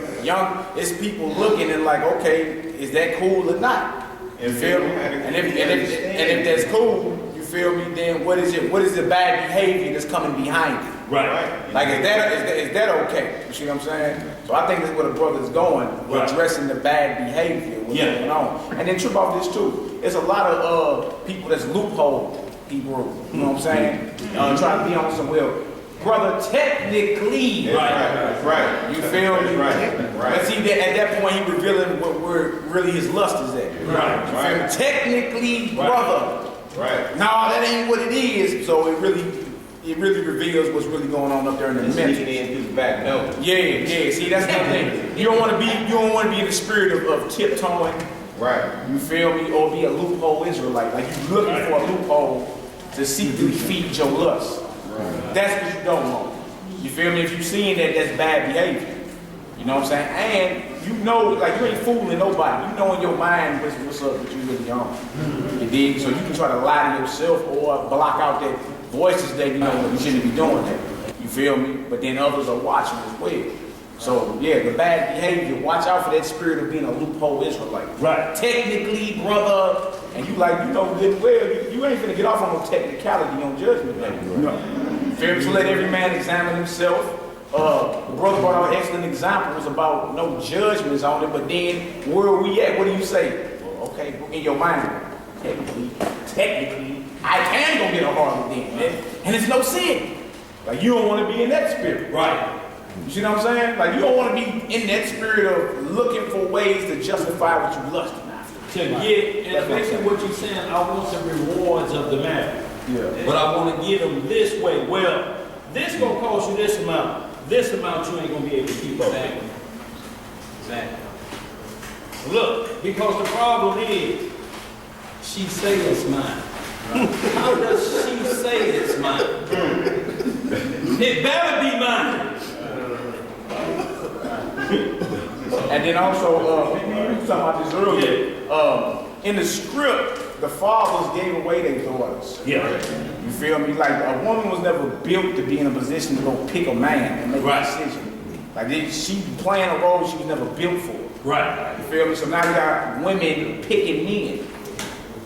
It's people looking and like, okay, is that cool or not? You feel me? And if that's cool, you feel me? Then what is the bad behavior that's coming behind it? Right. Like is that okay? You see what I'm saying? So I think that's where the brother's going, Right. addressing the bad behavior, what's going on. And then trip off this too. There's a lot of people that's loophole Hebrew. You know what I'm saying? Trying to be on some brother, technically. Right. You feel me? Right. But see, at that point, he revealing where really his lust is at. Right. You feel me? Technically, brother. Right. No, that ain't what it is. So it really reveals what's really going on up there in the Sneaking mental. in through the back door. Yeah. See, that's the thing. You don't want to be in the spirit of tiptoeing. Right. You feel me? Or be a loophole Israelite. Like you looking for a loophole to secretly feed your lust. That's what you don't want. You feel me? If you seeing that's bad behavior. You know what I'm saying? And you know, like you ain't fooling nobody. You know in your mind what's up with you really on. You dig? So you can try to lie to yourself or block out that voices that you know you shouldn't be doing that. You feel me? But then others are watching as well. So yeah, the bad behavior, watch out for that spirit of being a loophole Israelite. Right. Technically, brother, and you like, you know good and well, you ain't finna get off on no technicality on judgment day. No. Feel me? So let every man examine himself. The brother brought out excellent examples about no judgments on it, but then where are we at? What do you say? Well, okay, in your mind, technically, I can go get a harlot then, and it's no sin. Like you don't want to be in that spirit. Right. You see what I'm saying? Like you don't want to be in that spirit of looking for ways to justify what you lusting after. To get, and basically what you're saying, I want the rewards of the matter. Yeah. But I want to get them this way. Well, this gonna cost you this amount. This amount you ain't gonna be able to keep up with. Exactly. Look, because the problem is, she say it's mine. How does she say it's mine? It better be mine. And then also, we were talking about this earlier. In the script, the fathers gave away their daughters. Yeah. You feel me? Like a woman was never built to be in a position to go pick a man and make Right. a decision. Like she playing a role she was never built for. Right. You feel me? So now you got women picking men,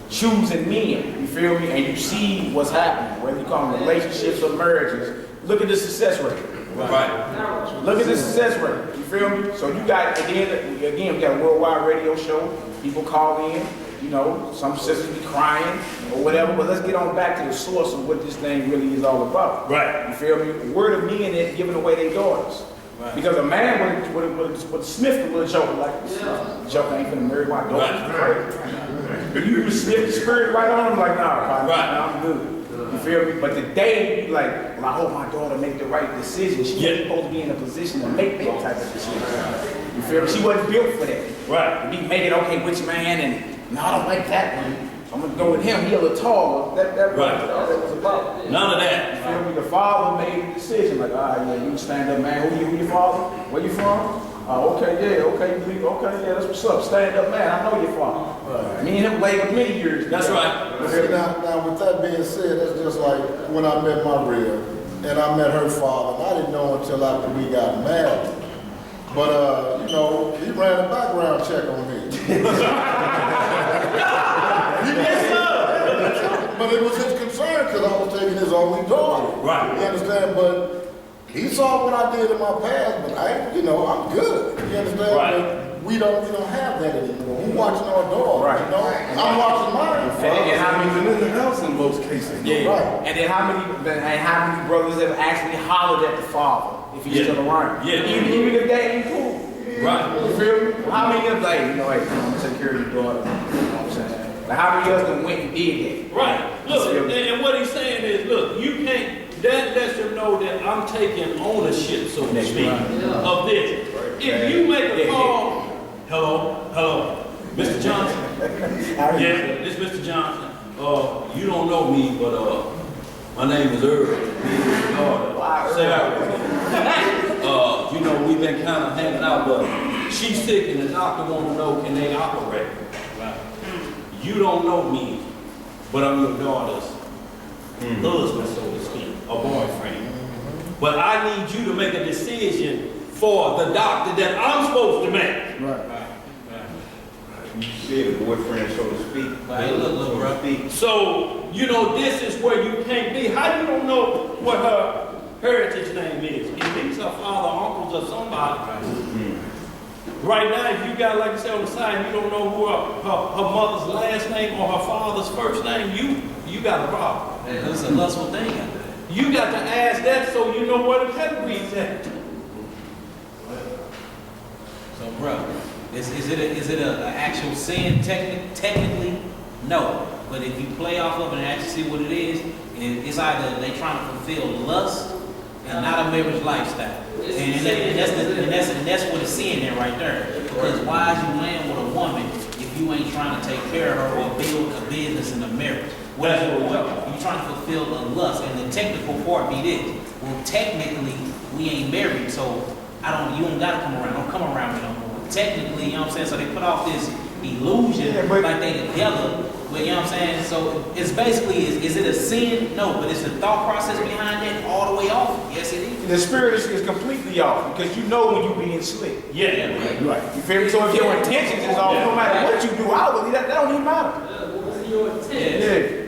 choosing men. You feel me? And you see what's happening, whether you call them relationships or marriages. Look at the success rate. Right. Look at the success rate. You feel me? So you got, again, we got a worldwide radio show. People call in, you know, some sisters be crying or whatever. But let's get on back to the source of what this thing really is all about. Right. You feel me? Word of men that giving away their daughters. Right. Because a man would sniff the little joke like, joke ain't gonna marry my daughter. Right. You sniff the spirit right on him like, nah, I'm good. You feel me? But today, you like, well, I hope my daughter make the right decision. She wasn't supposed to be in a position to make that type of decision. You feel me? She wasn't built for that. Right. To be making, okay, which man, and no, I don't like that one. So I'm gonna go with him. He a little taller. That Right. was all that was about. None of You that. feel me? The father made the decision, like, yeah, you stand up, man. Who your father? Where you from? Okay, yeah, that's what's up. Stand up, man. I know your father. Me and him played for many years. That's right. See, now, with that being said, that's just like when I met my real, and I met her father, and I didn't know until after we got married. But, you know, he ran a background check on me. But it was his concern because I was taking his only daughter. Right. You understand? But he saw what I did in my past, but I'm good. You understand? Right. we don't have that anymore. Who watching our dog? Right. You know, I'm watching mine. And how many Even in the house in most cases. Yeah. Right. And then how many brothers have actually hollered at the father if he's Yeah. still around? Yeah. Even if they ain't cool. Right. You feel me? How many of them like, hey, I'm gonna take care of your daughter? You know what I'm saying? Like how many of them went and did that? Right. Look, and what he's saying is, look, you can't, that lets them know that I'm taking ownership, so to speak, of this. If you make a call, hello, Mr. Johnson? Yeah, this Mr. Johnson. You don't know me, but my name is Earl. Me and his daughter, Sarah. You know, we've been kind of hanging out, but she's sick and the doctor want to know, can they operate? You don't know me, but I'm your daughter's husband, so to speak, a boyfriend. But I need you to make a decision for the doctor that I'm supposed to make. Right. You said a boyfriend, so to speak. Hey, look, bro. So, you know, this is where you can't be. How you don't know what her heritage name is? If these are father, uncles, or somebody. Right now, if you got, like you said on the side, you don't know who her mother's last name or her father's first name, you got a problem. It's a lustful thing out there. You got to ask that so you know where the pedigree's at. So, bro, is it an actual sin? Technically, no. But if you play off of it and actually see what it is, it's either they trying to fulfill lust and not a marriage lifestyle. And that's what it's seeing there right there. Because why is you laying with a woman if you ain't trying to take care of her or build a business in a marriage? What is your point? You're trying to fulfill a lust, and the technical part be this. Well, technically, we ain't married, so you don't gotta come around. Don't come around me no more. Technically, you know what I'm saying? So they put off this illusion like they together. But you know what I'm saying? So it's basically, is it a sin? No, but it's the thought process behind it all the way off. Yes, it is. The spirit is completely off because you know when you being slick. Yeah. Right. You feel me? So if your intentions is off, no matter what you do outwardly, that don't even matter. Yeah.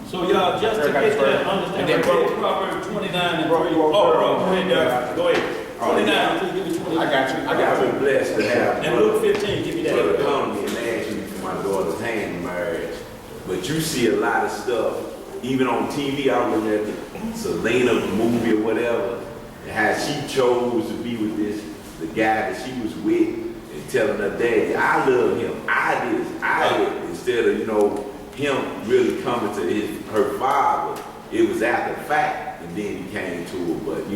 So y'all, just to get that understanding, Proverbs 29 and 3. Go ahead, Go ahead. 29, please give me 29. I got you. I've been blessed to have. And Luke 15, give me Brother that. come and ask me for my daughter's hand in marriage. But you see a lot of stuff, even on TV. I was looking at the Selena movie or whatever, and how she chose to be with the guy that she was with, and telling her daddy, I love him, I did, instead of, him really coming to her father. It was after the fact, and then he came to her. But,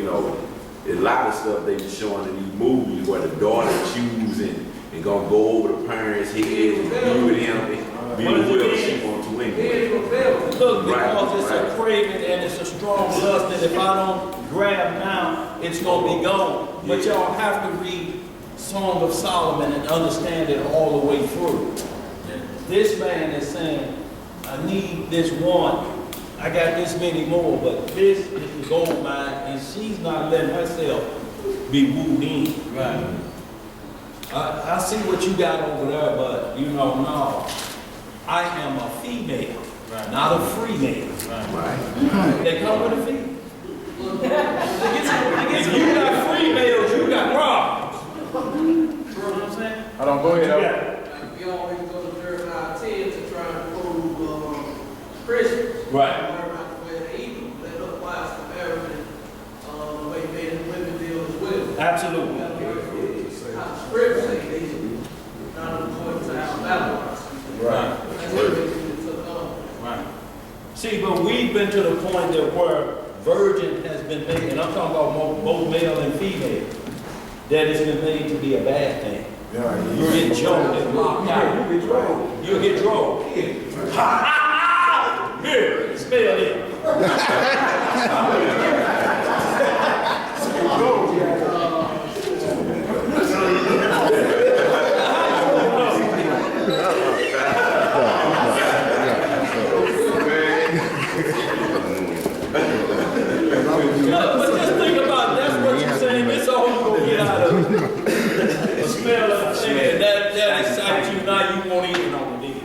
a lot of stuff they be showing in these movies where the daughter choosing and gonna go over the parents' head and be with him, and be with whoever she wants to anyway. Look, because it's a craving and it's a strong lust that if I don't grab now, it's gonna be gone. But y'all have to read Song of Solomon and understand it all the way through. This man is saying, I need this one. I got this many more, but this is the gold mine, and she's not letting herself be wooed in. Right. I see what you got over there, but no. I am a female, not a free male. Right. They come with a fee. If you got free males, you got problems. You know what I'm saying? I don't go ahead. Yeah. We always go to Jeremiah 10 to try and prove Christians. Right. Learn about the way they eat. That applies to marriage and the way men and women deal as well. Absolutely. We gotta learn how the script say these, not according to our balance. Right. That's the way we took on. Right. See, but we've been to the point that where virgin has been made, and I'm talking about both male and female, that it's been made to be a bad thing. You get choked and locked out. You get drove. Here, spell it. But just think about it. That's what you're saying. That's all you're going to get out of it. The smell of the thing. That excites you. Now you won't eat it on the deal.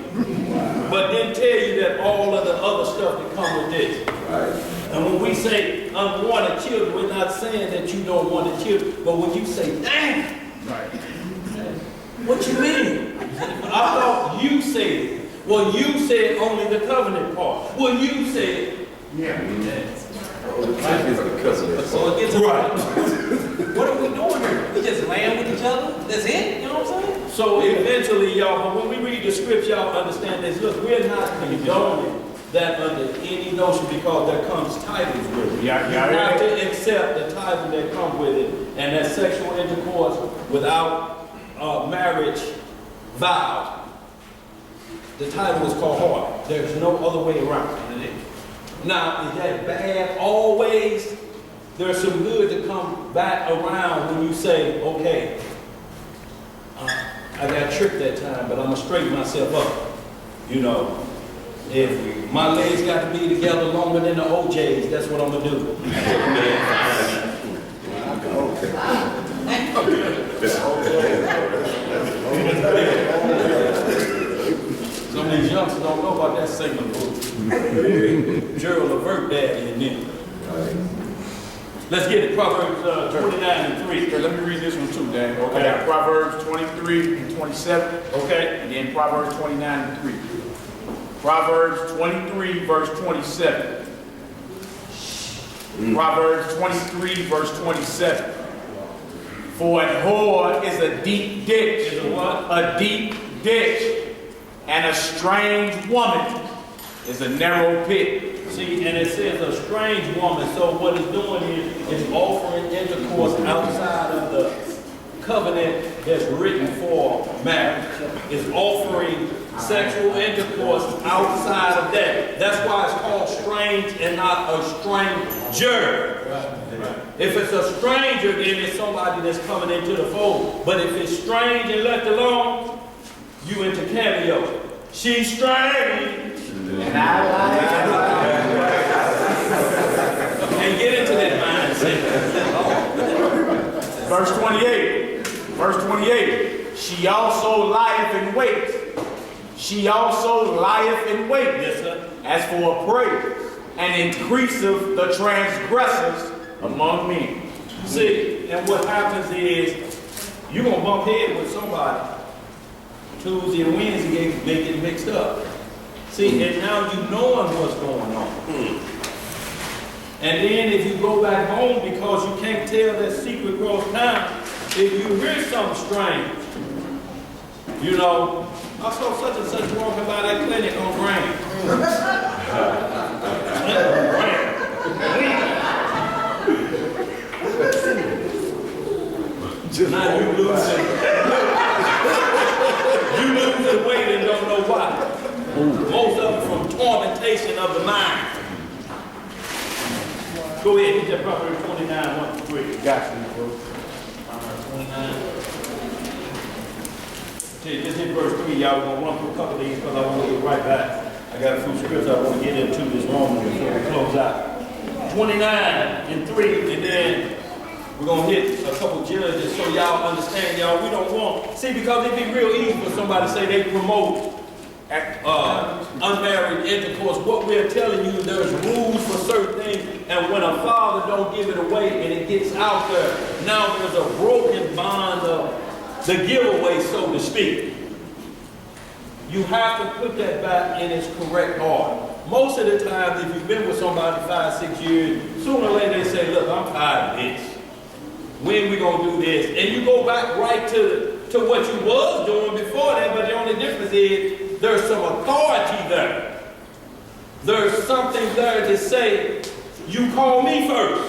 But then tell you that all of the other stuff that come with this. And when we say unwanted children, we're not saying that you don't want the children. But when you say, damn, What you mean? I thought you said. Well, you said only the covenant part. Well, you said. Yeah. So it gets Right. What are we doing here? We just laying with each other? That's it? You know what I'm saying? So eventually, y'all, but when we read the scripture, y'all understand this. Look, we're not condoning that under any notion because there comes titles with it. Yeah, You yeah, have yeah. to accept the title that comes with it, and that sexual intercourse without marriage vow. The title is called whoring. There's no other way around it. Now, is that bad always? There's some good to come back around when you say, okay, I got tricked that time, but I'm gonna straighten myself up. You know, if my legs got to be together longer than the OJ's, that's what I'm gonna do. Some of these youngsters don't know about that segment book. Gerald Levert daddy and them. Let's get it, Proverbs 29 and 3. Okay, let me read this one too, Dan. Okay. I got Proverbs 23 and 27, Okay? and then Proverbs 29 and 3. Proverbs 23, verse 27. Proverbs 23, verse 27. For a whore is a deep ditch. Is a what? A deep ditch. And a strange woman is a narrow pit. See, and it says a strange woman, so what it's doing is offering intercourse outside of the covenant that's written for marriage. It's offering sexual intercourse outside of that. That's why it's called strange and not a stranger. If it's a stranger, then it's somebody that's coming into the fold. But if it's strange and left alone, you into cameo. She's strange. And I And get into that mindset. Verse 28. Verse 28. She also lieth in wait. She also lieth in wait. Yes, sir. As for a prey, and increaseth the transgressors among men. See, and what happens is, you're going to bump head with somebody. Tuesday and Wednesday, they get mixed up. See, and now you knowing what's going on. And then if you go back home because you can't tell that secret grows down, if you hear something strange, you know, I saw such and such walking by that clinic on Grand. Now you losing weight and don't know why. Most of it from tormentation of the mind. Go ahead, get that Proverbs 29, 1 through 3. Got you, bro. Proverbs 29. See, just hit verse 3, y'all. We're going to run through a couple of these because I want to get right back. I got a few scripts I want to get into this Romans before we close out. 29 and 3, and then we're going to hit a couple judges so y'all understand, y'all. We don't want, see, because it'd be real easy for somebody to say they promote unmarried intercourse. What we're telling you, there's rules for certain things, and when a father don't give it away and it gets out there, now there's a broken bond of the giveaway, so to speak. You have to put that back in its correct order. Most of the time, if you've been with somebody 5, 6 years, sooner or later they say, look, I'm tired of this. When we gonna do this? And you go back right to what you was doing before that, but the only difference is there's some authority there. There's something there to say, you call me first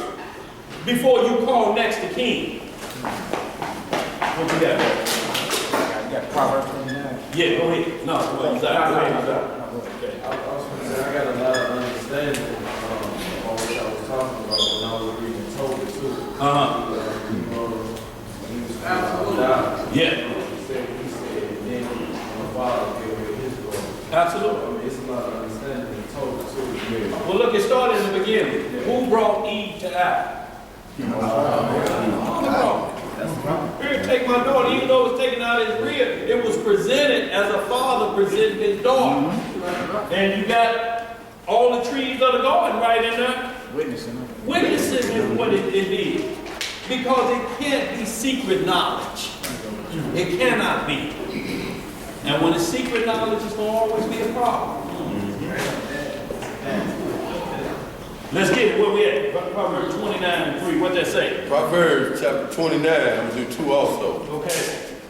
before you call next to king. What you got there? You got Proverbs 29. Yeah, go ahead. No, go ahead. Okay. I was going to say, I got a lot of understanding on what I was talking about when I was reading Tobit too. When he was down, Yeah, he said, and then my father gave away his daughter. absolutely. I mean, it's a lot of understanding in Tobit too. Well, look, it started in the beginning. Who brought Eve to Adam? Here, take my daughter, even though it was taken out of his rib, it was presented as a father presented his daughter. And you got all the trees of the garden right in there. Witnessing. Witnessing is what it did. Because it can't be secret knowledge. It cannot be. And when it's secret knowledge, it's going to always be a problem. Let's get it where we at. Proverbs 29:3. What that say? Proverbs chapter 29, I'm gonna do 2 also. Okay.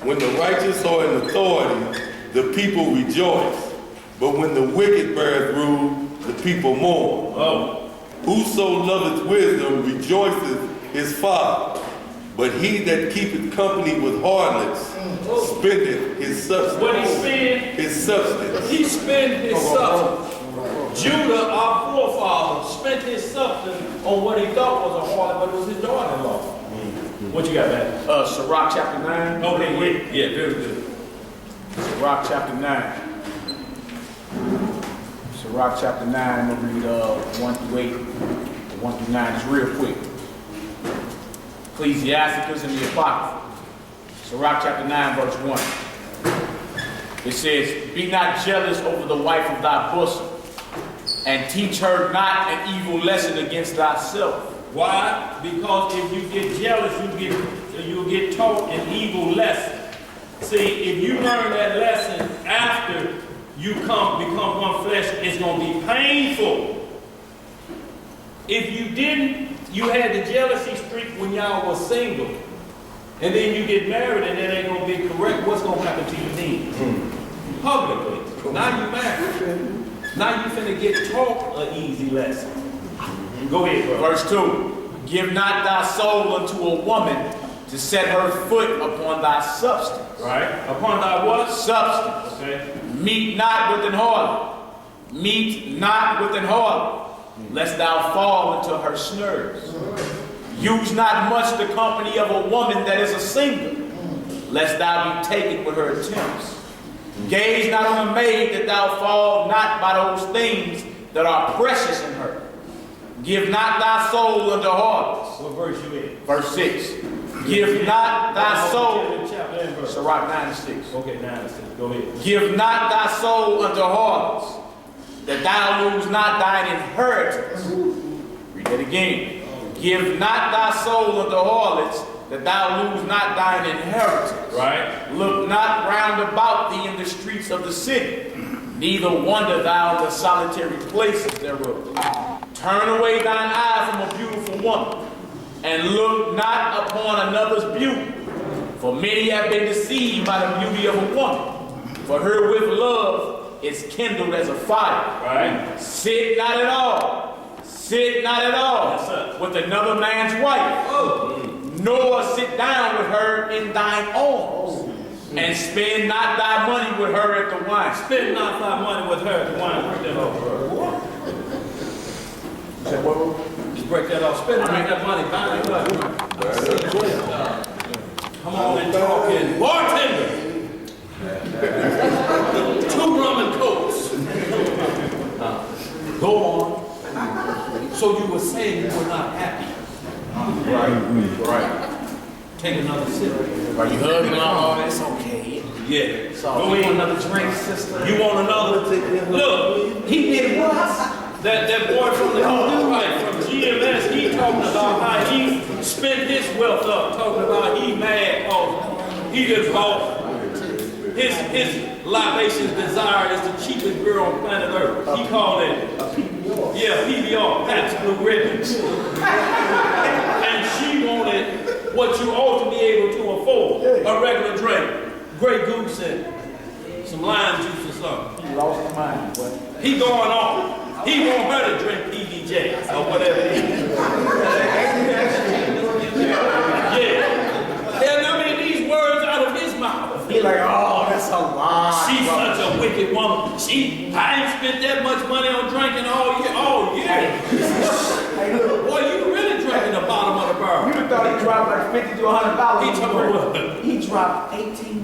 When the righteous are in authority, the people rejoice. But when the wicked beareth rule, the people mourn. Oh. Whoso loveth wisdom rejoiceth his father. But he that keepeth company with harlots spendeth his substance. What he spend? His substance. He spent his substance. Judah, our forefather, spent his substance on what he thought was a harlot, but it was his daughter-in-law. What you got, man? Sirach chapter 9. Okay, yeah, very good. Sirach chapter 9. Sirach chapter 9, I'm going to read 1 through 8, 1 through 9, it's real quick. Ecclesiasticus and the Apocrypha. Sirach chapter 9, verse 1. It says, be not jealous over the wife of thy bosom, and teach her not an evil lesson against thyself. Why? Because if you get jealous, you'll get taught an evil lesson. See, if you learn that lesson after you become one flesh, it's going to be painful. If you didn't, you had the jealousy streak when y'all was single, and then you get married and it ain't going to be correct, what's going to happen to you then? Publicly. Now you married. Now you finna get taught an easy lesson. Go ahead, bro. Verse 2. Give not thy soul unto a woman to set her foot upon thy substance. Right. Upon thy what? Substance. Okay. Meet not with an harlot. Meet not with an harlot, lest thou fall into her snares. Use not much the company of a woman that is a single, lest thou be taken with her attempts. Gaze not on a maid that thou fall not by those things that are precious in her. Give not thy soul unto harlots. What verse you in? Verse 6. Give not thy soul. Chapter and verse. Sirach 9:6. Okay, 9:6. Go ahead. Give not thy soul unto harlots, that thou lose not thine inheritance. Read that again. Give not thy soul unto harlots, that thou lose not thine inheritance. Right. Look not round about thee in the streets of the city, neither wander thou in the solitary places thereof. Turn away thine eye from a beautiful woman, and look not upon another's beauty. For many have been deceived by the beauty of a woman, for her with love is kindled as a fire. Right. Sit not at all. Sit not at all Yes, sir. with another man's wife. Nor sit down with her in thine arms, and spend not thy money with her at the wine. Spend not thy money with her at the wine. Break that off, bro. Just break that off. Spend not that money buying what? Come on and talk in. Bartender! 2 rum and cokes. Go on. So you were saying you were not happy. Right. Take another sip. Are you hugging on? Oh, that's okay. Yeah. So, Go you in. want another drink, sister? You want another? Look, He did what? that boy from the from GMS, he talking about how he spent his wealth up, talking about he mad cause he just bought his libations desire is the cheapest girl on planet Earth. He called it PBR, Pabst Blue Ribbons. And she wanted what you ought to be able to afford, a regular drink, Grey Goose and some lime juice or something. He lost his mind, boy. He going on. He want her to drink PBJ or whatever it is. Yeah. And I mean these words out of his mouth. He like, oh, that's a lie. She's such a wicked woman. I ain't spent that much money on drinking all year. Oh yeah. Hey, look. Boy, you really drinking the bottom of the barrel. You thought he dropped like $50 to $100. He took her. He dropped $18.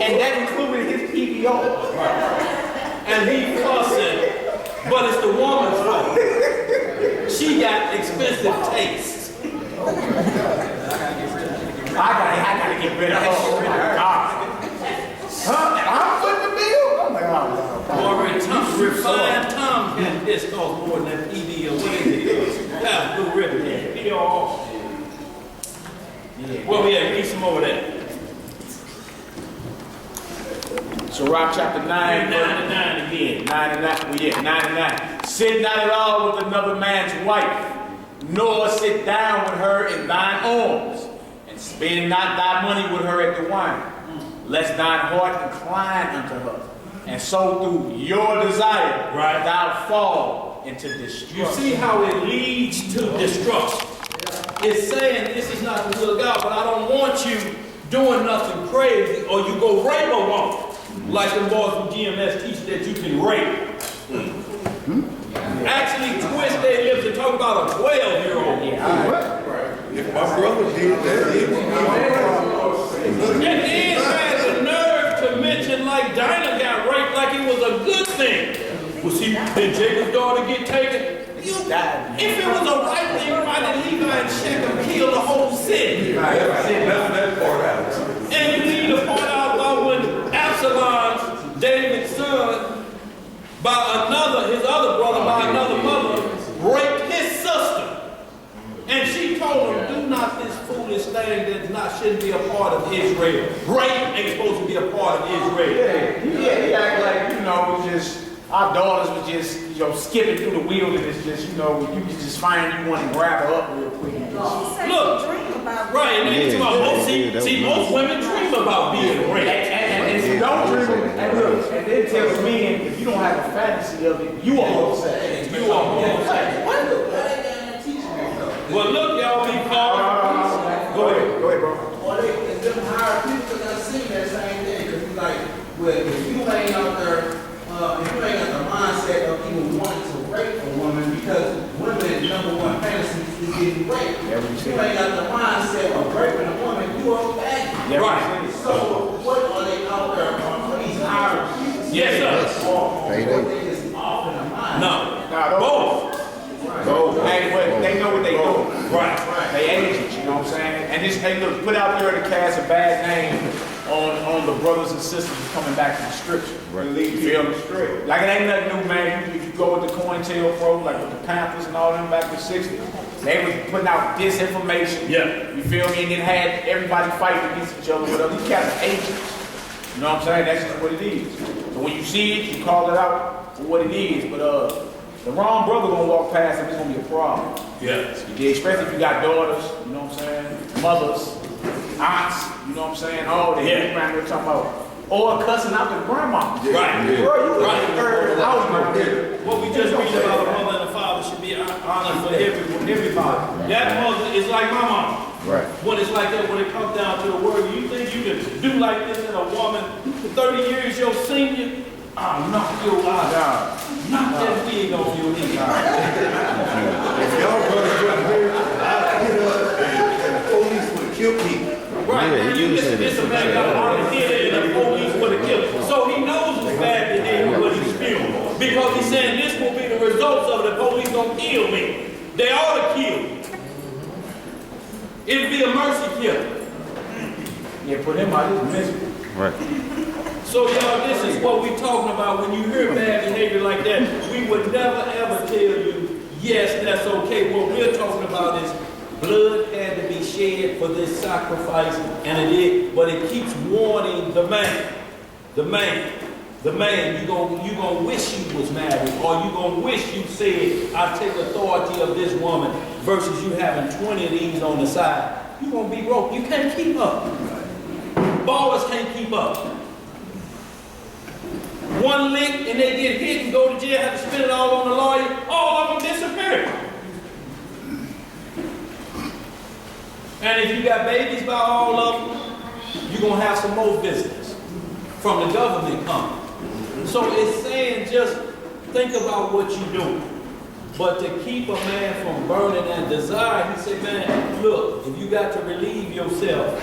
And that included his PBO. And he fussing. But it's the woman's fault. She got expensive taste. I gotta get rid of her. Oh my God. Huh? I'm footing the bill? I'm like, oh, no. Refined Tom can this cost more than that PD or what it is. That's Blue Ribbon. Where we at? Read some more of that. Sirach chapter 9, 9 again. 9 and 9. Well, yeah, 9 and 9. Sit not at all with another man's wife, nor sit down with her in thine arms, and spend not thy money with her at the wine, lest thine heart incline unto her, and so through your desire thou fall into destruction. You see how it leads to destruction. It's saying this is not the will of God, but I don't want you doing nothing crazy or you go rape a woman. Like the boys from GMS teach that you can rape. Actually twist their lips and talk about a 12-year-old. If my brother did that, And then had the nerve to mention like Dinah got raped like it was a good thing. Was he, did Jacob's daughter get taken? If it was a right thing, why did Levi and Shechem kill the whole city? that part out. And you need to point out about when Absalom, David's son, by another, his other brother, by another mother, raped his sister. And she told him, do not this foolish thing that shouldn't be a part of Israel. Rape ain't supposed to be a part of Israel. He act like, you know, just our daughters was just, you know, skipping through the wilderness, just, you know, you could just find you want to grab her up real quick. And just, Look, right, and then most women dream about being raped. and if you don't dream, and look, and then tell men, if you don't have a fantasy of it, you are homosexual. You are homosexual. Well, look, y'all be called. Go ahead, bro. Or they them hire people because I seen that same thing. Because it's like, well, if you ain't out there, if you ain't got the mindset of even wanting to rape a woman, because women's number one fantasy is getting raped. If you ain't got the mindset of raping a woman, you are bad. Right. So what are they out there on these hired people? Yes, sir. Or they just off in the mind? No, both. They know what they do. Right. They agents, you know what I'm saying? And this, hey, look, put out there to cast a bad name on the brothers and sisters coming back to the scripture. You feel me? Straight. Like it ain't nothing new, man. If you go with the COINTELPRO, like with the Panthers and all them back in the 60s, they was putting out disinformation. Yeah. You feel me? And then had everybody fighting against each other. Whatever. These cats are agents. You know what I'm saying? That's just what it is. So when you see it, you call it out for what it is. But the wrong brother gonna walk past and it's gonna be a problem. Yeah. Especially if you got daughters, you know what I'm saying? Mothers, aunts, you know what I'm saying? All the Yeah. around there talking about, or cussing out the grandma. Right. Bro, you Right. third house right there. What we just read about a mother and a father should be honored for everybody. That mother is like my mom. Right. When it's like that, when it comes down to the word, you think you can do like this in a woman 30 years your senior? I'll knock your eye down. Knock that wig off your head. If y'all brothers wouldn't hear, I'd get up and the police would kill people. Right, and you listen, this a man got out of here and the police would have killed him. So he knows it's bad behavior what he's spewing. Because he's saying this will be the results of it. The police don't kill me. They ought to kill me. It'd be a mercy kill. Yeah, put him out of his misery. Right. So y'all, this is what we're talking about. When you hear bad behavior like that, we would never ever tell you, yes, that's okay. What we're talking about is blood had to be shed for this sacrifice, and it did, but it keeps warning the man. You gonna wish you was married, or you gonna wish you said, I take authority of this woman, versus you having 20 of these on the side. You gonna be broke. You can't keep up. Ballers can't keep up. One lick and they get hit and go to jail, have to spend it all on the lawyer, all of them disappear. And if you got babies by all of them, you're going to have some more business from the government coming. So it's saying just think about what you're doing. But to keep a man from burning that desire, he said, man, look, if you got to relieve yourself,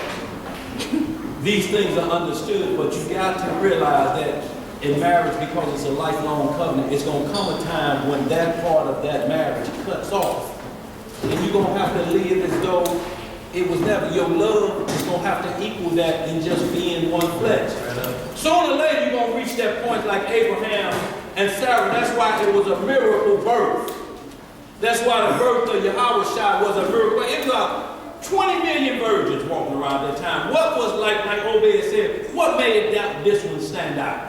these things are understood, but you got to realize that in marriage, because it's a lifelong covenant, it's going to come a time when that part of that marriage cuts off. And you're going to have to live as though it was never. Your love is going to have to equal that in just being one flesh. Sooner or later, you're going to reach that point like Abraham and Sarah. That's why it was a miracle birth. That's why the birth of Yahweh Shai was a miracle. It was 20 million virgins walking around that time. What was like Obed said, what made this one stand out?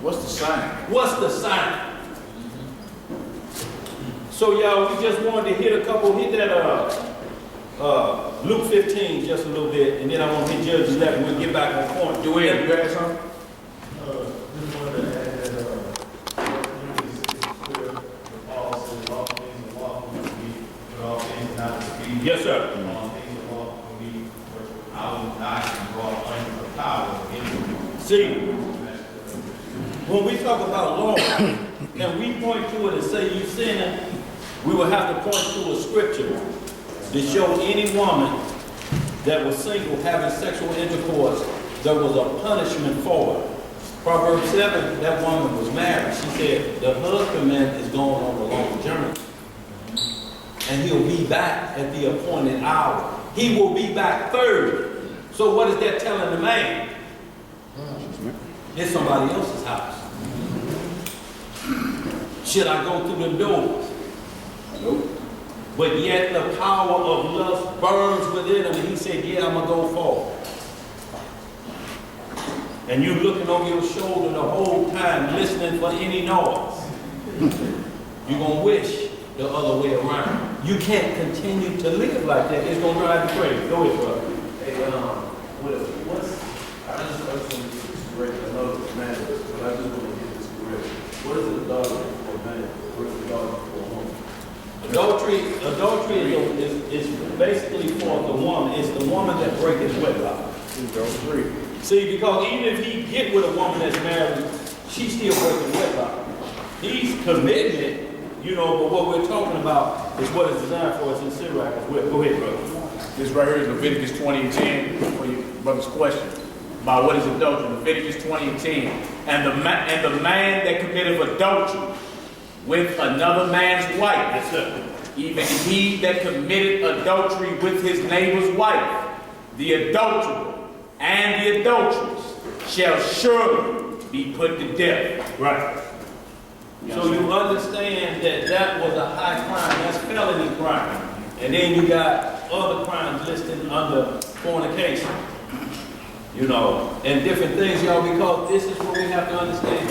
What's the sign? What's the sign? So y'all, we just wanted to hit that Luke 15 just a little bit, and then I want to hit Judges 11. We'll get back on point. Do it. You got something? Just wanted to add that, Paul says all things are lawful to me, but all things not to be. Yes, sir. All things are lawful to me, but I will not involve under the power of any. See, when we talk about law, can we point to it and say you sinning? We will have to point to a scripture to show any woman that was single having sexual intercourse, there was a punishment for it. Proverbs 7, that woman was married. She said, the husbandman is going on a long journey. And he'll be back at the appointed hour. He will be back third. So what is that telling the man? It's somebody else's house. Should I go through the doors? Nope. But yet the power of lust burns within him, and he said, yeah, I'm going to go forward. And you looking over your shoulder the whole time, listening for any noise. You're going to wish the other way around. You can't continue to live like that. It's going to drive you crazy. Go ahead, brother. Hey, I just want to get this correct. I know it's matters, but I just want to get this correct. What is adultery for a man? What is adultery for a woman? Adultery is basically for the woman. It's the woman that breaks wedlock. See, because even if he get with a woman that's married, she's still breaking wedlock. He's committing it, but what we're talking about is what is designed for us in Sirach as well. Go ahead, brother. This right here is Leviticus 20 and 10 for your brother's question about what is adultery. Leviticus 20 and 10. And the man that committeth adultery with another man's wife, Yes, sir. even he that committed adultery with his neighbor's wife, the adulterer and the adulteress shall surely be put to death. Right. So you understand that was a high crime. That's felony crime. And then you got other crimes listed under fornication. And different things, y'all, because this is what we have to understand.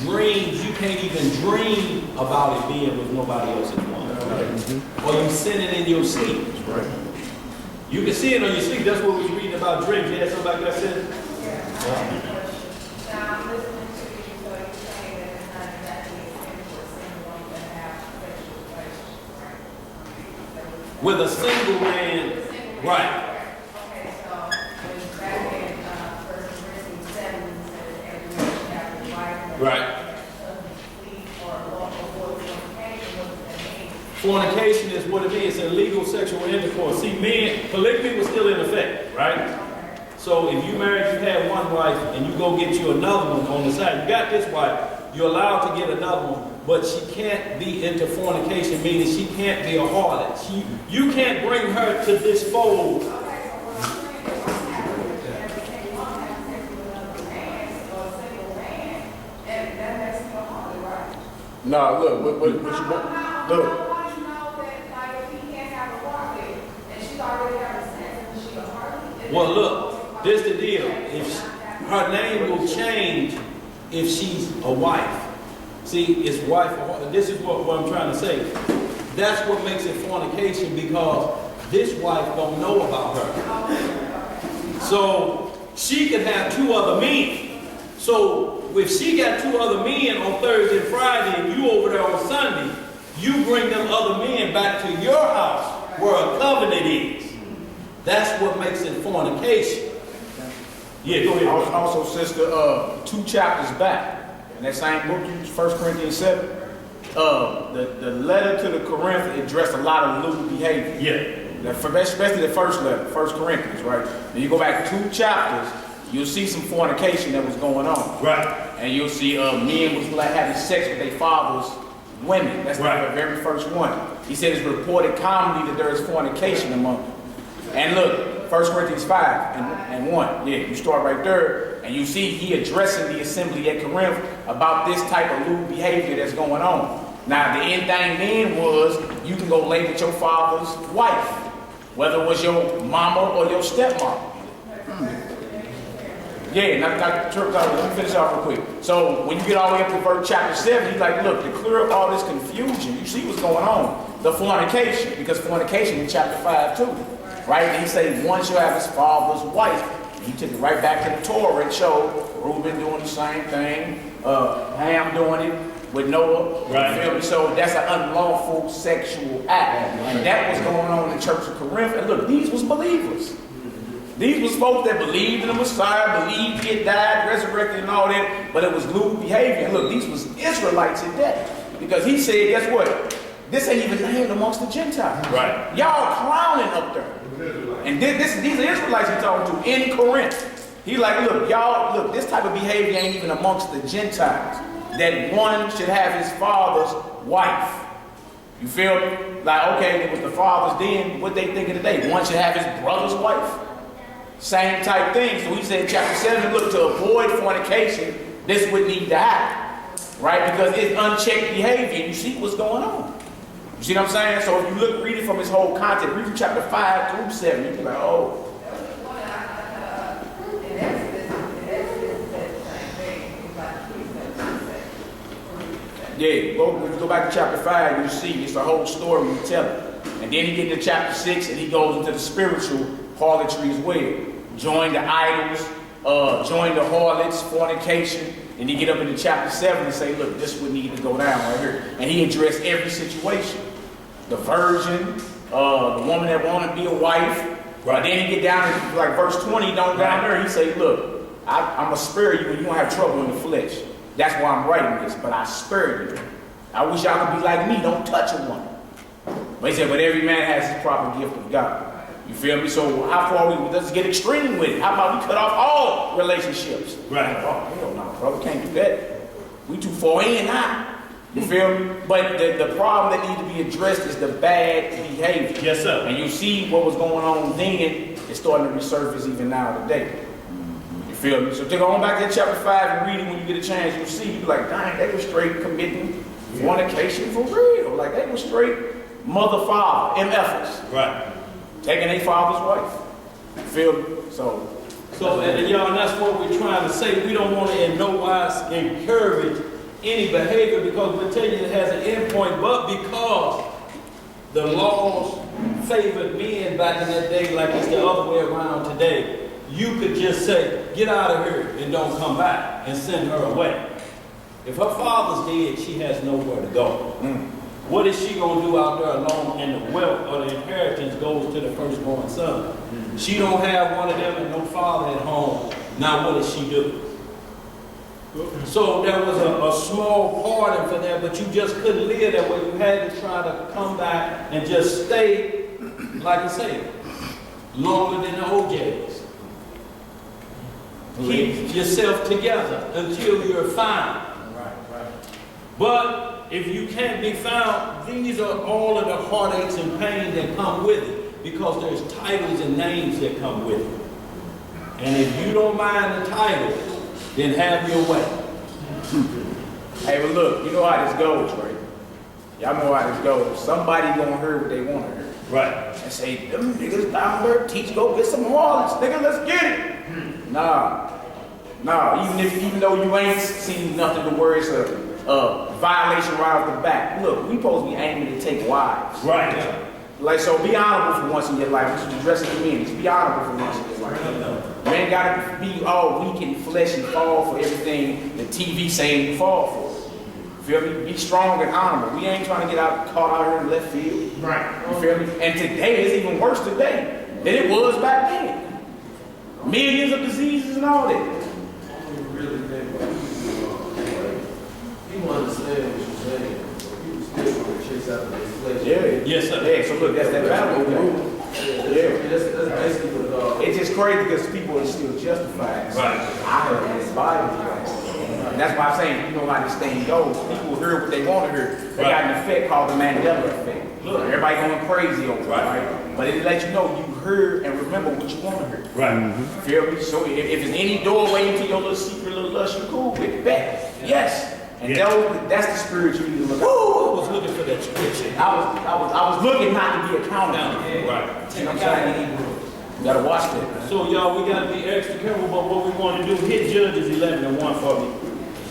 Dreams, you can't even dream about it being with nobody else in one. Right. Or you sinning in your sleep. Right. You can see it on your sleep. That's what we was reading about dreams. You had somebody that said? Now, I'm listening to you, so you're saying that it's not exactly a sin for a single woman to have sexual relations, right? With a single man, right. Okay, so when back in 1 Corinthians 7, it says every man should have his wife. Right. Fornication is what it means, illegal sexual intercourse. See, polygamy was still in effect, right? So if you married, you had one wife, and you go get you another one on the side. You got this wife, you're allowed to get another one, but she can't be into fornication, meaning she can't be a harlot. You can't bring her to this fold. No, look, what you want? Look. Well, look, this the deal. Her name will change if she's a wife. See, it's wife or this is what I'm trying to say. That's what makes it fornication, because this wife don't know about her. So she could have two other men. So if she got two other men on Thursday and Friday and you over there on Sunday, you bring them other men back to your house where a covenant is. That's what makes it fornication. Yeah, go ahead. Also, sister, 2 chapters back, in that same book, 1 Corinthians 7, the letter to the Corinth addressed a lot of lewd behavior. Yeah. Especially the first letter, 1 Corinthians, right? Then you go back 2 chapters, you'll see some fornication that was going on. Right. And you'll see men was having sex with their father's women. That's right. The very first one. He said it's reported commonly that there is fornication among them. And look, 1 Corinthians 5 and 1. Yeah, you start right there, and you see he addressing the assembly at Corinth about this type of lewd behavior that's going on. Now, the end thing then was, you can go lay with your father's wife. whether it was your mama or your stepmama. Yeah, let me finish off real quick. So when you get all the way up to verse chapter 7, he's like, look, to clear up all this confusion, you see what's going on. The fornication, because fornication in chapter 5 too. Right? And he said, one shall have his father's wife. And he took it right back to the Torah and showed Reuben doing the same thing, Ham doing it with Noah. Right. You feel me? So that's an unlawful sexual act. And that was going on in the church of Corinth. And look, these was believers. These was folks that believed in the Messiah, believed he had died, resurrected and all that, but it was lewd behavior. And look, these was Israelites at that. Because he said, guess what? This ain't even named amongst the Gentiles. Right. Y'all clowning up there. And these are Israelites he's talking to in Corinth. He like, look, y'all, look, this type of behavior ain't even amongst the Gentiles. That one should have his father's wife. You feel me? Like, okay, it was the father's then, what they thinking today? One should have his brother's wife. Same type thing. So he said in chapter 7, look, to avoid fornication, this would need to happen. Right? Because it's unchecked behavior. You see what's going on. You see what I'm saying? So if you look, read it from his whole content, read from chapter 5 through 7, you can be like, oh. Yeah, go back to chapter 5, you see, it's the whole story we tell it. And then he get into chapter 6, and he goes into the spiritual harlotry as well. Join the idols, join the harlots, fornication. And he get up into chapter 7 and say, look, this would need to go down right here. And he addressed every situation. The virgin, the woman that want to be a wife. Right. Then he get down to like verse 20 down there. He say, look, I'm going to spare you and you won't have trouble in the flesh. That's why I'm writing this, but I spare you. I wish y'all could be like me, don't touch a woman. But he said, but every man has his proper gift of God. You feel me? So how far let's get extreme with it. How about we cut off all relationships? Right. Oh, hell no, brother, can't do that. We too far in now. You feel me? But the problem that needs to be addressed is the bad behavior. Yes, sir. And you see what was going on then, it's starting to resurface even now today. You feel me? So take on back to chapter 5 and read it when you get a chance. You'll see, you be like, dang, they were straight committing fornication for real. Like they were straight mother-father, MFers. Right. Taking a father's wife. You feel me? So and y'all, that's what we're trying to say. We don't want to in no wise encourage any behavior because we tell you it has an end point, but because the laws favored men back in that day like it's the other way around today, you could just say, get out of here and don't come back and send her away. If her father's dead, she has nowhere to go. What is she going to do out there alone and the wealth or the inheritance goes to the firstborn son? She don't have one of them and no father at home. Now what does she do? So there was a small pardon for that, but you just couldn't live that way. You had to try to come back and just stay, like I say, longer than the OJs. Keep yourself together until you're found. But if you can't be found, these are all of the heartaches and pain that come with it, because there's titles and names that come with it. And if you don't mind the titles, then have your way. hey, but look, you know how this goes, right? Y'all know how this goes. Somebody gonna hear what they want to hear. Right. And say, them niggas down there teach, go get some harlots, nigga, let's get it. Nah, even though you ain't seen nothing to where it's a violation right off the bat. Look, we supposed to be aiming to take wives. Right. Like, so be honorable for once in your life. We should address it to men. Just be honorable for once in your life. Man gotta be all weak and flesh and fall for everything the TV saying you fall for. Feel me? Be strong and honorable. We ain't trying to get caught out here in left field. Right. You feel me? And today it's even worse today than it was back then. Millions of diseases and all that. People understand what you're saying. People still want to chase after their flesh. Yeah. Yes, sir. Yeah, so look, that's that battle. Yeah. That's basically what it all is. It's just crazy because people are still justified. Right. I heard this Bible. And that's why I'm saying, you know how this thing goes. People hear what they want to hear. They got an effect called the Mandela effect. Look, everybody going crazy over it, right? But it lets you know you heard and remember what you want to hear. Right. Feel me? So if it's any doorway into your little secret little lust, you cool with it. Bet. Yes. And that's the spirit you need to look at. Woo! It was looking for that scripture. I was looking not to be accountable. Right. You know what I'm saying? You gotta watch that, man. So y'all, we gotta be extra careful about what we want to do. Hit Judges 11 and 1 for me.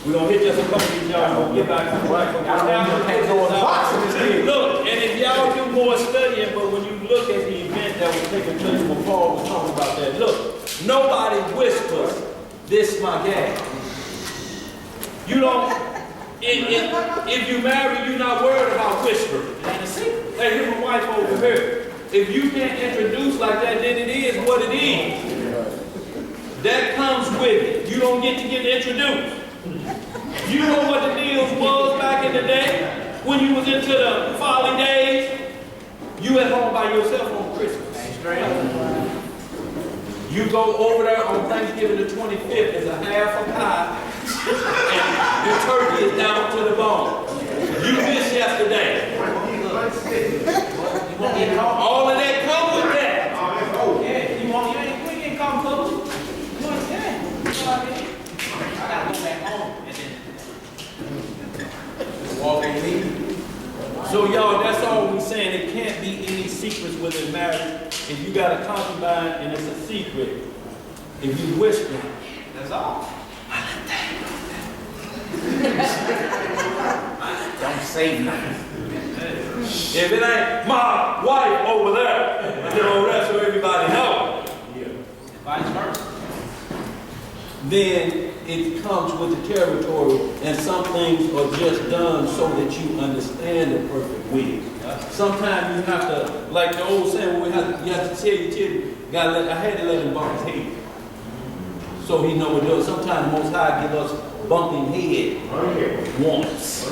We're gonna hit just a couple of these, y'all, and we'll get back to the right. Look, and if y'all do more studying, but when you look at the event that was taking place when Paul was talking about that, look, nobody whispers, this my gal. You don't, if you marry, you're not worried about whispering. Hey, here's my wife over here. If you can't introduce like that, then it is what it is. That comes with it. You don't get to get introduced. You know what the deals was back in the day when you was into the folly days? You at home by yourself on Christmas. You go over there on Thanksgiving the 25th, there's a half a pie, and your turkey is down to the bone. You missed yesterday. All of that come with that. Yeah, you ain't come close. You understand? You know what I mean? I gotta go back home and then walk and leave. So y'all, that's all we saying. It can't be any secrets within marriage. If you got a concubine and it's a secret, if you whisper, That's all. Don't say nothing. if it ain't my wife over there, you know, that's so everybody know. Vice versa. Then it comes with the territory, and some things are just done so that you understand the perfect will. Sometimes you have to, like the old saying, you have to tell your children, I had to let him bump his head. So he know what it does. Sometimes the Most High give us bumping head once.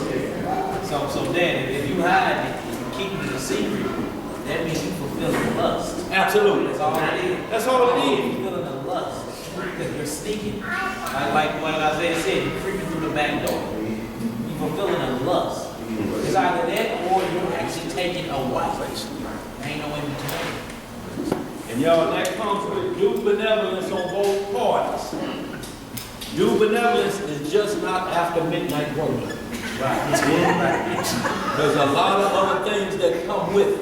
So then, if you hide it, if you keep it a secret, that means you fulfilling lust. Absolutely. That's all it is. That's all it is. You're fulfilling a lust. Because you're sneaking. Like what Isaiah said, you're creeping through the back door. You're fulfilling a lust. It's either that or you're actually taking a wife. Ain't no in between. And y'all, that comes with due benevolence on both parties. Due benevolence is just not after midnight work. There's a lot of other things that come with it.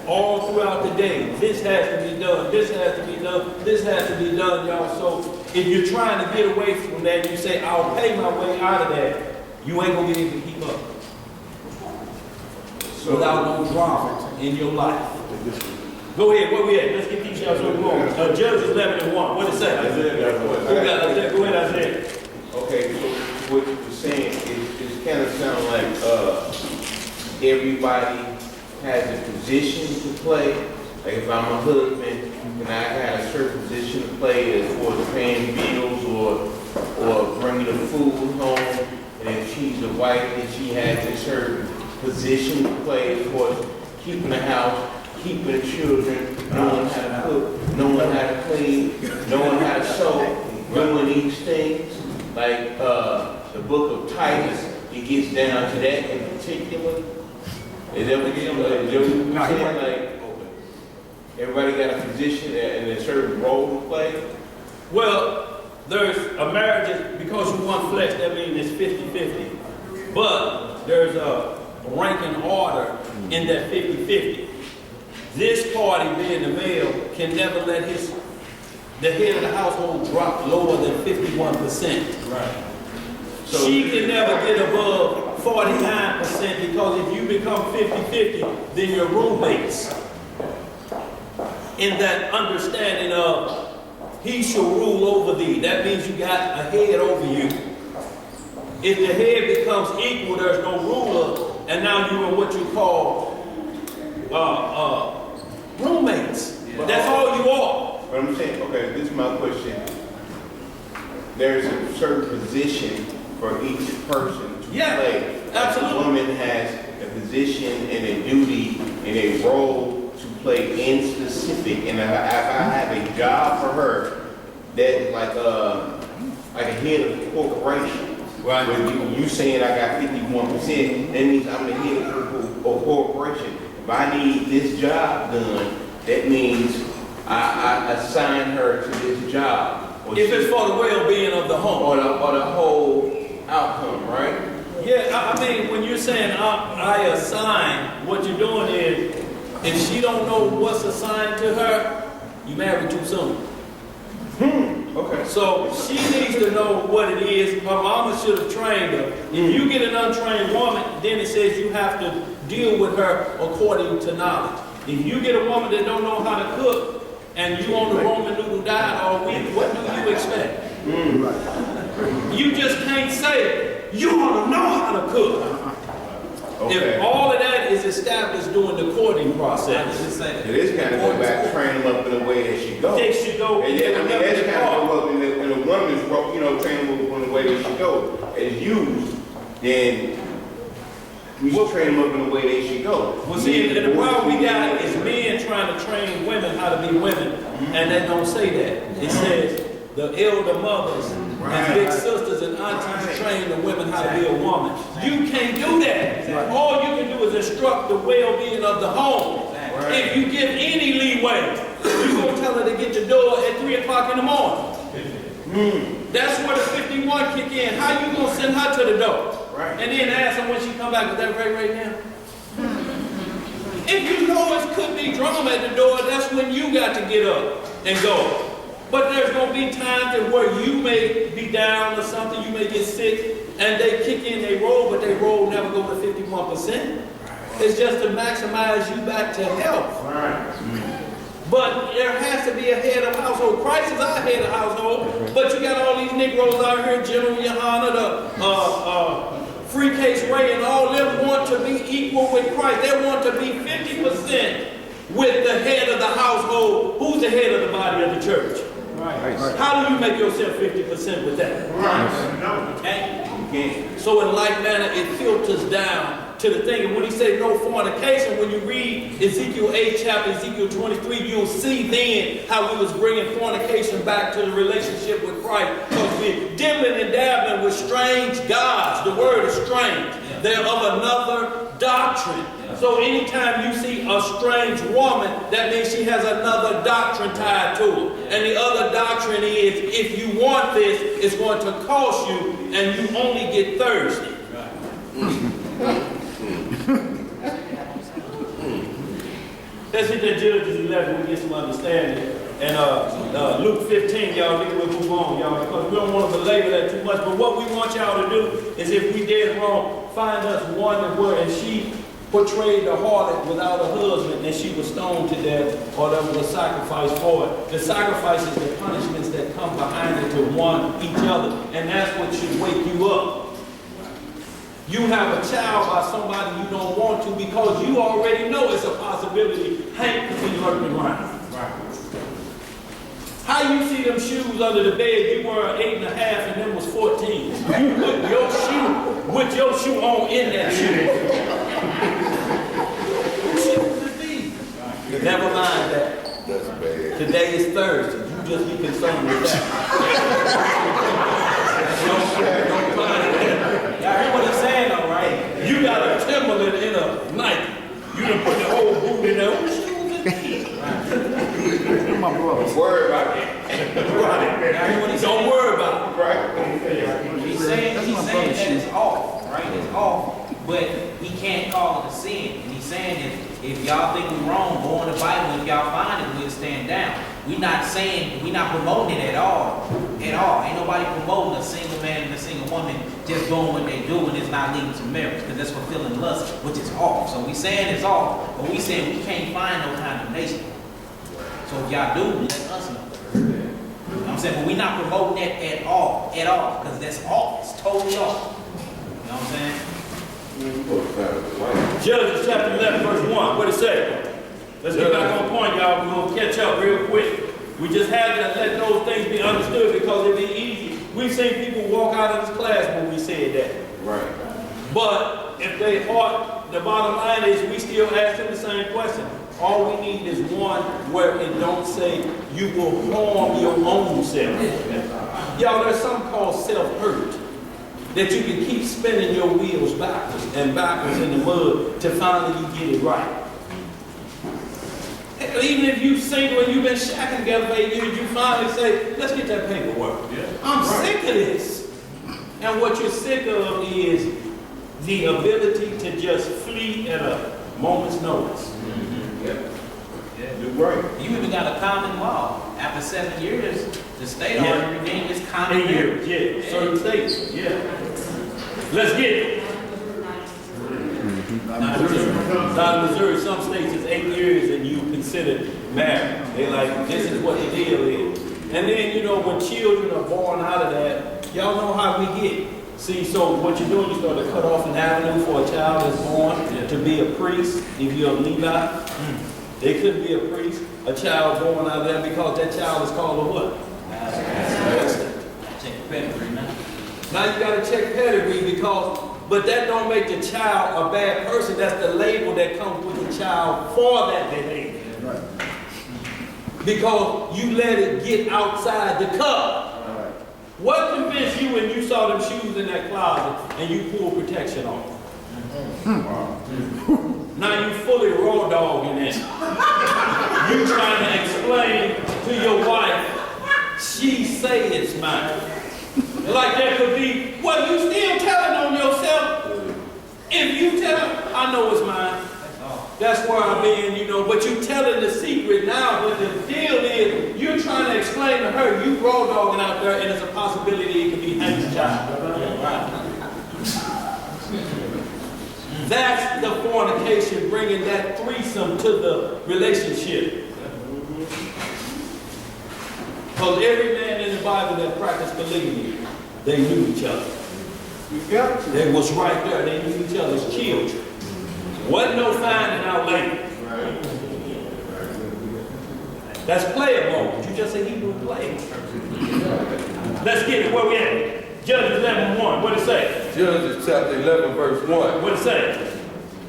All throughout the day, this has to be done, this has to be done, this has to be done, y'all. So if you're trying to get away from that, you say, I'll pay my way out of that, you ain't gonna be able to keep up. Without no drama in your life. Go ahead, where we at? Let's get these y'all so we going. Judges 11 and 1. What it say? Who got Isaiah? Go ahead, Isaiah. Okay, so what you're saying is kind of sound like everybody has a position to play. Like if I'm a husband and I got a certain position to play as far as paying bills or bringing the food home, and if she's a wife and she has a certain position to play as far as keeping the house, keeping the children, knowing how to cook, knowing how to clean, knowing how to sew, doing these things. Like the book of Titus, it gets down to that in particular. Is that what you're saying? Like, everybody got a position and a certain role to play? Well, there's a marriage, because you want flesh, that means it's 50-50. But there's a ranking order in that 50-50. This party, being the male, can never let the head of the household drop lower than 51%. Right. So she can never get above 49%, because if you become 50-50, then you're roommates. In that understanding of he shall rule over thee. That means you got a head over you. If the head becomes equal, there's no ruler, and now you're in what you call roommates. That's all you are. But I'm saying, okay, this is my question. There's a certain position for each person to play. Absolutely. A woman has a position and a duty and a role to play in specific. And if I have a job for her, that's like a head of the corporation. Right. But you saying I got 51%, that means I'm the head of a corporation. If I need this job done, that means I assign her to this job. If it's for the well-being of the home. Or the whole outcome, right? Yeah, I mean, when you're saying saying I assign, what you're doing is, if she don't know what's assigned to her, you marry too soon. Okay. So she needs to know what it is. Her mama should have trained her. If you get an untrained woman, then it says you have to deal with her according to knowledge. If you get a woman that don't know how to cook, and you on the Roman noodle diet all week, what do you expect? You just can't say, you ought to know how to cook. Okay. If all of that is established during the courting process, It is kind of go back, train them up in a way that she goes. they should go. And yeah, I mean, that's kind of go up in a woman's role, you know, train them up in a way that she goes. As used, then we should train them up in a way they should go. Well, see, and the problem we got is men trying to train women how to be women, and they don't say that. It says the elder mothers and big sisters and aunties train the women how to be a woman. You can't do that. All you can do is instruct the well-being of the home. If you give any leeway, you're going to tell her to get the door at 3 o'clock in the morning. That's where the 51 kick in. How you going to send her to the door? And then ask her when she come back, is that right now? If you know it could be drama at the door, that's when you got to get up and go. But there's going to be times that where you may be down or something, you may get sick, and they kick in, they roll, but they roll never go to 51%. It's just to maximize you back to health. But there has to be a head of household. Christ is our head of household, but you got all these Negroes out here, General Yohana, Free Case Ray, and all them want to be equal with Christ. They want to be 50% with the head of the household. Who's the head of the body of the church? How do you make yourself 50% with that? Okay? So in like manner, it filters down to the thing. And when he said no fornication, when you read Ezekiel 8 chapter, Ezekiel 23, you'll see then how we was bringing fornication back to the relationship with Christ. Because we're dibbling and dabbling with strange gods. The word is strange. They're of another doctrine. So anytime you see a strange woman, that means she has another doctrine tied to it. And the other doctrine is, if you want this, it's going to cost you, and you only get thirsty. Let's hit that Judges 11, we get some understanding. And Luke 15, y'all, then we'll move on, y'all, because we don't want to belabor that too much. But what we want y'all to do is, if we did wrong, find us one that where, and she portrayed the harlot without a husband, and she was stoned to death, or there was a sacrifice for it. The sacrifice is the punishments that come behind it to one each other, and that's what should wake you up. You have a child by somebody you don't want to, because you already know it's a possibility Hank could be lurking around. How you see them shoes under the bed, you were 8.5 and them was 14. You put your shoe on in that shoe. Never mind that. That's bad. Today is Thursday. You just be concerned with that. Don't mind that. Y'all hear what he's saying though, right? You got a Timberland in a Nike. You done put the whole boot in there. Don't worry about it. Don't worry about it. He's saying that it's off, right? It's off, but he can't call it a sin. And he's saying that if y'all think we're wrong, go on the Bible. If y'all find it, we'll stand down. We're not promoting it at all. At all. Ain't nobody promoting a single man and a single woman just doing what they do and it's not leading to marriage, because that's fulfilling lust, which is off. So we saying it's off, but we saying we can't find no condemnation. So if y'all do, let us know. You know what I'm saying? But we're not promoting that at all, because that's off. It's totally off. You know what I'm saying? Judges chapter 11, verse 1. What it say? Let's get back on point, y'all. We're going to catch up real quick. We just had to let those things be understood, because it'd be easy. We've seen people walk out of this class when we said that. Right. But if they heart, the bottom line is we still ask them the same question. All we need is one where it don't say you will harm your own self. Y'all, there's something called self-hurt, that you can keep spinning your wheels backwards and backwards in the mud till finally you get it right. Even if you're single and you've been shacking together for 8 years, you finally say, let's get that paperwork. I'm sick of this. And what you're sick of is the ability to just flee at a moment's notice. You're right. You even got a common law. After 7 years, the state Yeah. already redeemed its common 8 law. years, yeah, certain states, yeah. Let's get it. Not in Missouri, some states it's 8 years and you consider married. They like, this is what the deal is. And then, you know, when children are born out of that, y'all know how we get. See, so what you're doing, you start to cut off an avenue for a child that's born to be a priest. If you're a Levi, they couldn't be a priest. A child born out of that because that child is called a what? Check the pedigree now. Now you gotta check pedigree because, but that don't make the child a bad person. That's the label that comes with the child for that behavior. Right. Because you let it get outside the cup. What convinced you when you saw them shoes in that closet and you pulled protection on? Now you fully raw dogging it. You trying to explain to your wife, she say it's mine. Like there could be, well, you still telling on yourself. If you tell, I know it's mine. That's where I'm being, you know, but you telling the secret now, but the deal is, you're trying to explain to her, you raw dogging out there, and there's a possibility it could be Hank's child. That's the fornication, bringing that threesome to the relationship. Because every man in the Bible that practiced polygamy, they knew each other. They was right there, they knew each other's children. Wasn't no finding out later. That's player mode. You just say Hebrew player. Let's get it. Where we at? Judges 11:1. What it say? Judges chapter 11, verse 1. What it say?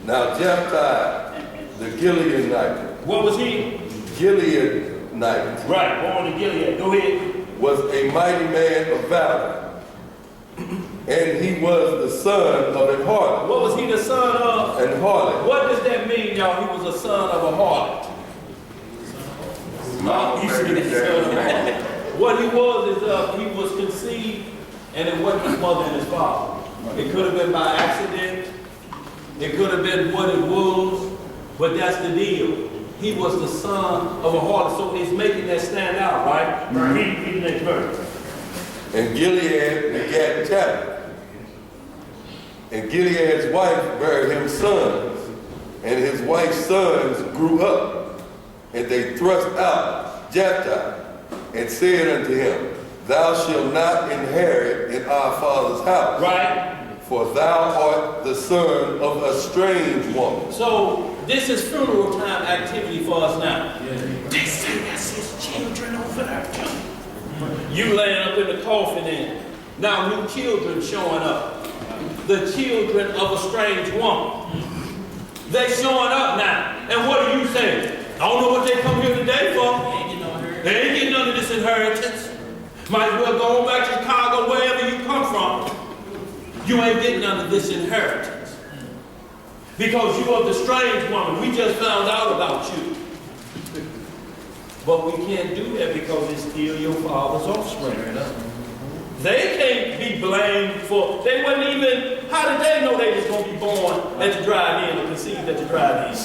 Now Jephthah, the Gileadite, What was he? Gileadite, Right, born in Gilead. Go ahead. was a mighty man of valor, and he was the son of an harlot. What was he the son of? An harlot. What does that mean, y'all? He was a son of a harlot. He said the son of a harlot. What he was he was conceived, and it wasn't his mother and his father. It could have been by accident. It could have been what it was, but that's the deal. He was the son of a harlot, so it's making that stand out, right? Read the next verse. And Gilead begat Tabitha. And Gilead's wife bare him sons, and his wife's sons grew up, and they thrust out Jephthah, and said unto him, Thou shalt not inherit in our father's house. Right? For thou art the son of a strange woman. So this is funeral time activity for us now. They say that's his children over there. You laying up in the coffin and now new children showing up. The children of a strange woman. They showing up now. And what are you saying? I don't know what they come here today for. They ain't getting none of this inheritance. Might as well go back to Chicago, wherever you come from. You ain't getting none of this inheritance. Because you are the strange woman. We just found out about you. But we can't do that because it's still your father's offspring. They can't be blamed for, they wasn't even, how did they know they was going to be born at the drive-in or conceived at the drive-in?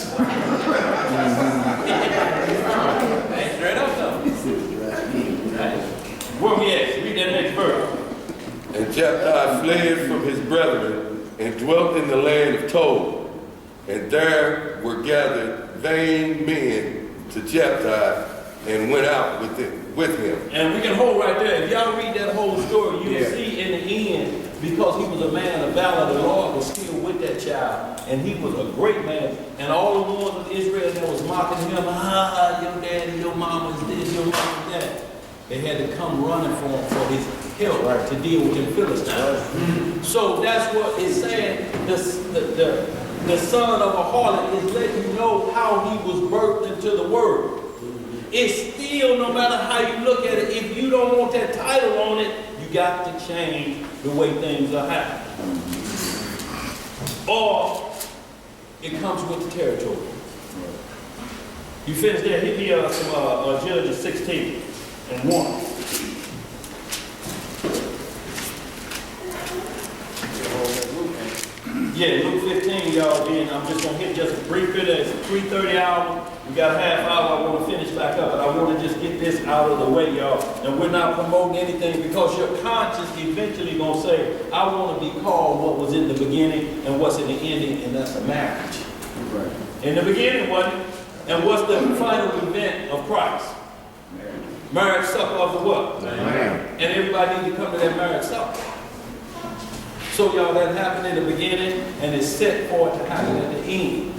Hey, straight up though. Where we at? Read that next verse. And Jephthah fled from his brethren, and dwelt in the land of Tob. And there were gathered vain men to Jephthah, and went out with him. And we can hold right there. If y'all read that whole story, you'll see in the end, because he was a man of valor, the Lord was still with that child. And he was a great man. And all the ones of Israel that was mocking him, your daddy, your mama is this, your mama is that. They had to come running for him for his help to deal with them Philistines. So that's what it's saying. The son of a harlot is letting you know how he was birthed into the world. It's still, no matter how you look at it, if you don't want that title on it, you got to change the way things are happening. Or it comes with the territory. You finished there? Hit me some Judges 16 and 1. Yeah, Luke 15, y'all, then I'm just gonna hit just a brief bit. It's 3:30 hour. We got a half hour. I want to finish back up, but I want to just get this out of the way, y'all. And we're not promoting anything because your conscience eventually gonna say, I want to be called what was in the beginning and what's in the ending, and that's a marriage. Right. In the beginning, wasn't it? And what's the final event of Christ? Marriage supper of the what? Amen. And everybody need to come to that marriage supper. So y'all, that happened in the beginning and it's set for it to happen at the end.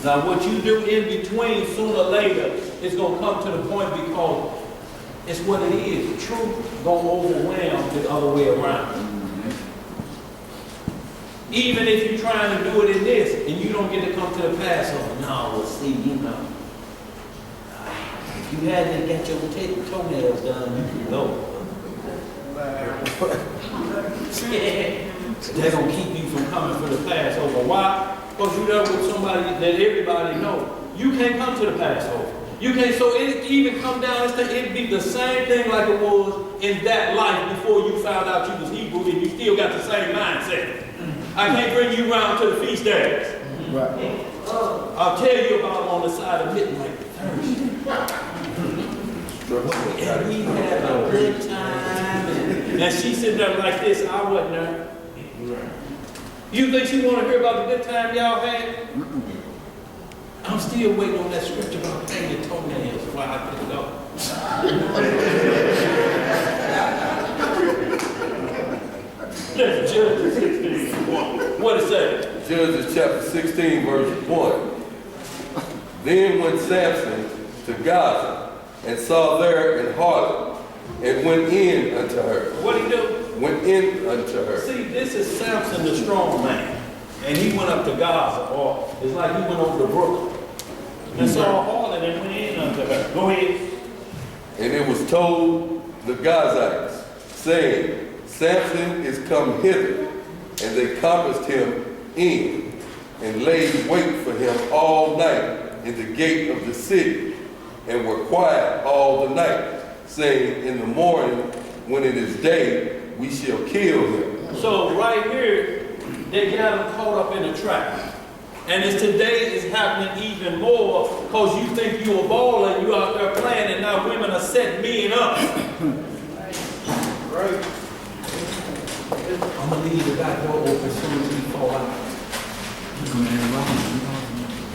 Now what you do in between, sooner or later, it's going to come to the point because it's what it is. The truth going to overwhelm the other way around. Even if you're trying to do it in this and you don't get to come to the Passover. No, well, see, you know. If you hadn't got your toenails done, you can go. They're going to keep you from coming for the Passover. Why? Because you're there with somebody that everybody knows. You can't come to the Passover. You can't, so it even come down, it'd be the same thing like it was in that life before you found out you was Hebrew and you still got the same mindset. I can't bring you around to the feast days. Right. I'll tell you about them on the side of midnight Thursday. And we had a good time. And she sitting there like this, I wasn't there. You think she want to hear about the good time y'all had? I'm still waiting on that scripture about paying your toenails while I pick it up. Let's Judges 16. What it say? Judges chapter 16, verse 1. Then went Samson to Gaza, and saw there an harlot, and went in unto her. What he do? Went in unto her. See, this is Samson the strong man. And he went up to Gaza, or it's like he went over to Brooklyn. And saw a harlot and went in unto her. Go ahead. And it was told the Gazites, saying, Samson is come hither. And they compassed him in, and laid wait for him all night in the gate of the city, and were quiet all the night, saying, in the morning, when it is day, we shall kill him. So right here, they got him caught up in a trap. And it's today is happening even more because you think you a baller and you out there playing and now women are setting men up. Right. I'm going to leave the back door open as soon as we fall out.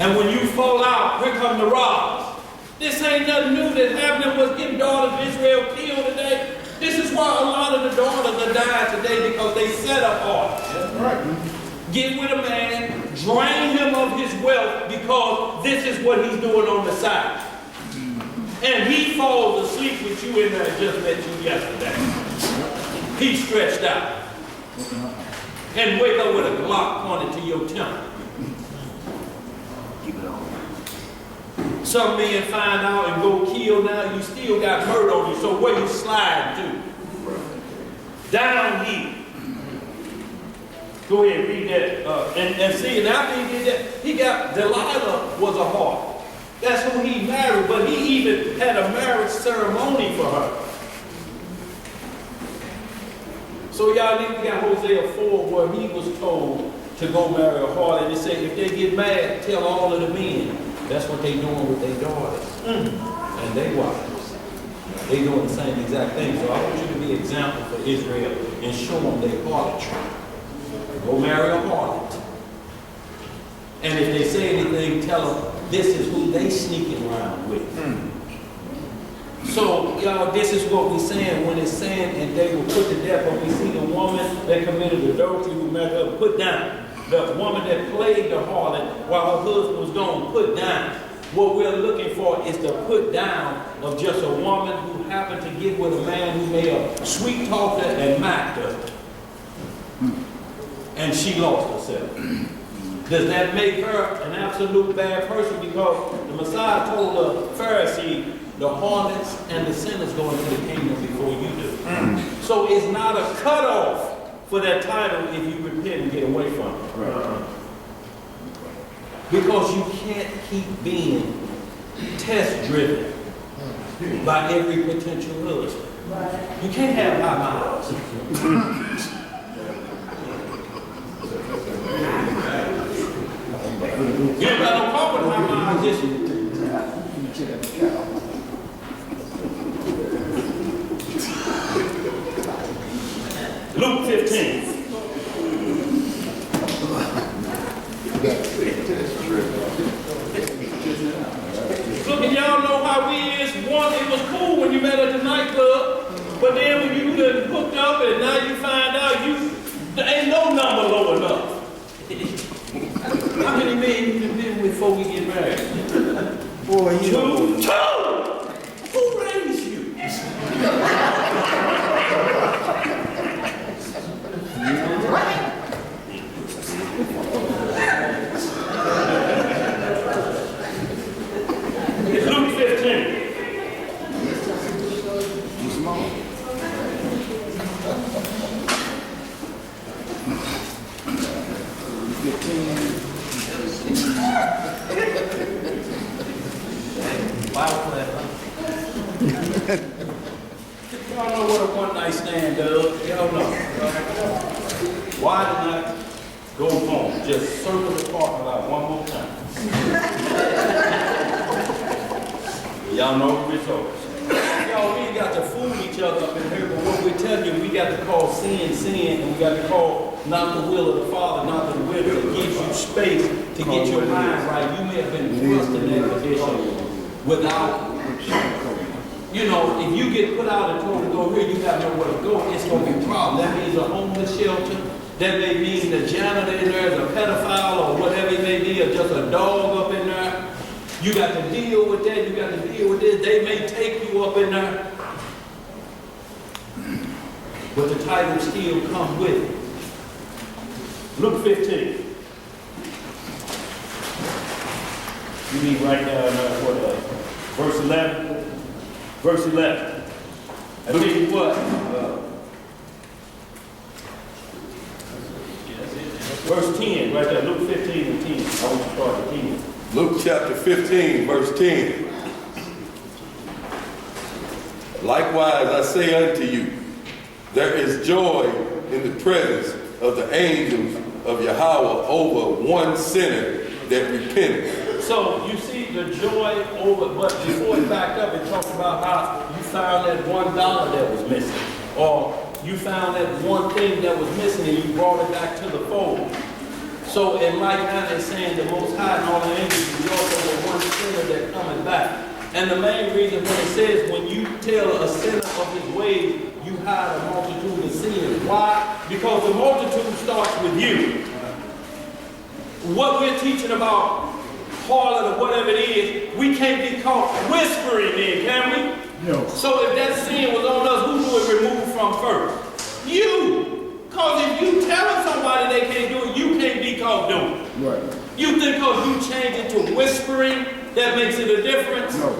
And when you fall out, here come the robbers. This ain't nothing new that happened was getting daughters of Israel killed today. This is why a lot of the daughters are dying today because they set up hard. That's right. Get with a man, drain him of his wealth because this is what he's doing on the side. And he falls asleep with you in there and just met you yesterday. He's stretched out. And wake up with a Glock pointed to your temple. Keep it on. Some men find out and go kill now, you still got murder on you, so where you slide to? Down here. Go ahead, read that. And see, and after he did that, he got, Delilah was a harlot. That's who he married, but he even had a marriage ceremony for her. So y'all need to get Hosea 4 where he was told to go marry a harlot. And they say if they get mad, tell all of the men. That's what they doing with their daughters and their wives. They doing the same exact thing. So I want you to be an example for Israel and show them their harlotry. Go marry a harlot. And if they say anything, tell them this is who they sneaking around with. So, y'all, this is what we're saying when it's saying, and they will put to death. When we see the woman that committed adultery who met her put down. The woman that played the harlot while her husband was gone, put down. What we're looking for is the put down of just a woman who happened to get with a man who may have sweet talked her and mocked her. And she lost herself. Does that make her an absolute bad person? Because the Messiah told the Pharisee, the harlots and the sinners go into the kingdom before you do. So it's not a cutoff for that title if you repent and get away from it. Right. Because you can't keep being test-driven by every potential husband. You can't have high miles. You ain't got no problem with my position. Luke 15. Look, and y'all know how we is. One, it was cool when you met at the nightclub, but then when you get hooked up and now you find out there ain't no number low enough. How many men you been with before we get married? Boy, you know. Two! Who raised you? It's Luke 15. Y'all know what a one night stand does. Y'all know. Why not go home? Just circle the parking lot one more time. Y'all know the results. Y'all, we ain't got to fool each other up in here, but what we tell you, we got to call sin, sin, and we got to call not the will of the Father, not the will that gives you space to get your mind right. You may have been thrust in that condition without, you know, if you get put out and told to go here, you got nowhere to go, it's going to be a problem. That means a homeless shelter. That may mean the janitor in there is a pedophile or whatever it may be, or just a dog up in there. You got to deal with that. You got to deal with this. They may take you up in there. But the title still comes with it. Luke 15. You need right down verse 11. Verse 11. I tell you what. Verse 10, right there. Luke 15 and 10. I want you to start at 10. Luke chapter 15, verse 10. Likewise, I say unto you, there is joy in the presence of the angels of Yahweh over one sinner that repenteth. So you see the joy over, but before it backed up, it talked about how you found that $1 that was missing, or you found that one thing that was missing and you brought it back to the fold. So in like manner, it's saying the Most High and all the angels rejoice over one sinner that cometh back. And the main reason when it says when you tell a sinner of his ways, you hide a multitude of sins. Why? Because the multitude starts with you. What we're teaching about harlot or whatever it is, we can't be caught whispering in, can we? No. So if that sin was on us, who do it remove from first? You. Because if you tell somebody they can't do it, you can't be caught doing it. Right. You think because you change it to whispering, that makes it a difference? No.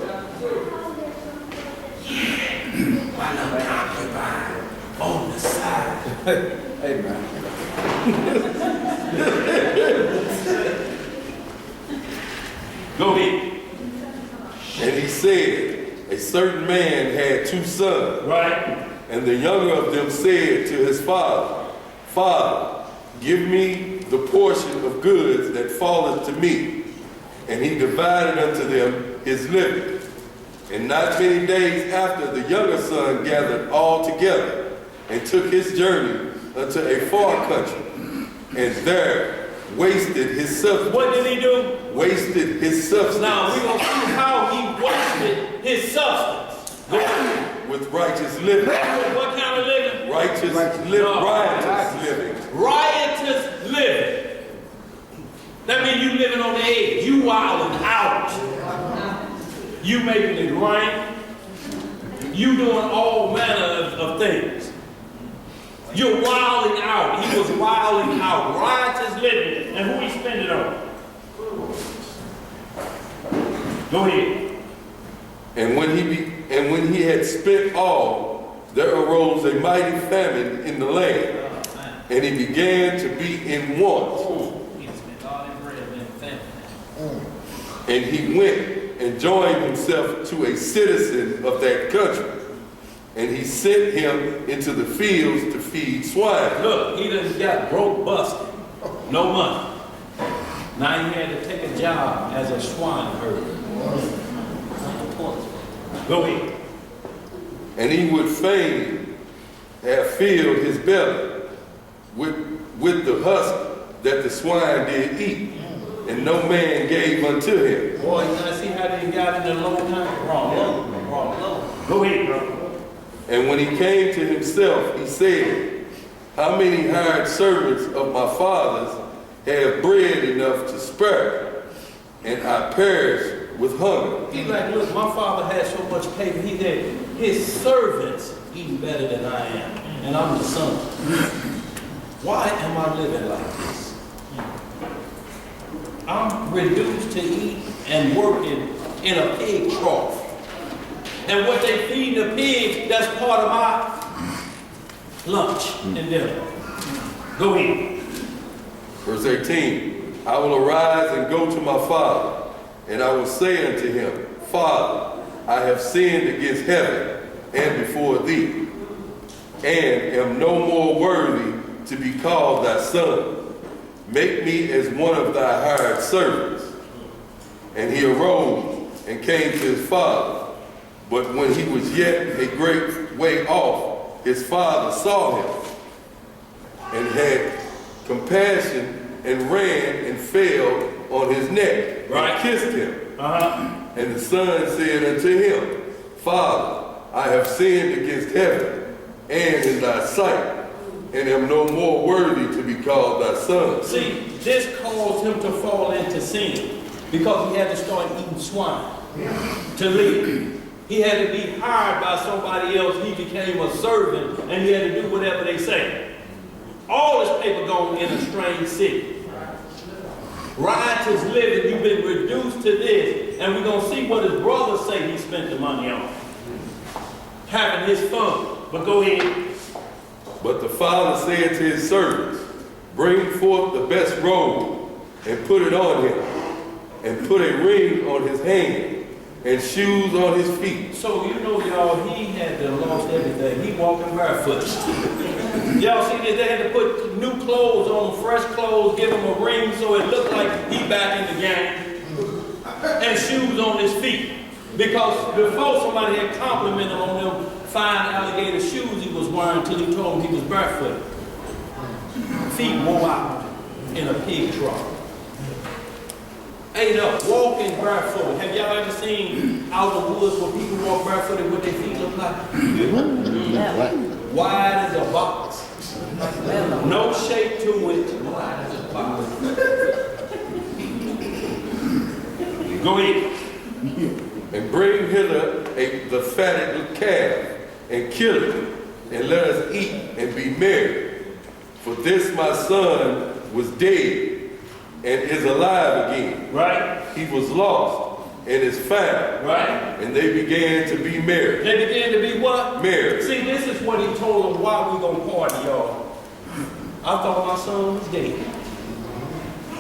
While I'm concubine on the side. Amen. Go ahead. And he said, a certain man had two sons. Right. And the younger of them said to his father, Father, give me the portion of goods that falleth to me. And he divided unto them his living. And not many days after, the younger son gathered all together and took his journey unto a far country, and there wasted his substance. What did he do? Wasted his substance. Now we're going to see how he wasted his substance. Go ahead. With righteous living. What kind of living? Riotous living. Riotous living. That means you living on the edge. You wilding out. You making it rain. You doing all manner of things. You're wilding out. He was wilding out. Riotous living. And who he spend it on? Go ahead. And when he had spent all, there arose a mighty famine in the land, and he began to be in want. And he went and joined himself to a citizen of that country, and he sent him into the fields to feed swine. Look, he done got broke, busted. No money. Now he had to take a job as a swine herder. Go ahead. And he would fain have filled his belly with the husk that the swine did eat, and no man gave unto him. Boy, you gotta see how they got in the low time. Wrong. Go ahead, bro. And when he came to himself, he said, how many hired servants of my father's have bread enough to spare, and I perish with hunger? He's like, look, my father had so much paper, he said, his servants eating better than I am, and I'm the son. Why am I living like this? I'm reduced to eat and working in a pig trough. And what they feed the pig, that's part of my lunch and dinner. Go ahead. Verse 18, I will arise and go to my father, and I will say unto him, Father, I have sinned against heaven and before thee, and am no more worthy to be called thy son. Make me as one of thy hired servants. And he arose and came to his father. But when he was yet a great way off, his father saw him and had compassion and ran and fell on his neck and kissed him. And the son said unto him, Father, I have sinned against heaven and in thy sight, and am no more worthy to be called thy son. See, this caused him to fall into sin because he had to start eating swine to live. He had to be hired by somebody else. He became a servant, and he had to do whatever they say. All this paper going in a strange city. Riotous living, you've been reduced to this, and we're going to see what his brothers say he spent the money on. Having his fun. But go ahead. But the father said to his servants, bring forth the best robe and put it on him, and put a ring on his hand and shoes on his feet. So you know, y'all, he had to lost everything. He walking barefoot. Y'all see that they had to put new clothes on, fresh clothes, give him a ring so it looked like he back in the game, and shoes on his feet. Because before somebody had complimented on them fine alligator shoes he was wearing until he told him he was barefoot. Feet wore out in a pig trough. Ate up, walking barefoot. Have y'all ever seen out in the woods where people walk barefooted, what their feet look like? Wide as a box. No shape to it. Wide as a box. Go ahead. And bring hither the fatted calf, and kill it, and let us eat and be merry. For this my son was dead, and is alive again. Right. He was lost, and is found. Right. And they began to be merry. They began to be what? Merry. See, this is what he told them, why we gonna party, y'all. I thought my son was dead.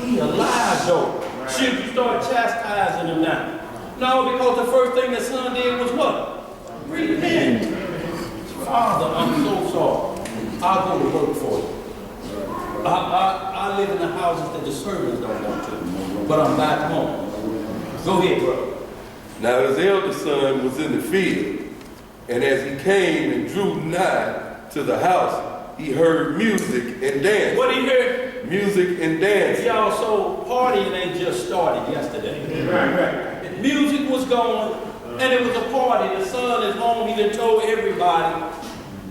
He alive, though. Right. Should you start chastising him now? No, because the first thing the son did was what? Repent. Father, I'm so sorry. I'll go to work for you. I live in the houses that the servants don't want to, but I'm back home. Go ahead, bro. Now his eldest son was in the field, and as he came and drew nigh to the house, he heard music and dance. What did he hear? Music and dance. Y'all, so partying ain't just started yesterday. Right. Music was going, and it was a party. The son is home. He done told everybody.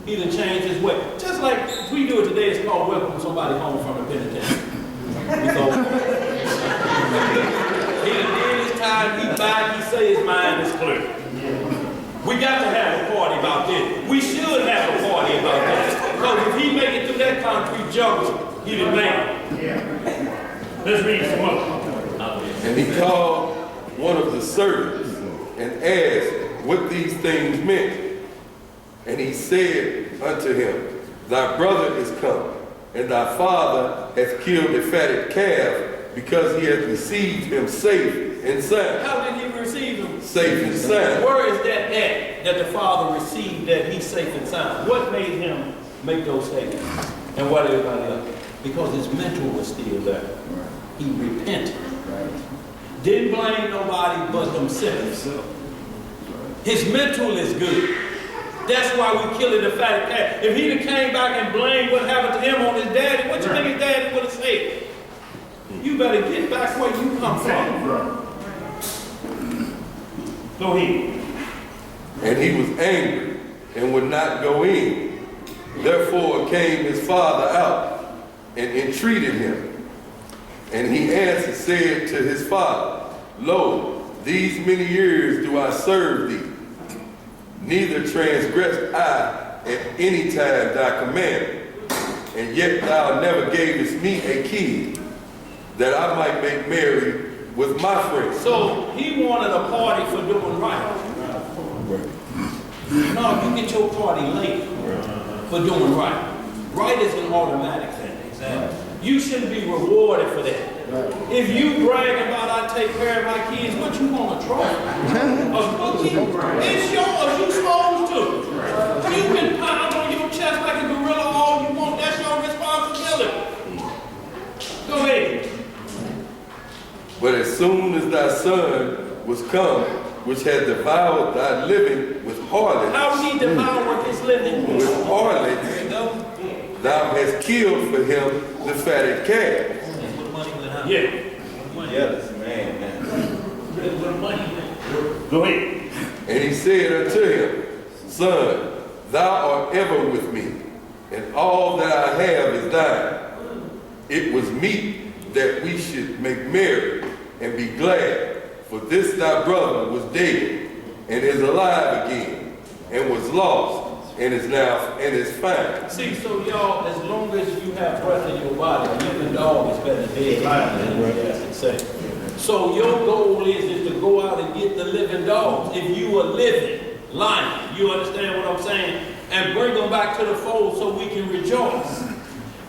He done changed his way. Just like we do it today, it's called welcome somebody home from the penitentiary. Because he done did his time, he back, he say his mind is clear. We got to have a party about this. We should have a party about this. Because if he make it through that concrete jungle, he done made it. Let's read some more. And he called one of the servants and asked what these things meant. And he said unto him, thy brother is come, and thy father has killed a fatted calf, because he has received him safe and sound. How did he receive him? Safe and sound. Where is that at that the father received that he's safe and sound? What made him make those statements? And what everybody else? because his mental was still there. He repented. Didn't blame nobody but himself. His mental is good. That's why we killing the fatted calf. If he'd have came back and blamed what happened to him on his daddy, what you think his daddy would have said? You better get back where you come from. Go ahead. And he was angry and would not go in. Therefore came his father out and entreated him. And he answered, said to his father, Lo, these many years do I serve thee. Neither transgressed I at any time thy commandment. And yet thou never gavest me a kid, that I might make merry with my friends. So he wanted a party for doing right. No, you get your party late for doing right. Right is an automatic thing. Exactly. You shouldn't be rewarded for that. If you brag about I take care of my kids, what you want to try? A cookie? It's yours. You supposed to. You can pound on your chest like a gorilla all you want. That's your responsibility. Go ahead. But as soon as thy son was come, which had devoured thy living with harlots, how he devoured his living? with harlots, thou hast killed for him the fatted calf. Yeah. Yes, man. Go ahead. And he said unto him, Son, thou art ever with me, and all that I have is thine. It was meet that we should make merry and be glad, for this thy brother was dead and is alive again, and was lost and is now and is found. See, so y'all, as long as you have breath in your body, a living dog is better than dead lion, as they say. So your goal is to go out and get the living dogs. If you are living lion, you understand what I'm saying? And bring them back to the fold so we can rejoice.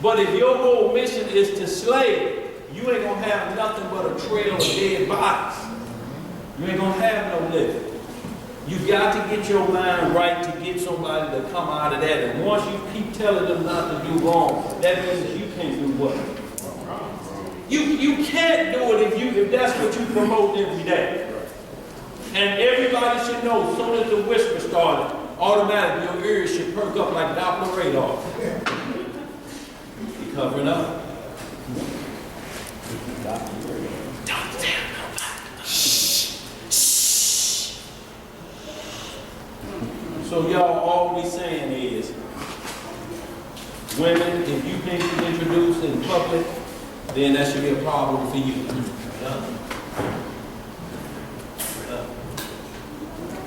But if your whole mission is to slay, you ain't gonna have nothing but a trail of dead bodies. You ain't gonna have no living. You got to get your mind right to get somebody to come out of that. And once you keep telling them not to do wrong, that means you can't do what? You can't do it if that's what you promote every day. And everybody should know, as soon as the whisper started, automatically your ears should perk up like Doppler radar. You covering up? Don't tell nobody. Shh. So y'all, all we saying is, women, if you think you introduced in public, then that should be a problem for you.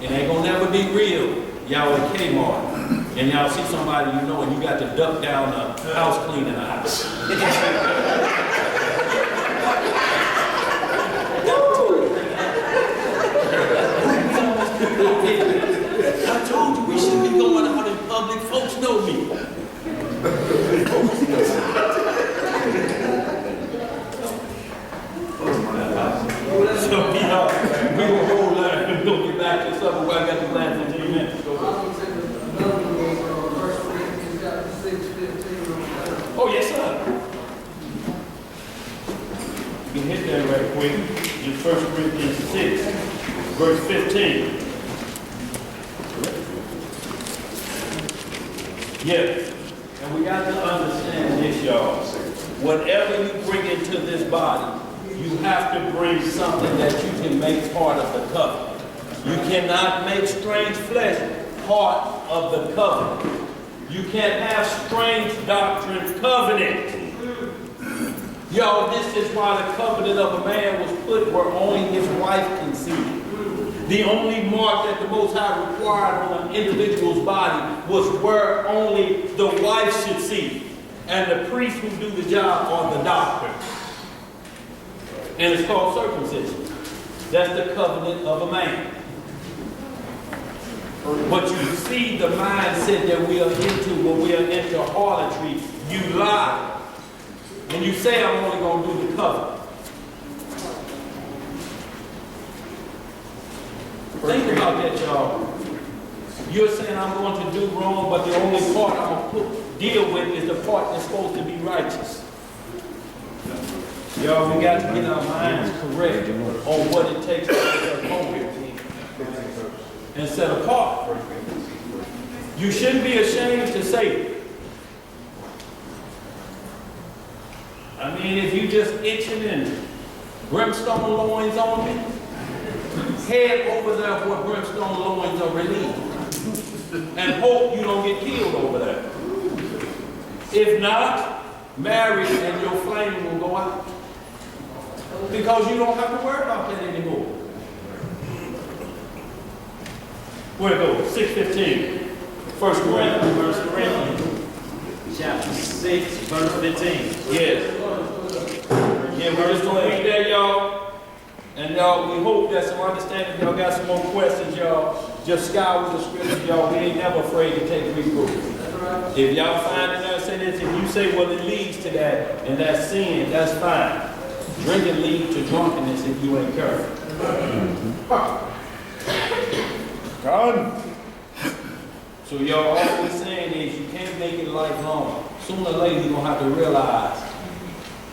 It ain't gonna never be real. Y'all at Kmart, and y'all see somebody you know, and you got to duck down the house cleaning aisle. I told you we shouldn't be going out in public. Folks know me. So we will hold line and we'll get back to something where I got the last 15 minutes. Oh, yes, sir. You can hit that right quick. Just 1 Corinthians 6, verse 15. Yes. And we got to understand this, y'all. Whatever you bring into this body, you have to bring something that you can make part of the covenant. You cannot make strange flesh part of the covenant. You can't have strange doctrine covenant. Y'all, this is why the covenant of a man was put where only his wife can see it. The only mark that the Most High required on an individual's body was where only the wife should see it. And the priests who do the job are the doctor. And it's called circumcision. That's the covenant of a man. But you see the mindset that we are into when we are into harlotry. You lie. And you say, I'm only going to do the covenant. Think about that, y'all. You're saying I'm going to do wrong, but the only part I'm going to deal with is the part that's supposed to be righteous. Y'all, we got to get our minds correct on what it takes to make a home and set apart. You shouldn't be ashamed to say it. I mean, if you just itching and brimstone loins on me, head over there where brimstone loins are relieved and hope you don't get killed over there. If not, marry and your flame will go out. Because you don't have to worry about that anymore. Where it goes? 6:15. 1 Corinthians. Chapter 6, verse 15. Yes. Yeah, we're just going to read that, y'all. And y'all, we hope that some understanding. Y'all got some more questions, y'all. Just scour the scriptures, y'all. We ain't never afraid to take reproof. If y'all find in there say this, if you say, well, it leads to that, and that's sin, that's fine. Drinking leads to drunkenness if you ain't careful. God. So y'all, all we're saying is you can't make it lifelong. Sooner or later, you're going to have to realize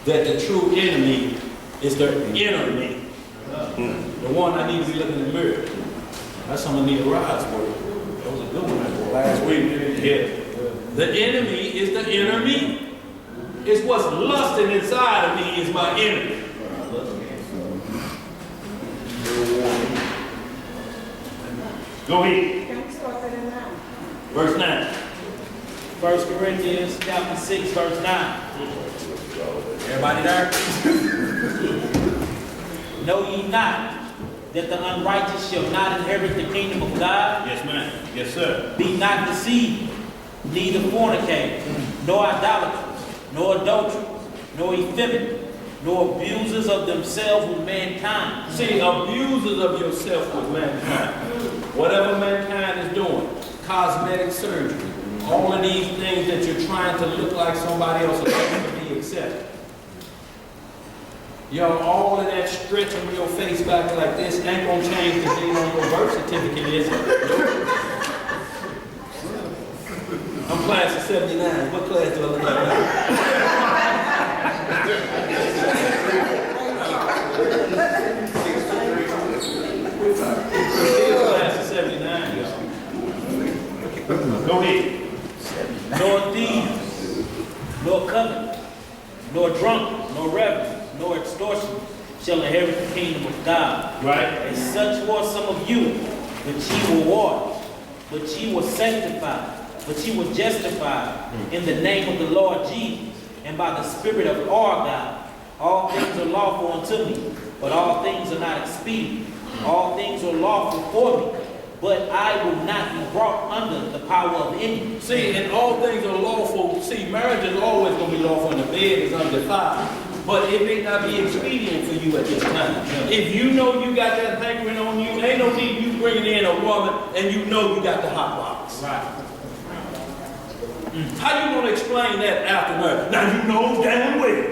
that the true enemy is the inner me. The one I need to be looking in the mirror. That's something I need to rise for. That was a good one last week. Yeah. The enemy is the inner me. It's what's lusting inside of me is my enemy. Go ahead. Can we start that in 9? Verse 9. 1 Corinthians chapter 6, verse 9. Everybody there? Know ye not that the unrighteous shall not inherit the kingdom of God? Yes, ma'am. Yes, sir. Be not deceived, neither fornicators, nor idolaters, nor adulterers, nor effeminate, nor abusers of themselves with mankind. See, abusers of yourself with mankind. Whatever mankind is doing, cosmetic surgery, all of these things that you're trying to look like somebody else to be accepted. Yo, all of that stretching your face back like this ain't gonna change the date on your birth certificate, is it? I'm class of 79. What class do I look like class of 79, y'all. Go ahead. Nor thieves, nor covetous, nor drunkards, nor revelers, nor extortion shall inherit the kingdom of God. Right. And such were some of you, but ye were washed, but ye were sanctified, but ye were justified in the name of the Lord Jesus, and by the Spirit of our God. All things are lawful unto me, but all things are not expedient. All things are lawful for me, but I will not be brought under the power of any. See, and all things are lawful. See, marriage is always going to be lawful, and the bed is undefiled. But it may not be expedient for you at this time. If you know you got that hankering on you, ain't no need you bringing in a woman and you know you got the hot box. Right. How you going to explain that after marriage? Now you know damn well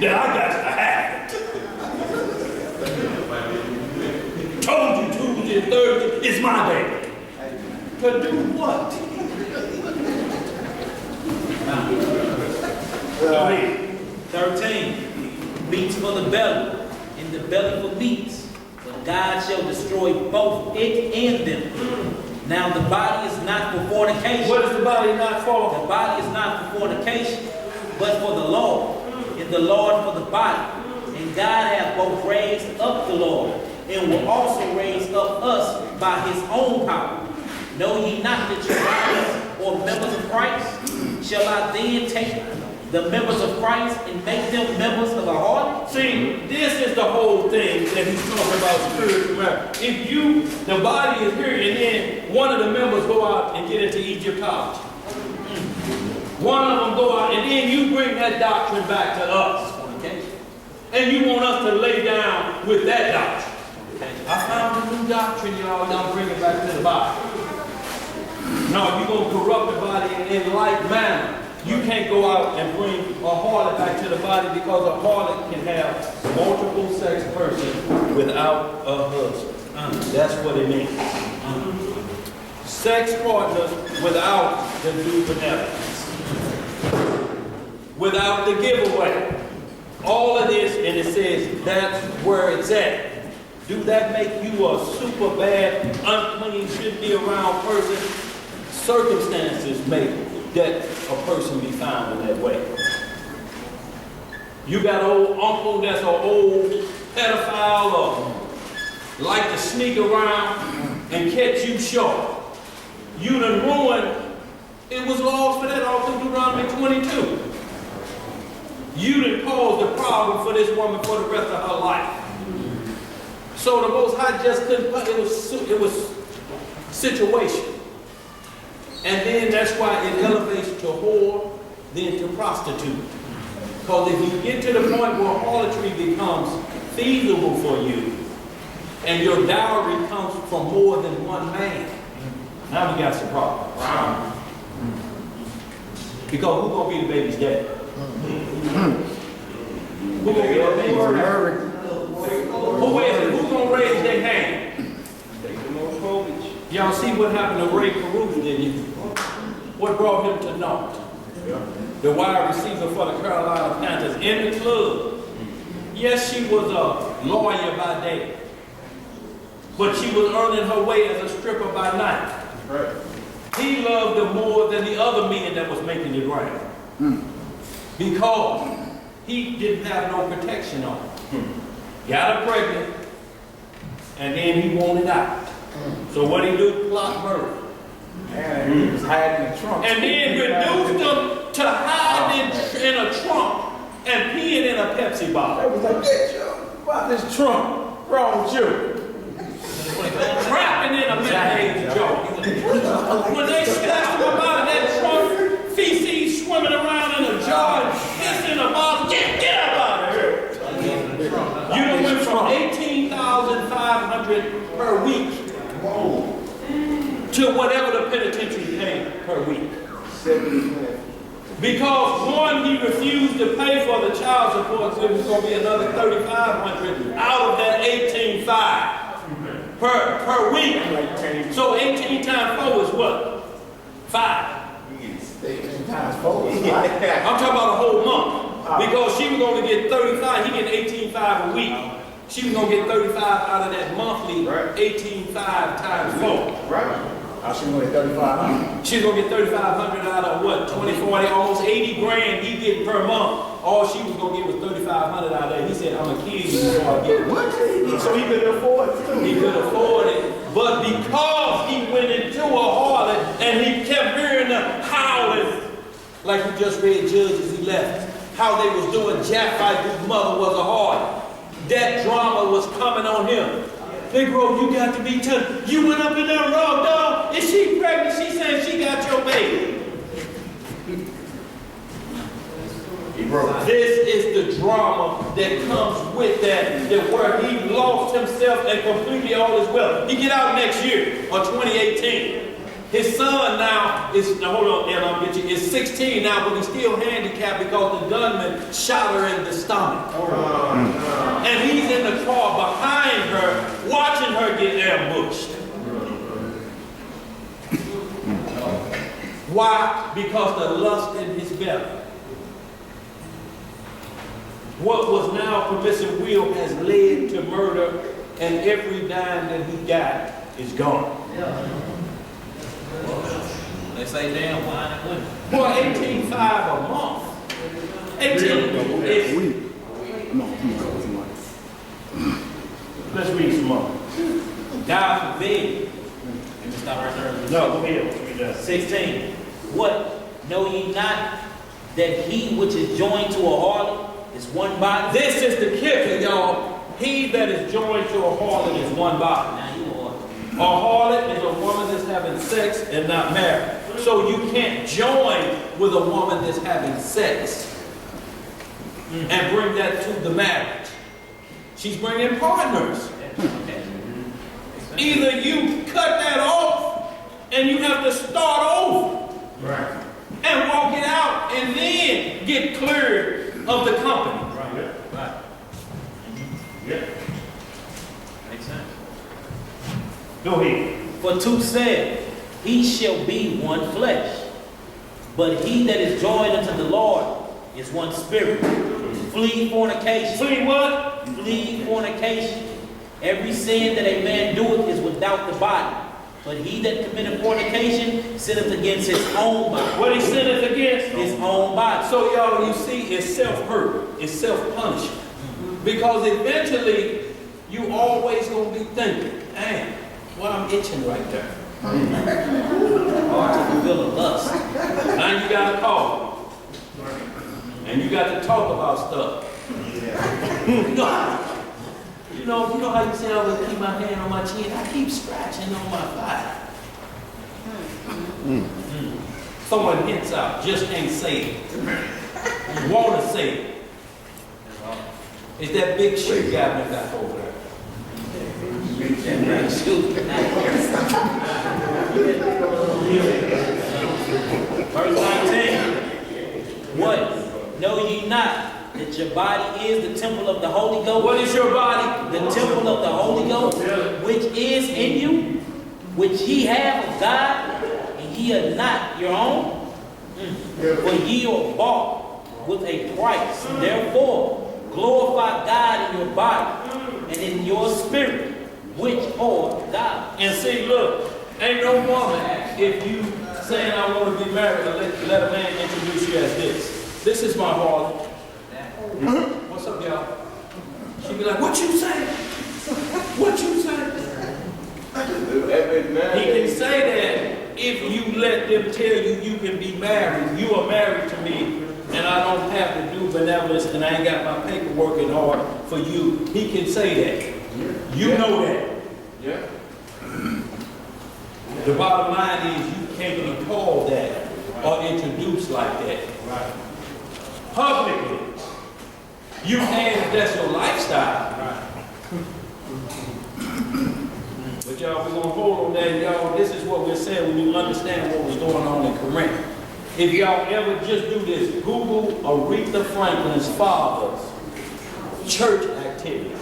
that I got to have it. Told you Tuesday and Thursday is my day. To do what? Go ahead. 13, meats for the belly, and the belly for meats, but God shall destroy both it and them. Now the body is not for fornication. What is the body not for? The body is not for fornication, but for the Lord, and the Lord for the body. And God hath both raised up the Lord, and will also raise up us by his own power. Know ye not that your bodies are members of Christ? Shall I then take the members of Christ and make them members of the heart? See, this is the whole thing that he's talking about spiritual marriage. If you, the body is here, and then one of the members go out and get into Egyptology. One of them go out, and then you bring that doctrine back to us. And you want us to lay down with that doctrine. I found a new doctrine, y'all, and I'm bringing it back to the body. No, you're going to corrupt the body in like manner. You can't go out and bring a harlot back to the body, because a harlot can have multiple sex person without a husband. That's what it means. Sex partners without the due benevolence. Without the giveaway. All of this and it says that's where it's at. Do that make you a super bad, unclean, shouldn't be around person? Circumstances make that a person be found in that way. You got an old uncle that's an old pedophile or like to sneak around and catch you short. You done ruined, it was laws for that all through Deuteronomy 22. You done caused a problem for this woman for the rest of her life. So the Most High just couldn't, it was situation. And then that's why it elevates to whore, then to prostitute. Because if you get to the point where harlotry becomes feasible for you, and your dowry comes from more than one man, now we got some problems. Because who's going to be the baby's dad? Who's going to be the baby's dad? Who is it? Who's going to raise their hand? Y'all see what happened to Ray Caruth, didn't you? What brought him to naught? The wide receiver for the Carolina Panthers in the club. Yes, she was a lawyer by day, but she was earning her way as a stripper by night. Right. He loved her more than the other men that was making it right. Because he didn't have no protection on her. Got her pregnant, and then he wanted out. So what he do? Plot murder. And he was hiding in the trunk. And then reduced them to hiding in a trunk and peeing in a Pepsi bottle. They was like, get you about this trunk. Wrong with you? Trapping in a mid-age joke. When they snatched him about that trunk, feces swimming around in a jar, this in a bottle, get up out of here. You done went from 18,500 per week to whatever the penitentiary paid per week. Because one, he refused to pay for the child support, so it was going to be another 3,500 out of that 18,500 per week. So 18 times 4 is what? 5. 18 times 4. I'm talking about a whole month. Because she was going to get 35, he get 18,500 a week. She was going to get 35 out of that monthly, 18,500 times 4. Right. She was going to get 3,500. She's going to get 3,500 out of what? 20, 40, almost 80 grand he getting per month. All she was going to get was 3,500 out of that. He said, I'm going to kill you before I get it. So he could afford it too. He could afford it. But because he went into a harlot and he kept hearing the howling, like we just read Judges 11, how they was doing Japhite, whose mother was a harlot. That drama was coming on him. Negro, you got to be tough. You went up in there raw dog. Is she pregnant? She said she got your baby. This is the drama that comes with that where he lost himself and completely all his wealth. He get out next year, or 2018. His son now is, now hold on, and I'll get you, is 16 now, but he's still handicapped because the gunman shot her in the stomach. And he's in the car behind her, watching her get ambushed. Why? Because the lust in his belly. What was now permissive will has led to murder, and every dime that he got is gone. They say damn wine and women. Boy, 18,500 a month. 18 is. Let's read some more. God forbid. Let me stop right there. No, go ahead. 16. What? Know ye not that he which is joined to a harlot is one body? This is the kicker, y'all. He that is joined to a harlot is one body. Now you are. A harlot is a woman that's having sex and not married. So you can't join with a woman that's having sex and bring that to the marriage. She's bringing partners. Either you cut that off and you have to start over. Right. And walk it out and then get cleared of the company. Right. Right. Yeah. Makes sense. Go ahead. For 2 said, he shall be one flesh. But he that is joined unto the Lord is one spirit. Flee fornication. Flee what? Flee fornication. Every sin that a man doeth is without the body. But he that committeth fornication sinneth against his own body. What he sinneth against? His own body. So y'all, you see, it's self-hurt. It's self-punishment. Because eventually, you always gonna be thinking, damn, well, I'm itching right there. Or to fulfill a lust. Now you gotta call. And you got to talk about stuff. You know how you say I would keep my hand on my chin? I keep scratching on my thigh. Someone hints out, just can't say it. You want to say it. It's that big shoe guy we got over there. That big shoe. Verse 19. What? Know ye not that your body is the temple of the Holy Ghost? What is your body? The temple of the Holy Ghost, which is in you, which ye have of God, and ye are not your own. For ye are bought with a price. Therefore, glorify God in your body and in your spirit, which are God. And see, look, ain't no woman, if you saying I want to be married, let a man introduce you as this. This is my Harley. What's up, y'all? She be like, what you say? What you say? He can say that if you let them tell you you can be married. You are married to me, and I don't have to do benevolence, and I ain't got my paperwork in order for you. He can say that. You know that. Yeah. The bottom line is you can't be called that or introduced like that. Publicly. You can if that's your lifestyle. But y'all, we're going to hold on that. Y'all, this is what we're saying when you understand what was going on in Corinth. If y'all ever just do this, Google Aretha Franklin's father's church activity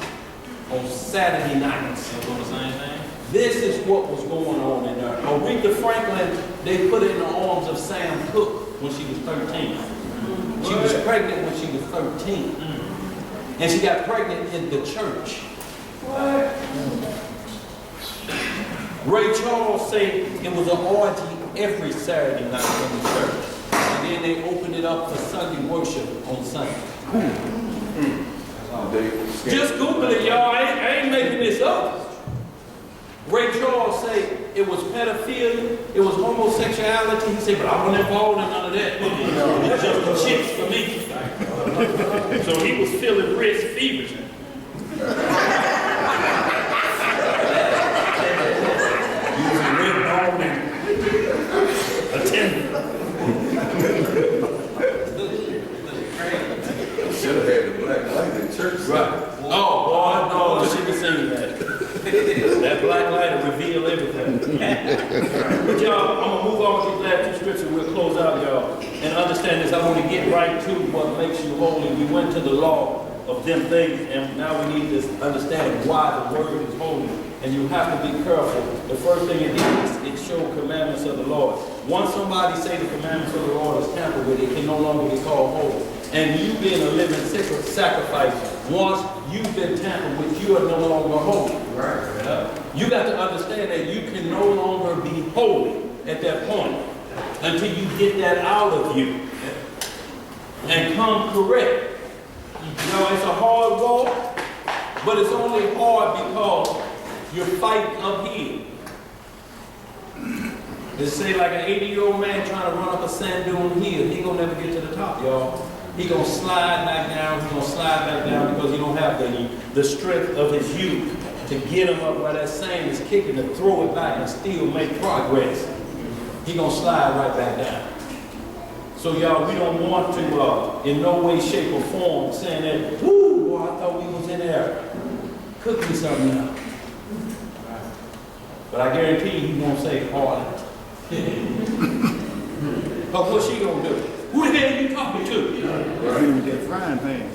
on Saturday nights. This is what was going on in there. Aretha Franklin, they put her in the arms of Sam Cooke when she was 13. She was pregnant when she was 13. And she got pregnant in the church. Ray Charles said it was an orgy every Saturday night in the church. And then they opened it up for Sunday worship on Sunday. Just Google it, y'all. I ain't making this up. Ray Charles said it was pedophilia, it was homosexuality. He said, but I wasn't involved in none of that. It's just the chicks for me. So he was feeling rich fevers. Using red bone and attending. Should have had the black light in church. Right. Oh, boy, no, she was saying that. That black light will reveal everything. But y'all, I'm going to move on with these last two scriptures. We'll close out, y'all. And understand this, I want to get right to what makes you holy. We went to the law of them things, and now we need to understand why the word is holy. And you have to be careful. The first thing it is, it shows commandments of the Lord. Once somebody say the commandments of the Lord is tampered with, it can no longer be called holy. And you being a living sacrifice, once you've been tampered with, you are no longer holy. Right. You got to understand that you can no longer be holy at that point until you get that out of you and come correct. You know, it's a hard walk, but it's only hard because you're fighting uphill. They say like an 80-year-old man trying to run up a sand dune hill, he gonna never get to the top, y'all. He gonna slide back down, because he don't have the strength of his youth to get him up where that sand is kicking, to throw it back and still make progress. He gonna slide right back down. So y'all, we don't want to, in no way, shape, or form, saying that, whoo, boy, I thought we was in there. Cook me something now. But I guarantee you, he won't say harlot. But what's she gonna do? Who the hell are you talking to? That frying pan.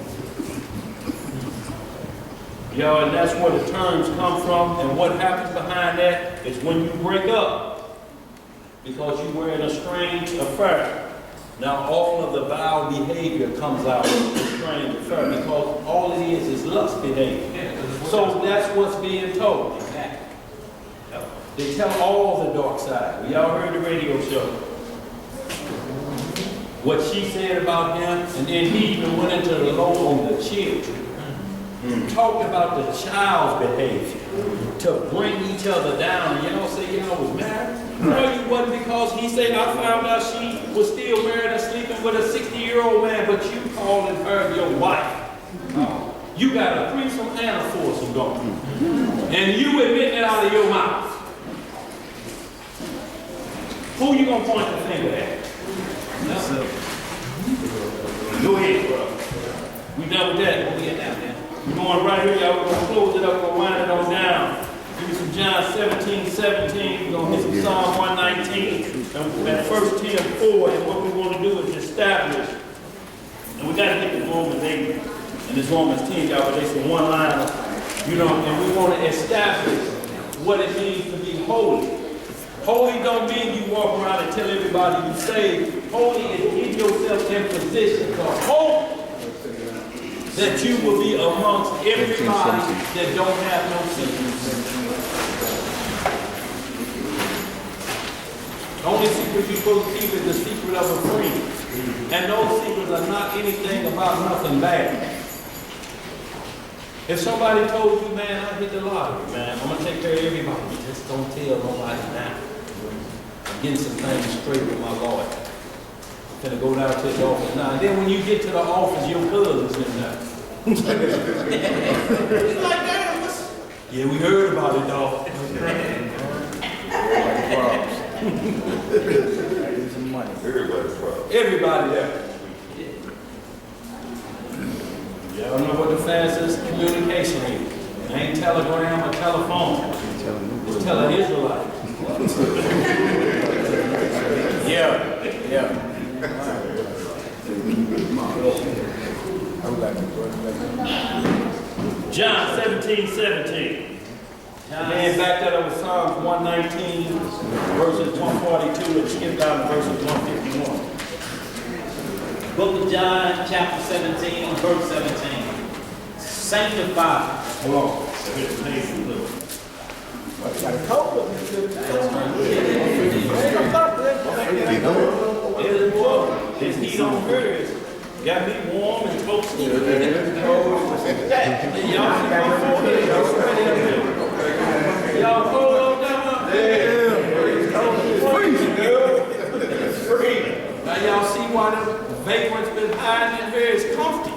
Yo, and that's where the terms come from, and what happens behind that is when you break up, because you're wearing a strange affair. Now, all of the vile behavior comes out restrained defer because all it is lust behavior. So that's what's being told. They tell all the dark side. We all heard the radio show. What she said about him, and then he even went into the law on the children. Talked about the child's behavior to bring each other down. And y'all say y'all was married? No, you wasn't, because he said, I found out she was still married and sleeping with a 60-year-old man, but you calling her your wife. You got a threesome and a foursome going. And you admitting it out of your mouth. Who you gonna point the finger at? Go ahead, bro. We done with that. Where we at now, man? We're going right here, y'all. We're gonna close it up, we're gonna wind it on down. Give me some John 17:17. We're gonna hit some Psalm 119 and 1 Timothy 4. And what we want to do is establish. And we gotta get to Romans 8 and this Romans 10, y'all, but they say one line, you know, and we want to establish what it means to be holy. Holy don't mean you walk around and tell everybody you saved. Holy is get yourself in position to hope that you will be amongst everybody that don't have no secrets. The only secret you're supposed to keep is the secret of a friend. And those secrets are not anything about nothing bad. If somebody told you, man, I hit the lottery, man, I'm gonna take care of everybody. Just don't tell nobody now. I'm getting some things straight with my lawyer. I'm gonna go down to the office now. And then when you get to the office, your cousin's in there. He's like, damn, what's... Yeah, we heard about it, dog. Everybody's problem. Everybody there. Y'all know what the fastest communication is. It ain't telegram or telephone. It's telling Israelites. Yeah. John 17:17. And then back that up with Psalms 119, verses 142, and skip down to verses 151. Book of John, chapter 17, verse 17. Sanctify. Hold on. His heat on hers got me warm and toasty. Y'all cold on down there? It's free. Now y'all see why the vagrant's been hiding in here is comfy.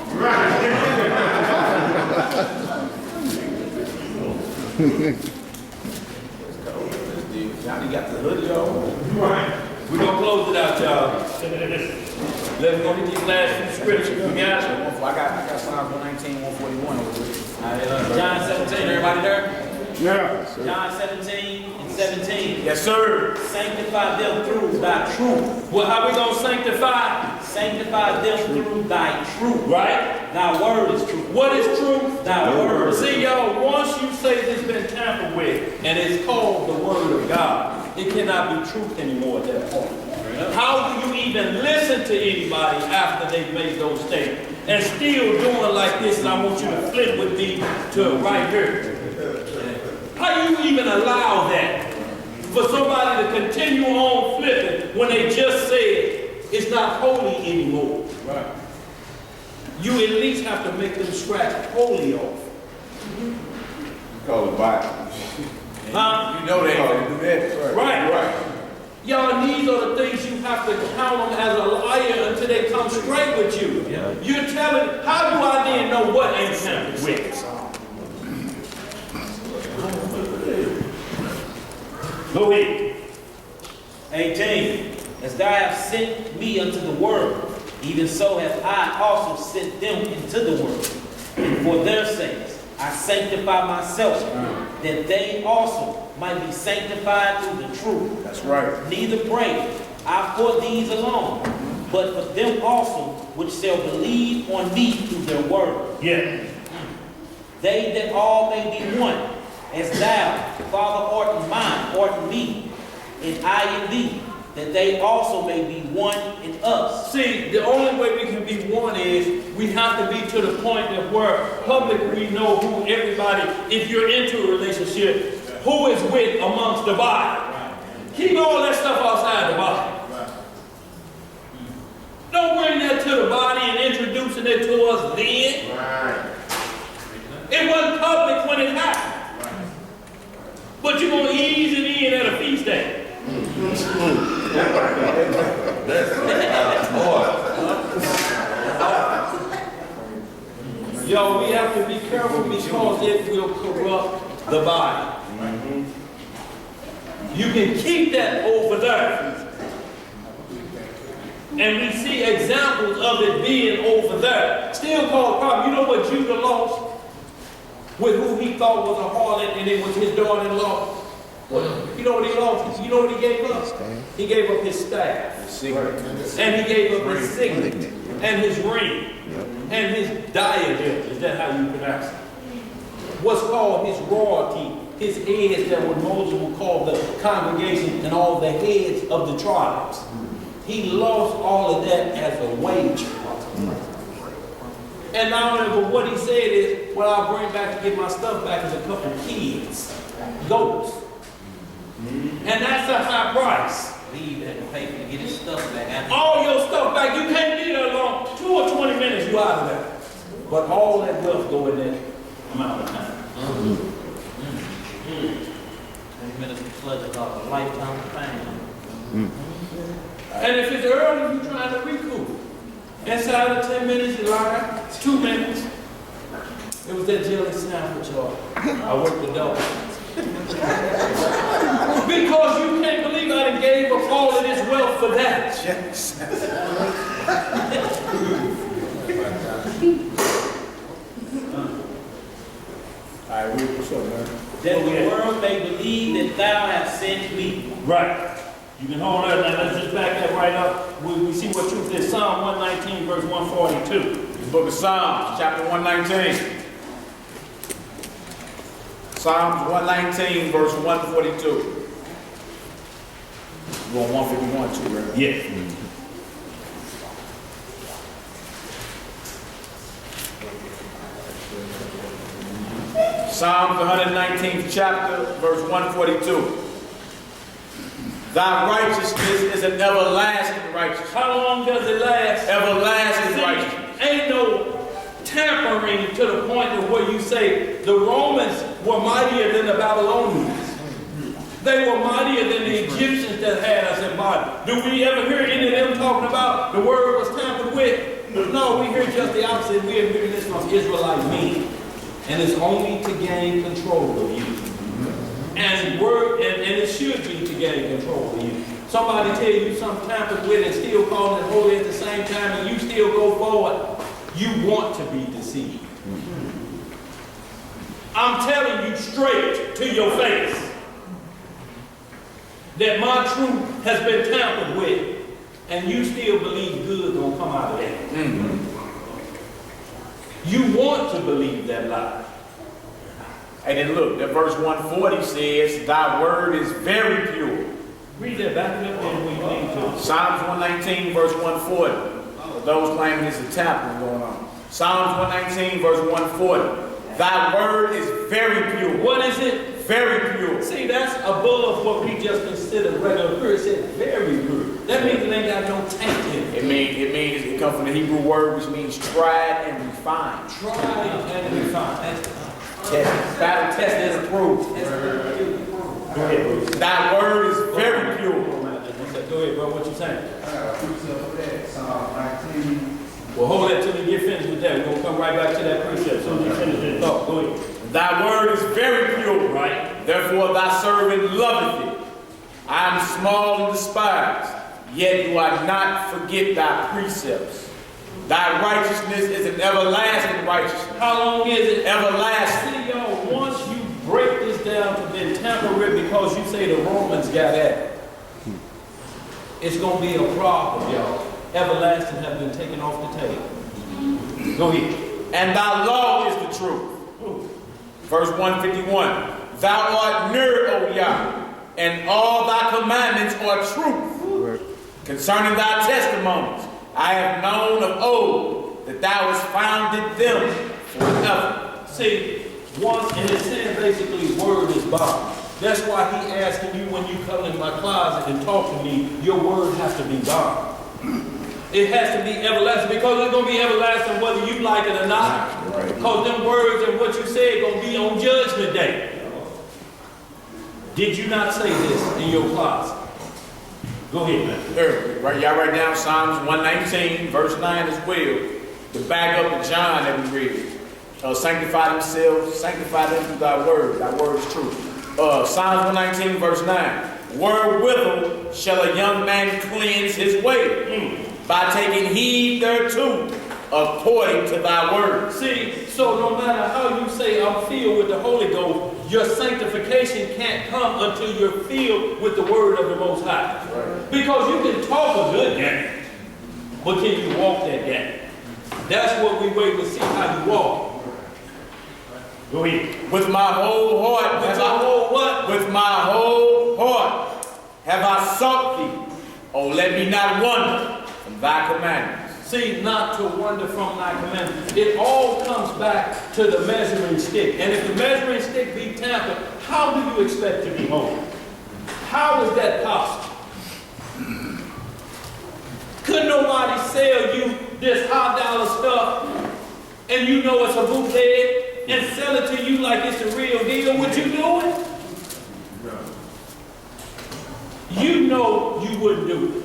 Johnny got the hoodie on. Right. We're gonna close it out, y'all. Let's go to these last few scriptures. We got it. I got Psalms 119, 141 over here. John 17, everybody there? Yeah. John 17 and 17. Yes, sir. Sanctify them through thy truth. Well, how we gonna sanctify? Sanctify them through thy truth. Right? Thy word is truth. What is truth? Thy word. See, y'all, once you say this has been tampered with, and it's called the word of God, it cannot be truth anymore at that point. How do you even listen to anybody after they've made those statements? And still doing like this, and I want you to flip with me to right here. How do you even allow that? For somebody to continue on flipping when they just said it's not holy anymore. Right. You at least have to make them scratch holy off. You call it Bible. Huh? You know they ain't gonna do that. Right. Y'all, these are the things you have to count them as a liar until they come straight with you. Yeah. You're telling, how do I then know what ain't tampered with? Go ahead. 18. As thou hast sent me unto the world, even so have I also sent them into the world. And for their sakes I sanctify myself, that they also might be sanctified through the truth. That's right. Neither pray I for these alone, but for them also which shall believe on me through their word. Yeah. They that all may be one, as thou, Father, art in mine, art in me, and I in thee, that they also may be one in us. See, the only way we can be one is we have to be to the point that where publicly we know who everybody, if you're into a relationship, who is with amongst the body. Keep all that stuff outside the body. Don't bring that to the body and introducing it to us then. It wasn't public when it happened. But you're going to ease it in at a feast day. Yo, we have to be careful because it will corrupt the body. You can keep that over there. And we see examples of it being over there. Still called a problem. You know what Judah lost? With who he thought was a harlot and it was his daughter-in-law. You know what he lost? You know what he gave up? He gave up his staff. And he gave up his signet. And his ring. And his diadem. Is that how you pronounce it? What's called his royalty. His heads that what Moses would call the congregation and all the heads of the tribes. He lost all of that as a wager. And not only, but what he said is, what I'll bring back to get my stuff back is a couple kids, goats. And that's a high price. Leave that and pay to get his stuff back. All your stuff back, you can't be there long. 2 or 20 minutes, you out of there. But all that wealth go in that amount of time. Minister Fletcher called a lifetime of pain. And if it's early, you're trying to recoup. Inside of 10 minutes, you lie. 2 minutes. It was that jelly sandwich, y'all. I worked the double. Because you can't believe I done gave up all of this wealth for that. All right, what's up, man? That the world may believe that thou hast sent me. Right. You can hold that. Now let's just back that right up. We see what truth is. Psalm 119, verse 142. The book of Psalms, chapter 119. Psalms 119, verse 142. We're on 151 too, right? Yeah. Psalms 119th chapter, verse 142. Thy righteousness is an everlasting righteousness. How long does it last? Everlasting righteousness. Ain't no tampering to the point of where you say the Romans were mightier than the Babylonians. They were mightier than the Egyptians that had us in body. Do we ever hear any of them talking about the word was tampered with? No, we hear just the opposite. We are hearing this from Israelite men. And it's only to gain control of you. And it should be to gain control of you. Somebody tell you something tampered with and still calling it holy at the same time and you still go forward. You want to be deceived. I'm telling you straight to your face that my truth has been tampered with and you still believe good gonna come out of that. You want to believe that lie. And then look, that verse 140 says, thy word is very pure. Read that back up there when you need to. Psalms 119, verse 140. For those claiming it's a tapping going on. Psalms 119, verse 140. Thy word is very pure. What is it? Very pure. See, that's above what we just consider regular pure. It said very pure. That means it ain't got no taint in it. It comes from the Hebrew word which means tried and refined. Tried and refined. Battle tested and approved. Go ahead, Bruce. Thy word is very pure. Go ahead, bro. What you saying? Psalm 19. Well, hold that till you get finished with that. We're going to come right back to that precept. So you finish your thought. Go ahead. Thy word is very pure. Right. Therefore thy servant loveth it. I am small and despised, yet do I not forget thy precepts. Thy righteousness is an everlasting righteousness. How long is it? Everlasting. See, y'all, once you break this down to be tampered with because you say the Romans got at it, it's going to be a problem, y'all. Everlasting have been taken off the table. Go ahead. And thy law is the truth. Verse 151. Thou art near, O Yah, and all thy commandments are truth. Concerning thy testimonies, I have known of old that thou hast founded them forever. See, once, and it's saying basically word is bond. That's why he asking you when you come in my closet and talk to me, your word has to be bond. It has to be everlasting, because it's going to be everlasting whether you like it or not. Because them words and what you said going to be on judgment day. Did you not say this in your closet? Go ahead, man. Right, y'all write down Psalms 119, verse 9 as well. To back up the John that we read. Sanctify themselves, sanctify them through thy word. Thy word is true. Psalms 119, verse 9. Wherewithal shall a young man cleanse his way? By taking heed thereto, according to thy word. See, so no matter how you say I'm filled with the Holy Ghost, your sanctification can't come until you're filled with the word of the Most High. Right. Because you can talk a good game, but can you walk that game? That's what we wait to see how you walk. Go ahead. With my whole heart. With my whole what? With my whole heart have I sought thee. Oh, let me not wander from thy commandments. See, not to wander from thy commandments. It all comes back to the measuring stick. And if the measuring stick be tampered, how do you expect to be holy? How is that possible? Could nobody sell you this high dollar stuff and you know it's a bootleg and sell it to you like it's the real deal? Would you do it? You know you wouldn't do it.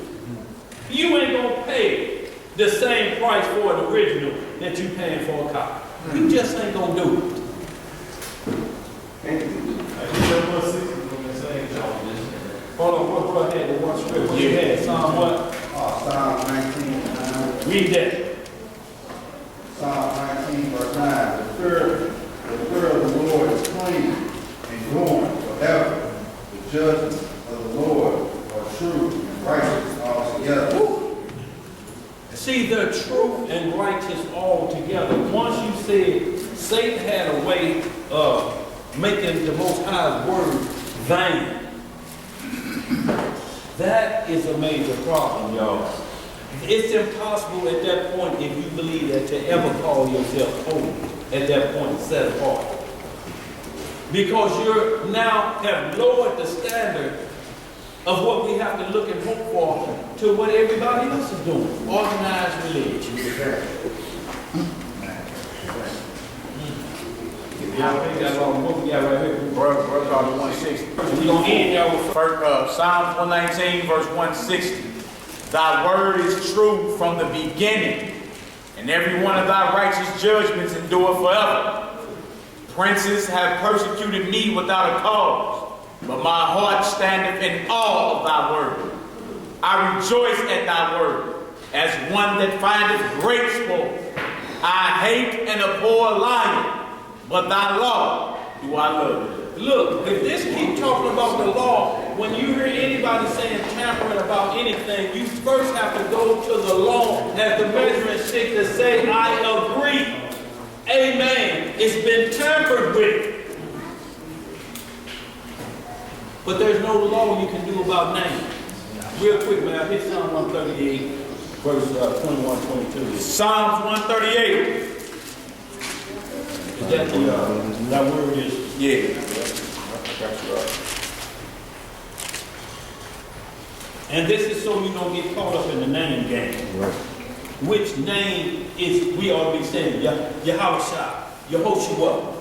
You ain't gonna pay the same price for an original that you paying for a copy. You just ain't gonna do it. Hold on, what bro had the one script? What you had? Psalm what? Psalm 19. Read that. Psalm 19, verse 9. The fear of the Lord is clean and going forever. The judgments of the Lord are true and righteous altogether. See, they're true and righteous all together. Once you said Satan had a way of making the Most High's word vain, that is a major problem, y'all. It's impossible at that point, if you believe that, to ever call yourself holy at that point, set apart. Because you're now have lowered the standard of what we have to look and hope for to what everybody else is doing. Organized religion. Y'all think that's all what we got right here? Brother, 160. We're going to end y'all with Psalms 119, verse 160. Thy word is true from the beginning, and every one of thy righteous judgments endure forever. Princes have persecuted me without a cause, but my heart standeth in awe of thy word. I rejoice at thy word, as one that findeth great sport. I hate and abhor lying, but thy law do I love. Look, if this keep talking about the law, when you hear anybody saying tampering about anything, you first have to go to the law as the measuring stick to say, I agree. Amen. It's been tampered with. But there's no law you can do about names. Real quick, man, hit Psalm 138, verse 21, 22. Psalms 138. Is that that word is? Yeah. And this is so you don't get caught up in the name game. Right. Which name is we ought to be saying? Yahushua, Yehoshua,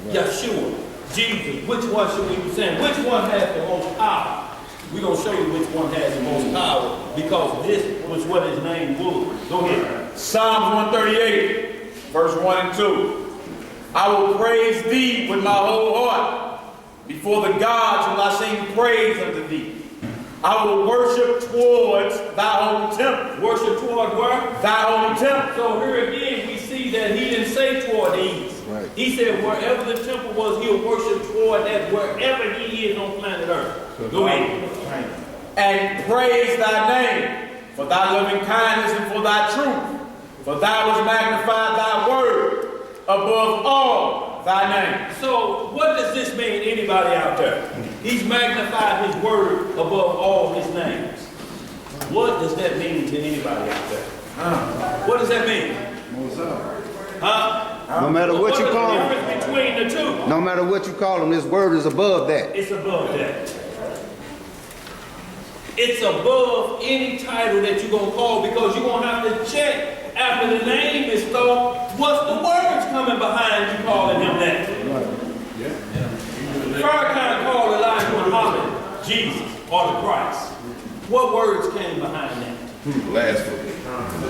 Yeshua, Jesus. Which one should we be saying? Which one has the most power? We're going to show you which one has the most power, because this was what his name was. Go ahead. Psalms 138, verse 1 and 2. I will praise thee with my whole heart. Before the gods will I sing praise unto thee. I will worship towards thy holy temple. Worship toward where? Thy holy temple. So here again we see that he didn't say toward the east. Right. He said wherever the temple was, he'll worship toward that, wherever he is on planet Earth. Go ahead. And praise thy name for thy loving kindness and for thy truth. For thou hast magnified thy word above all thy name. So what does this mean, anybody out there? He's magnified his word above all his names. What does that mean to anybody out there? What does that mean? Huh? No matter what you call What them, is the difference between the two? no matter what you call them, this word is above that. It's above that. It's above any title that you're going to call, because you're going to have to check after the name is thought, what's the words coming behind you calling him that? Farrakhan called Elijah Muhammad Jesus or the Christ. What words came behind that? Blasphemy.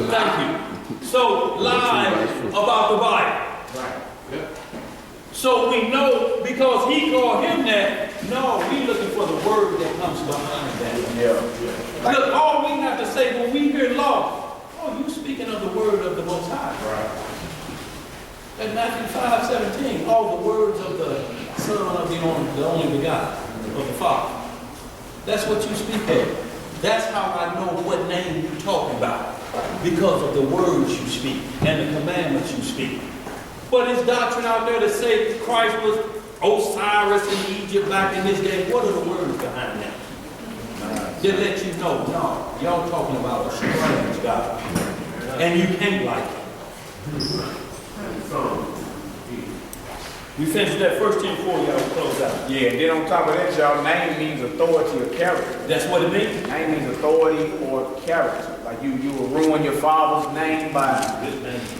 Thank you. So, lies about the Bible. So we know, because he called him that, no, we looking for the word that comes behind that. Look, all we have to say when we hear law, oh, you speaking of the word of the Most High. At Matthew 5:17, all the words of the Son of the only begotten of the Father. That's what you speak of. That's how I know what name you're talking about, because of the words you speak and the commandments you speak. But it's doctrine out there to say Christ was Osiris in Egypt back in his day. What are the words behind that? They let you know, no, y'all talking about a strange God, and you can't like it. We finished that first 10-4, y'all close out. Yeah, and then on top of that, y'all, name means authority or character. That's what it means. Name means authority or character. Like you will ruin your father's name by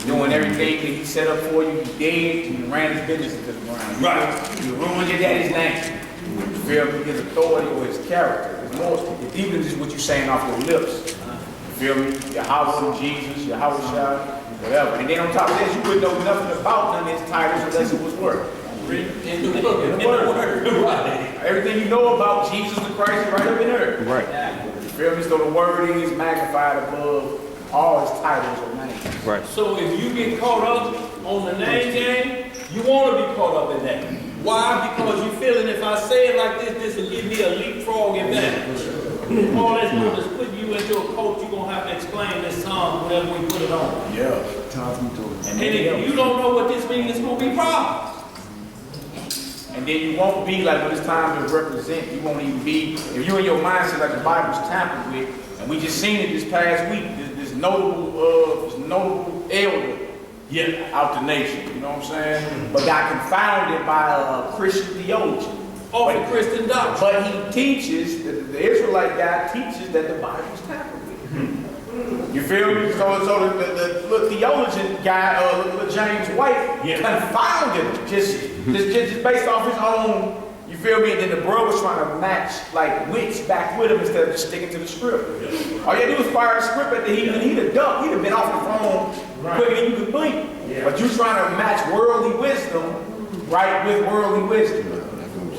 doing everything that he set up for you. He did. He ran his business into the ground. Right. You ruin your daddy's name. You feel me? His authority or his character. It's more, it's deeper than just what you're saying off your lips. You feel me? Yahweh, Jesus, Yahweh, whatever. And then on top of this, you wouldn't know nothing about none of his titles unless it was word. In the word. Right. Everything you know about Jesus the Christ is right up in there. Right. You feel me? So the word is magnified above all his titles or names. Right. So if you get caught up on the name game, you want to be caught up in that. Why? Because you're feeling if I say it like this will give me a leapfrog advantage. All that's doing is putting you into a coach. You're going to have to explain this song whenever we put it on. Yeah. And if you don't know what this means, it's going to be problems. And then you won't be like when it's time to represent. You won't even be, if you're in your mindset like the Bible's tampered with, and we just seen it this past week, this notable elder out the nation, you know what I'm saying? But got confounded by a Christian theologian. Oh, the Christian doctrine. But he teaches, the Israelite guy teaches that the Bible's tampered with. You feel me? So the theologian guy, James White, confounded him just based off his own. You feel me? And then the bro was trying to match like wits back with him instead of just sticking to the script. All you had to do was fire the script at the he'd have ducked. He'd have been off the phone quicker than you could blink. But you trying to match worldly wisdom, right, with worldly wisdom.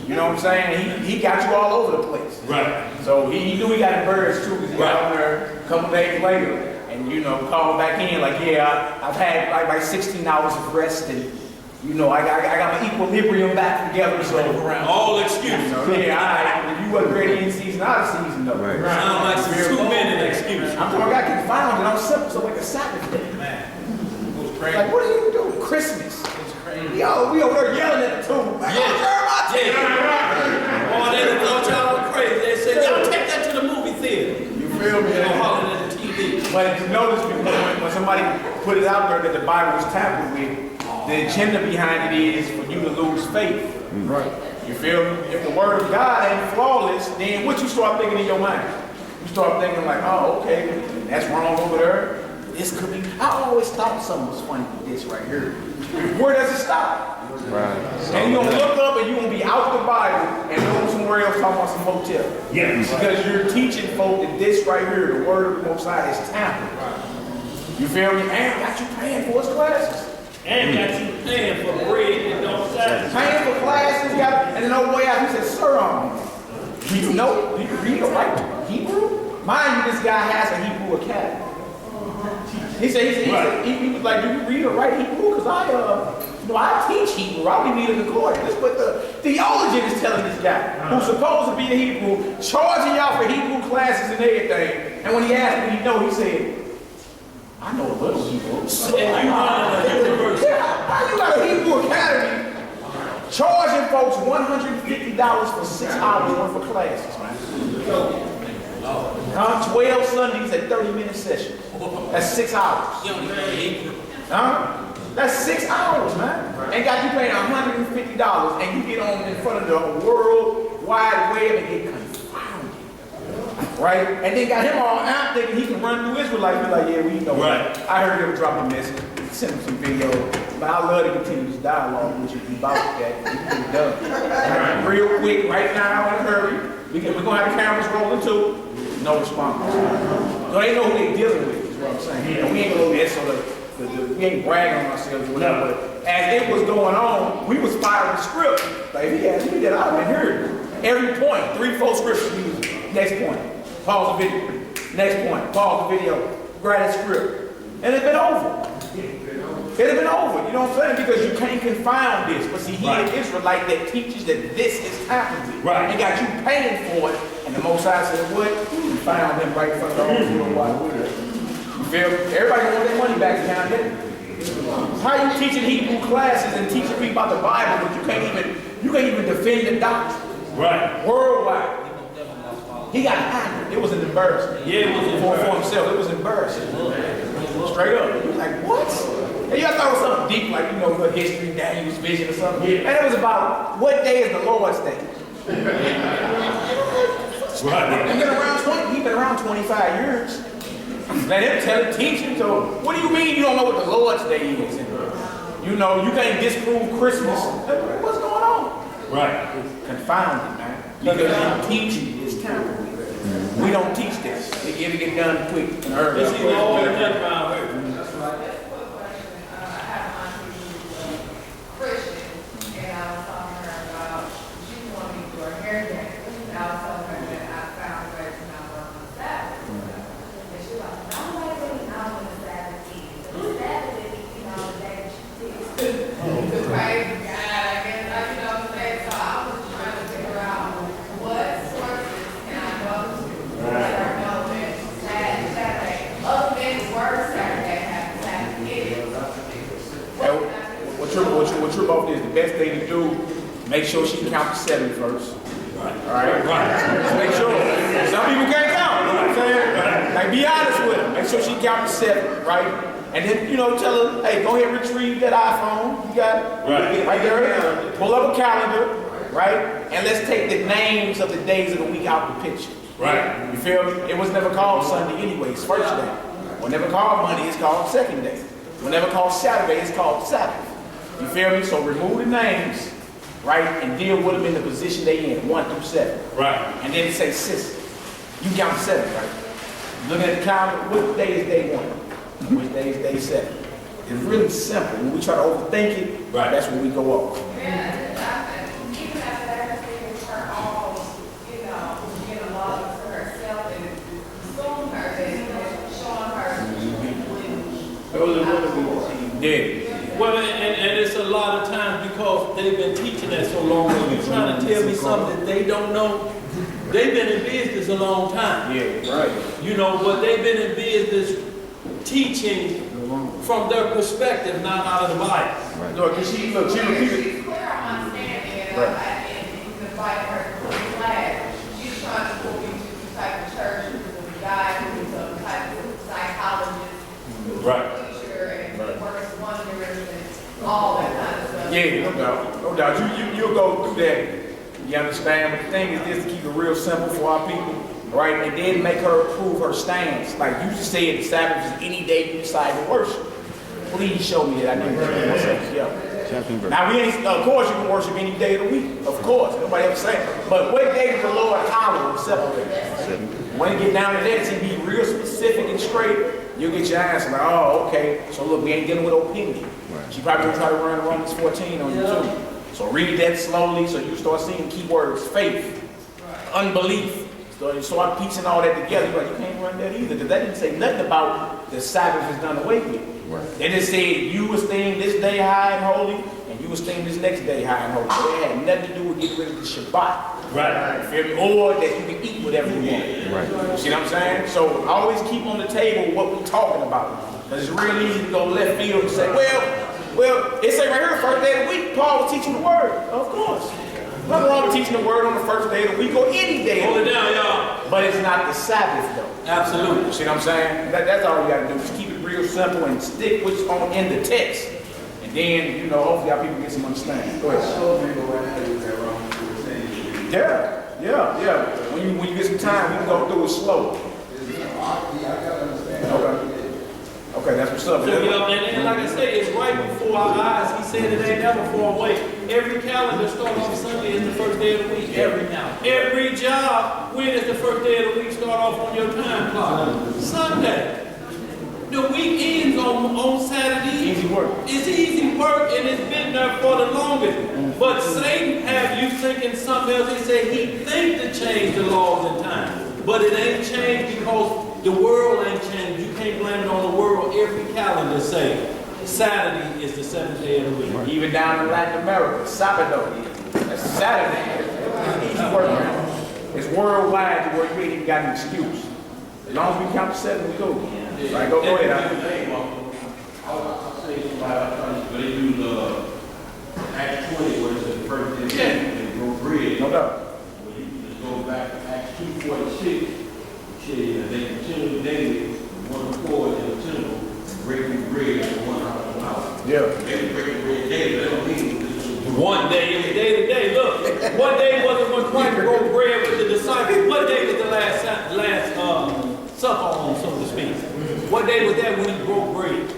You know what I'm saying? He got you all over the place. Right. So he knew he got embarrassed too, because he got on there a couple days later and, called back in like, yeah, I've had like 16 hours of rest and, I got my equilibrium back together. So around. All excuses. Yeah, all right. If you wasn't ready in season, out of season though. Right. Sound like some 2-minute excuse. I'm talking, I got confounded on simple, so like a Sabbath day. Man, it was crazy. Like, what are you doing? Christmas. Yo, we over there yelling at the tomb. Like, Yeah. Oh, they thought y'all were crazy. They said, y'all take that to the movie theater. You feel me? They're hollering at the TV. But if you notice, when somebody put it out there that the Bible was tampered with, the agenda behind it is for you to lose faith. Right. You feel me? If the word of God ain't flawless, then what you start thinking in your mind? You start thinking like, oh, okay, that's wrong over there. This could be. I always thought something was funny with this right here. Where does it stop? Right. And you're gonna look up and you're gonna be out the Bible and go somewhere else talking about some hotel. Yes. Because you're teaching folk that this right here, the word of the Most High, is tampered. You feel me? And got you paying for his classes. And got you paying for bread that don't satisfy. Paying for classes, and then on the way out, he said, sir, do you read or write Hebrew? Mind you, this guy has a Hebrew academy. He said, he was like, do you read or write Hebrew? Because I teach Hebrew. I'll be needing the courses. But the theologian is telling this guy, who's supposed to be a Hebrew, charging y'all for Hebrew classes and everything. And when he asked what he know, he said, I know a little Hebrew. And you running a university. How you got a Hebrew academy charging folks $150 for 6 hours worth of classes, man? Huh? 12 Sundays at 30-minute sessions. That's 6 hours. Huh? That's 6 hours, man. And got you paying $150 and you get on in front of the World Wide Web and get confounded. Right? And then got him all out thinking he can run through Israelites. Be like, yeah, we know. Right. I heard him drop a message, send him some video. But I love to continue this dialogue with you about that. We can get it done. Real quick, right now, in a hurry. We're going to have the cameras rolling too. No response. So they know who they're dealing with, is what I'm saying. We ain't going to let so we ain't bragging on ourselves or whatever. But as it was going on, we was firing the script. Like, if he asked me that, I'd have been heard. Every point, 3-4 scripts we use. Next point, pause the video. Next point, pause the video. Grab the script. And it's been over. It'd have been over, you know what I'm saying? Because you can't confound this. But see, he an Israelite that teaches that this is happening. Right. And got you paying for it. And the Most High said, what? You found him right in front of the whole world wide world. You feel me? Everybody want their money back down there. How you teaching Hebrew classes and teaching people about the Bible, but you can't even defend the doctrine? Right. Worldwide. He got hammered. It was an embarrassment. Yeah, it was for himself. It was embarrassing. Straight up. He was like, what? And y'all thought it was something deep, like, good history, Daniel's vision or something. Yeah. And it was about what day is the Lord's day. Right. He's been around 25 years. Let him tell it, teach him. So what do you mean you don't know what the Lord's day is? And, you can't disprove Christmas. What's going on? Right. Confounded, man. Because you teaching is temple. We don't teach this. They get it done quick and early. This is all the time around here. What you're about is the best thing to do, make sure she can count to 7 first. Right. All right? Right. Just make sure. Some people can't count, you know what I'm saying? Right. Like, be honest with her. Make sure she count to 7, right? And then, tell her, hey, go ahead and retrieve that iPhone. You got it? Right there. Pull up a calendar, right? And let's take the names of the days of the week out the picture. Right. You feel me? It was never called Sunday anyway. It's first day. Or never called Monday, it's called second day. Or never called Saturday, it's called Sabbath. You feel me? So remove the names, right, and deal with them in the position they in, 1 through 7. Right. And then say, sister, you count 7, right? Looking at the calendar, what day is day 1? Which day is day 7? It's really simple. When we try to overthink it, right, that's when we go off. Yeah, even after everything is her all, get a lot of herself and assume her that showing her. Yeah. Well, and it's a lot of times because they've been teaching that so long. You're trying to tell me something that they don't know. They've been in business a long time. Yeah, right. But they've been in business teaching from their perspective, not out of the Bible. Right. No, because she repeated. She's clear on understanding it, and invite her to the class. She's trying to pull you to the type of church who is a guy who is a type of psychologist, who's a teacher, and works wonders and all that kind of stuff. Yeah, no doubt. You'll go through that. You understand? But the thing is this, to keep it real simple for our people, right? And then make her prove her stance. Like you just said, the Sabbath is any day you decide to worship. Please show me that I didn't do myself. Yeah. Now of course you can worship any day of the week. Of course, nobody ever say it. But what day does the Lord honor and separate? When you get down to that, to be real specific and straight, you'll get your answer like, oh, okay. So look, we ain't dealing with opinion. She probably gonna try to run Romans 14 on you too. So read that slowly so you start seeing keywords: faith, unbelief. So you start piecing all that together. You're like, you can't run that either, because that didn't say nothing about the Sabbath is done away with. Right. They just said you esteem this day high and holy, and you esteem this next day high and holy. So it had nothing to do with getting rid of the Shabbat. Right. You feel me? Or that you can eat whatever you want. Right. You see what I'm saying? So always keep on the table what we're talking about. Because it's real easy to go left field and say, well, it say right here, first day of the week, Paul was teaching the word. Of course. Nothing wrong with teaching the word on the first day of the week or any day. Hold it down, y'all. But it's not the Sabbath though. Absolutely. You see what I'm saying? That's all you gotta do. Just keep it real simple and stick what's on in the text. And then, you know, hopefully our people get some understanding. Go ahead. Yeah. When you get some time, we can go through it slow. Okay, that's what's up. So, and like I say, it's right before our eyes. He said it ain't never far away. Every calendar starts on Sunday is the first day of the week. Every job, when is the first day of the week start off on your time clock? Sunday. The week ends on Saturday. Easy work. It's easy work and it's been there for the longest. But Satan have you thinking something else. He said he think to change the laws and time. But it ain't changed because the world ain't changed. You can't blame it on the world. Every calendar say Saturday is the seventh day of the week. Even down in Latin America, Sabado. That's Saturday. It's easy work, man. It's worldwide to where you ain't even got an excuse. As long as we count to 7, we go. Right, go ahead. I'll say somebody, they use Acts 20, where it's the first day and broke bread. No doubt. Well, you can just go back to Acts 2:46. And they continued daily, one accord in the temple, breaking bread from one house to another. Yeah. They breaking bread daily. They don't mean this. One day, it was day to day. Look, what day was it when Christ broke bread with the disciples? What day was the last supper on, so to speak? What day was that when he broke bread?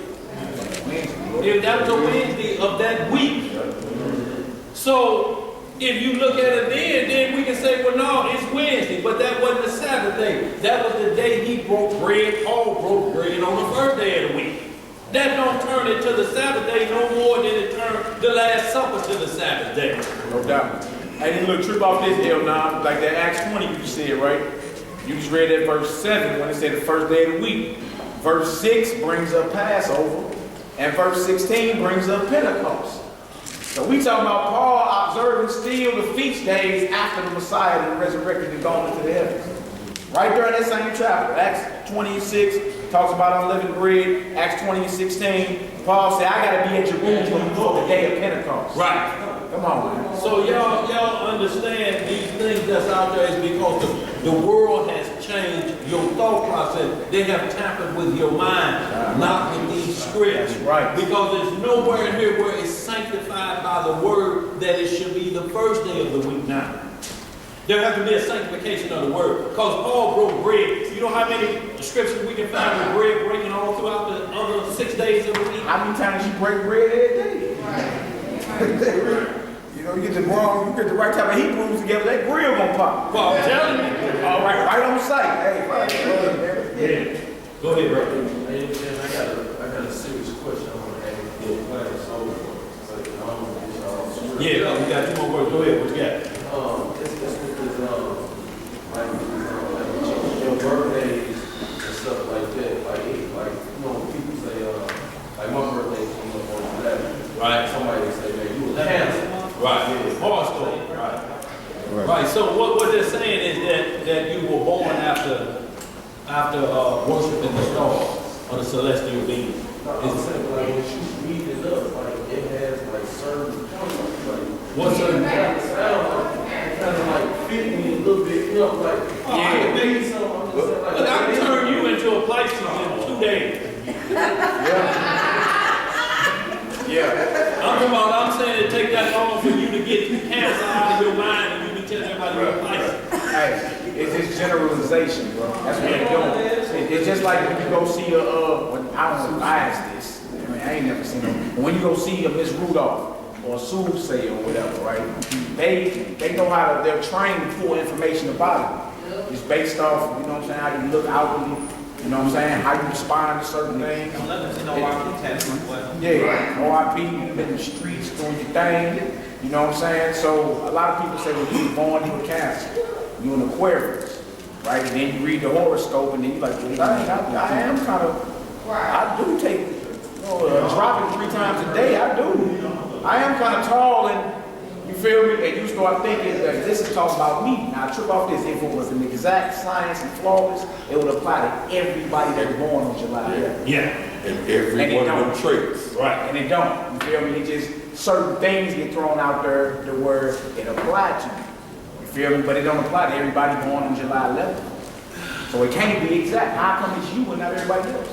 If that was a Wednesday of that week. So, if you look at it then we can say, well, no, it's Wednesday, but that wasn't the Sabbath day. That was the day he broke bread. Paul broke bread on the first day of the week. That don't turn it to the Sabbath day no more than it turned the Last Supper to the Sabbath day. No doubt. Hey, then look, trip off this hill now, like that Acts 20 you just said, right? You just read that verse 7 when it said the first day of the week. Verse 6 brings up Passover, and verse 16 brings up Pentecost. So we talking about Paul observing still the feast days after the Messiah had resurrected and gone into the heavens. Right there in that same chapter, Acts 26 talks about unleavened bread. Acts 20:16, Paul said, I got to be at Jerusalem for the day of Pentecost. Right. Come on, man. So y'all understand these things that's out there is because the world has changed your thought process. They have tampered with your mind, not with these scripts. That's right. Because there's nowhere in here where it's sanctified by the word that it should be the first day of the week now. There has to be a sanctification of the word. Because Paul broke bread. You know how many scriptures we can find with bread breaking all throughout the other 6 days of the week? How many times you break bread every day? You know, you get the right type of Hebrews together, that grill gonna pop. Well, I'm telling you. All right on site. Hey, right. Yeah. Go ahead, bro. I got a serious question I want to ask you. Yeah, we got 2 more words. Go ahead. What you got? Your birthdays and stuff like that. Like you know, people say, like my birthday comes up on the 11th. Right. Somebody say, man, you were canceled. Right. Horoscope. Right. So what they're saying is that you were born after worshiping the stars or the celestial beings. I'm saying, like, when you read it up, like, it has, like, certain points, like, What's certain it sounds like, it kind of, like, fit me a little bit, you know, like, I can make you something, I'm just saying, like, Look, I can turn you into a Pisces in 2 days. Yeah. I'm saying it take that long for you to get cancer out of your mind and you be telling everybody you're a Pisces. Hey, it's just generalization, bro. That's what they're doing. It's just like when you go see I don't know, I asked this. I mean, I ain't never seen them. But when you go see a Miss Rudolph or a soothsayer or whatever, right? They know how they're trained to pull information about it. It's based off, you know what I'm saying, how you look outwardly, you know what I'm saying, how you respond to certain things. Yeah, OIP, you've been in the streets doing your thing, you know what I'm saying? So a lot of people say, well, you were born, you were Cancer, you're an Aquarius, right? And then you read the horoscope and then you're like, well, I am kind of, I do take, dropping 3 times a day, I do. I am kind of tall and, you feel me? And you start thinking that this is talking about me. Now, trip off this, if it was an exact science and flawless, it would apply to everybody that's born on July. Yeah. And every one of them traits. Right. And it don't. You feel me? It just certain things get thrown out there to where it applies to you. You feel me? But it don't apply to everybody born on July 11th. So it can't be exact. How come it's you and not everybody else?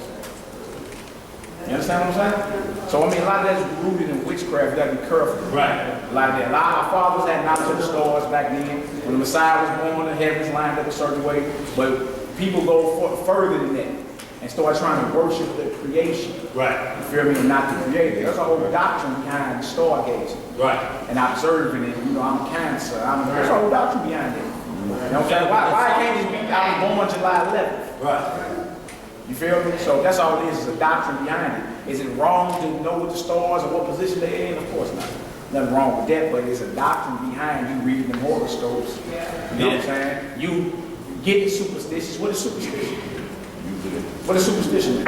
You understand what I'm saying? So I mean, a lot of that's rooted in witchcraft. You gotta be careful. Right. A lot of that. A lot of our fathers had knowledge of the stars back then. When the Messiah was born, the heavens lined up a certain way. But people go further than that and start trying to worship the creation. Right. You feel me? And not the creator. There's a whole doctrine behind stargazing. Right. And observing it. You know, I'm Cancer. There's a whole doctrine behind it. You know what I'm saying? Why can't it be I was born July 11th? Right. You feel me? So that's all it is a doctrine behind it. Is it wrong to know what the stars or what position they're in? Of course not. Nothing wrong with that, but it's a doctrine behind you reading the horoscopes. You know what I'm saying? You getting superstitious. What is superstition? What is superstition?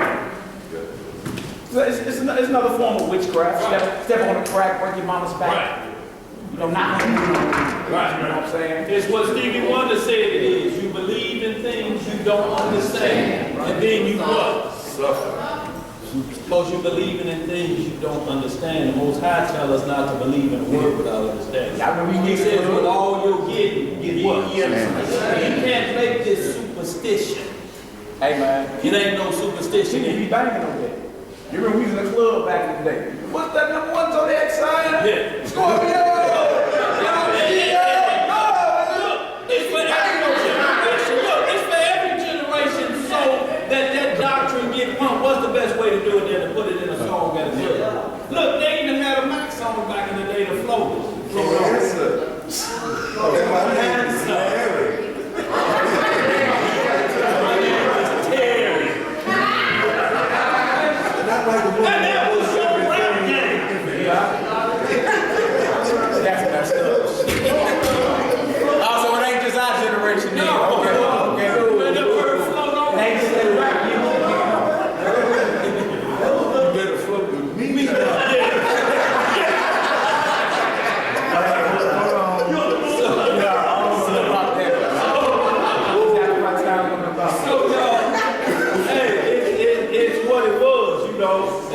It's another form of witchcraft. Step on a crack, break your mama's back. Right. You know, not right. You know what I'm saying? It's what Stevie Wonder said it is. You believe in things you don't understand. And then you what? Suffer. Because you're believing in things you don't understand. The Most High tell us not to believe in a word without understanding. He says with all you're getting, you get what? You can't make this superstition. Hey man. It ain't no superstition. You be banging over there. You remember we was in the club back in the day. What's that number one on the X sign? Yeah. Scorpio! It's for every generation so that doctrine get pumped. What's the best way to do it than to put it in a song at a club? Look, they even had a Mac song back in the day, the Floaters.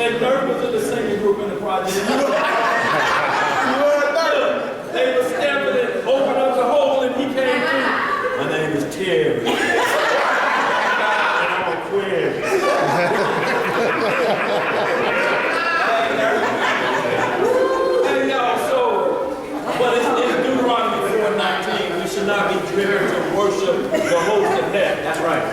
And Dirk was in the singing group in the project. They were stamping it, opened up the hole, and he came through. My name is Terry. And I'm a queer. Hey, y'all, so, but it's Deuteronomy 4:19. We should not be driven to worship the host of heaven. That's right.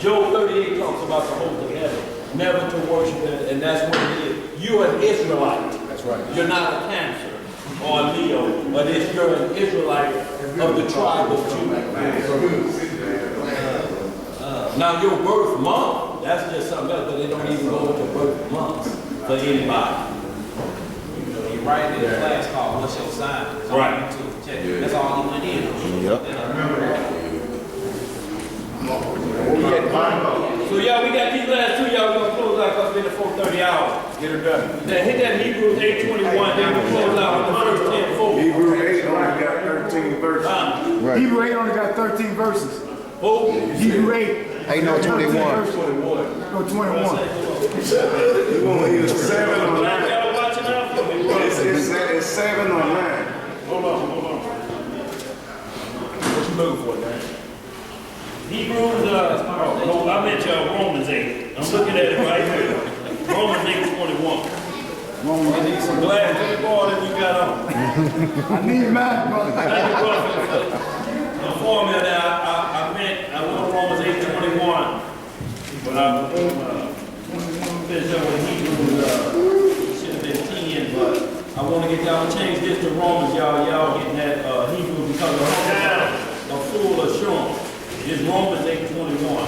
Job 38 talks about the host of heaven. Never to worship it, and that's what it is. You're an Israelite. That's right. You're not a Cancer or a Leo, but you're an Israelite of the tribe of Judah. Now your birth month, that's just something else, but they don't even go with the birth months for anybody. You're right in the class called What's Your Sign? It's right. On YouTube. Check it. That's all you went in. Yep. So y'all, we got these last two, y'all, we're gonna close out because it's been the 4:30 hour. Get her done. Then hit that Hebrews 8:21, then we close out on the first 10 4. Hebrews 8 only got 13 verses. Right. Hebrew 8 only got 13 verses. Oh, Hebrew 8. Ain't no 21. No 21. You want to hear 7 or 9? y'all watching out for me, bro. It's 7 or 9. Hold on. What you looking for, man? Hebrews, no, I meant y'all Romans 8. I'm looking at it right here. Romans 8:21. I need some glasses. What ball that you got on? I need mine, brother. Inform me that I went Romans 8:21. But I'm finished up with Hebrews, should have been 10, but I want to get y'all to change this to Romans, y'all getting that Hebrews because the Romans are full assurance. It's Romans 8:21.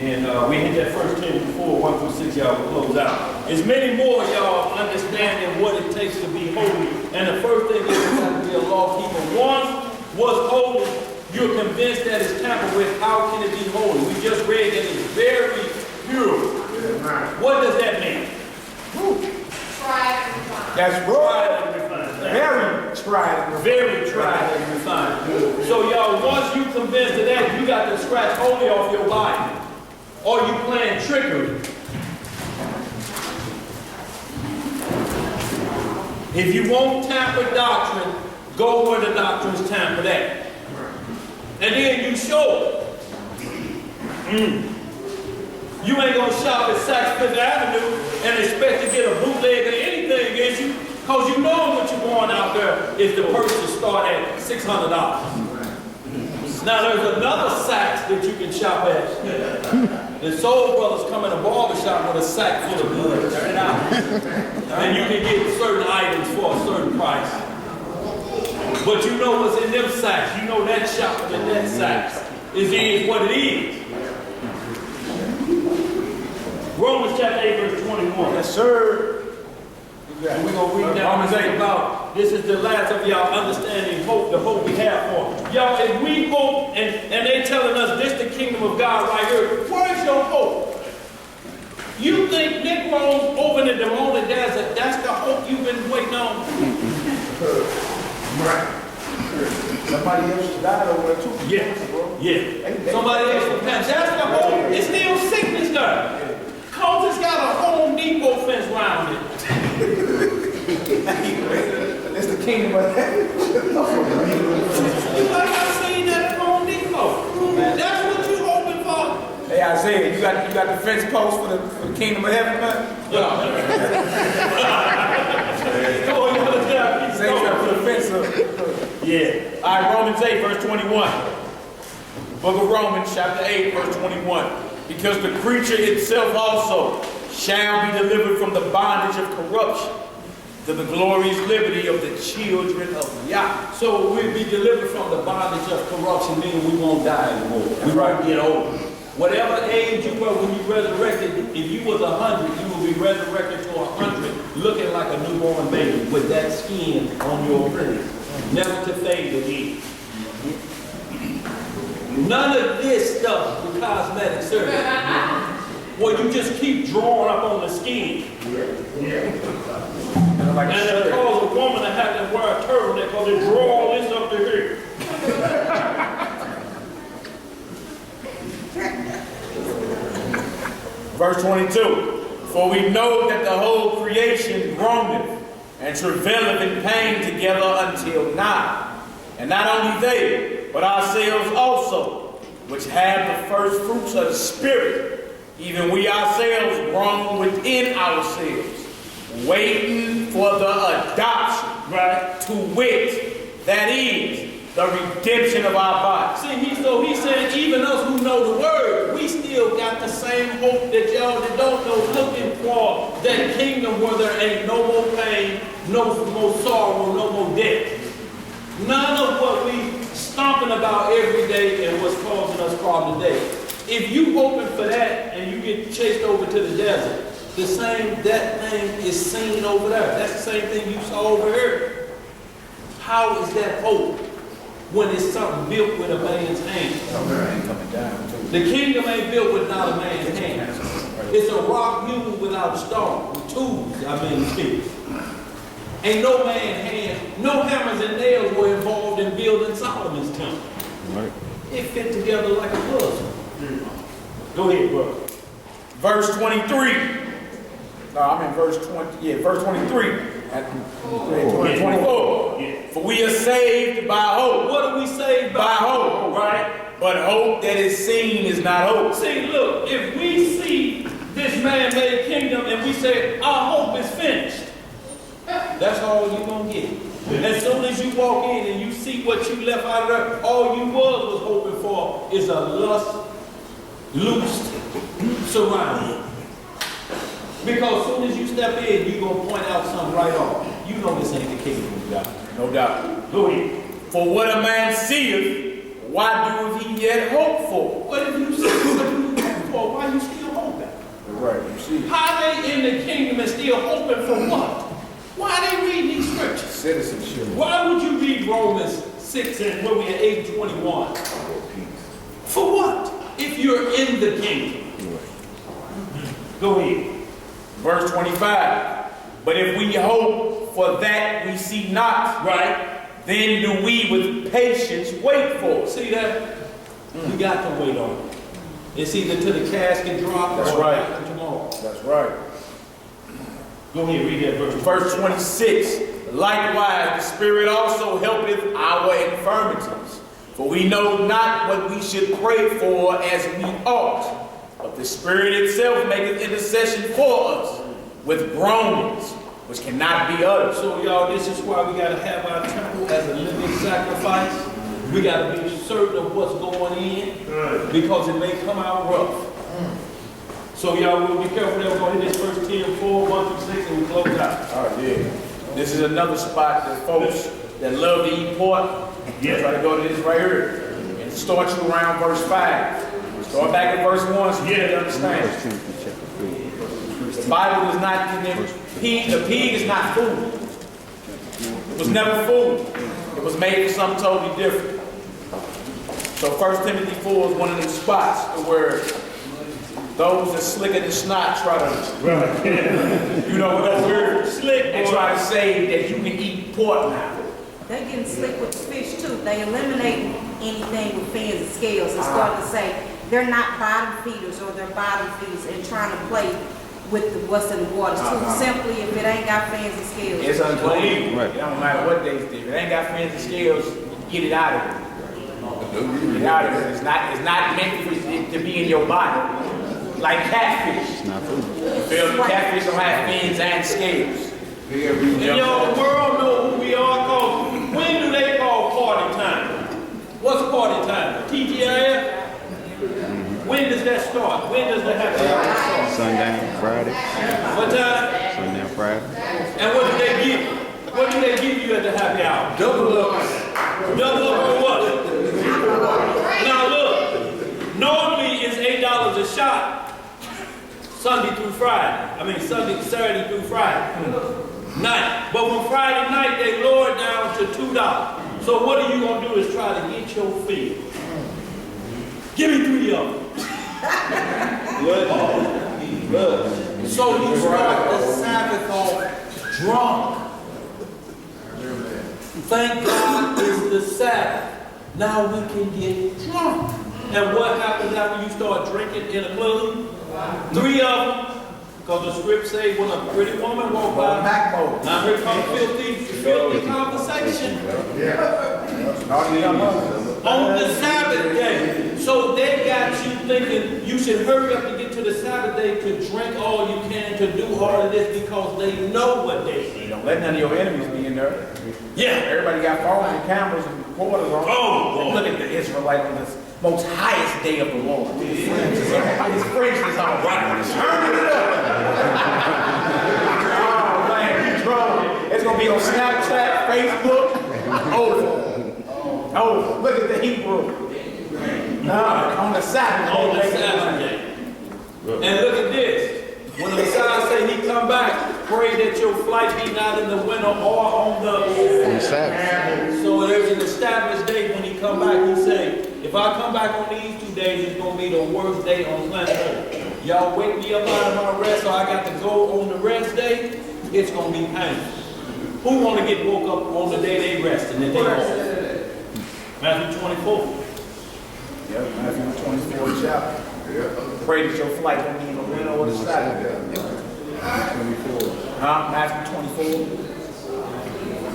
And we hit that first 10 before 1 through 6, y'all will close out. There's many more, y'all, understanding what it takes to be holy. And the first thing is you have to be a law keeper. Once was holy, you're convinced that it's tampered with. How can it be holy? We just read that it's very pure. What does that mean? Tried and refined. That's Tried and refined. Very tried and refined. So y'all, once you convinced of that, you got to scratch holy off your body. Or you playing trickery. If you won't tamper doctrine, go where the doctrine's tampered at. And then you show it. You ain't gonna shop at Saks Fifth Avenue and expect to get a bootleg or anything against you, because you know what you're going out there if the purses start at $600. Now there's another Saks that you can shop at. The Soul Brothers come in a barbershop with a sack full of goods. Turn it out. And you can get certain items for a certain price. But you know what's in them sacks. You know that shop in that sacks is what it is. Romans chapter 8, verse 21. Yes, sir. And we're going to read down and say about, this is the last of y'all understanding hope, the hope we have for. Y'all, if we hope, and they telling us this the kingdom of God right here, where's your hope? You think Negroes over in the Demona Desert, that's the hope you've been waiting on? Right. Somebody else died over there too. Yeah. Somebody else will pass. That's the hope. It's still sickness there. Cause it's got a Home Depot fence around it. It's the kingdom of heaven. You like I seen that at Home Depot. That's what you hoping for. Hey Isaiah, you got the fence post for the kingdom of heaven, man? Yeah. Go on, you want to Say you got to put a fence up. Yeah. All right, Romans 8, verse 21. Book of Romans, chapter 8, verse 21. Because the creature itself also shall be delivered from the bondage of corruption to the glorious liberty of the children of Yah. So we'll be delivered from the bondage of corruption, meaning we won't die anymore. We won't get old. Whatever age you were when you resurrected, if you was 100, you will be resurrected to 100, looking like a newborn baby with that skin on your face, never to fade again. None of this stuff with cosmetic surgery. Well, you just keep drawing up on the skin. And it causes a woman to have to wear a turtleneck because they draw all this up to here. Verse 22. For we know that the whole creation groaneth and travaileth in pain together until now. And not only they, but ourselves also, which have the first fruits of the Spirit, even we ourselves groan within ourselves, waiting for the adoption, right? To wit, that is, the redemption of our body. See, so he said, even us who know the word, we still got the same hope that y'all that don't know, looking for that kingdom where there ain't no more pain, no more sorrow, no more death. None of what we stomping about every day and what's causing us problem today. If you hoping for that and you get chased over to the desert, that thing is seen over there. That's the same thing you saw over here. How is that hope when it's something built with a man's hand? The kingdom ain't built with not a man's hand. It's a rock hewn without stone, tools, sticks. Ain't no man's hand, no hammers and nails were involved in building Solomon's temple. Right. It fit together like a puzzle. Go ahead, brother. Verse 23. No, I'm in verse 20. Yeah, verse 23. 24. Yeah. For we are saved by hope. What are we saved by? By hope, right? But hope that is seen is not hope. See, look, if we see this man-made kingdom and we say our hope is finished, that's all you're going to get. As soon as you walk in and you see what you left out of there, all you was hoping for is a loosed surrounding. Because as soon as you step in, you're going to point out something right off. You know this ain't the kingdom of God. No doubt. Go ahead. For what a man seeth, why doeth he yet hope for? But if you see what you hoping for, why you still hoping? Right, you see. How they in the kingdom and still hoping for what? Why are they reading these scriptures? Citizenship. Why would you read Romans 6 and where we at 8:21? For what? If you're in the kingdom. Go ahead. Verse 25. But if we hope for that we see not, right, then do we with patience wait for it. See that? We got to wait on it. It's either till the casket drop That's or right. tomorrow. That's right. Go ahead, read that verse. Verse 26, likewise the Spirit also helpeth our infirmities. For we know not what we should pray for as we ought, but the Spirit itself maketh intercession for us with groanings which cannot be uttered. So y'all, this is why we got to have our temple as a living sacrifice. We got to be certain of what's going in, because it may come out rough. So y'all will be careful that we're going to hit this verse 10, 4, 1 through 6, and we close out. All right, yeah. This is another spot that folks that love to eat pork, try to go to this right here. And start you around verse 5. Start back at verse 1 so you can understand. The Bible does not, the pig is not food. It was never food. It was made for something totally different. So 1 Timothy 4 is one of them spots where those that slicker than snot try to, you know what that word, slick, and try to say that you can eat pork now. They getting slick with the fish too. They eliminate anything with fins and scales and start to say they're not bottom feeders or they're bottom feeders and trying to play with what's in the water. So simply, if it ain't got fins and scales, It's unclean. Right. It don't matter what they do. If it ain't got fins and scales, get it out of it. Get it out of it. It's not meant for it to be in your body. Like catfish. It's not food. You feel me? Catfish don't have fins and scales. And y'all, the world know who we are, cause when do they call party time? What's party time? TGIF? When does that start? When does the happy hour start? Sundown, Friday. What time? Sundown, Friday. And what do they give you? What do they give you at the happy hour? Double up. Double up on what? Now look, normally it's $8 a shot. Sunday through Friday. I mean Saturday through Friday night. But on Friday night they lower it down to $2. So what are you gonna do is try to get your fill. Give me 3 of them. So you start the Sabbath off drunk. Thank God it's the Sabbath. Now we can get drunk. And what happens after you start drinking in a club? 3 of them. Because the script say when a pretty woman walk by, now here comes filthy conversation. On the Sabbath day. So they got you thinking you should hurry up to get to the Sabbath day to drink all you can, to do all of this, because they know what they see. Don't let none of your enemies be in there. Yeah. Everybody got phones and cameras and recorders on. Oh, look at the Israelite on this most highest day of the Lord. Everybody's fringes on right. Turn it up. Oh man, you trolling. It's gonna be on Snapchat, Facebook. Oh, look at the Hebrew. On the Sabbath. On the Sabbath day. And look at this. When the Messiah say he come back, pray that your flight be not in the winter or on the Sabbath. So there's an established day when he come back. He say, if I come back on these 2 days, it's gonna be the worst day on planet Earth. Y'all wake me up out of my rest, so I got to go on the rest day. It's gonna be painful. Who wanna get woke up on the day they rest and the day off? Matthew 24. Yep, Matthew 24 chapter. Pray that your flight don't be in the winter or the Sabbath. 24. Matthew 24.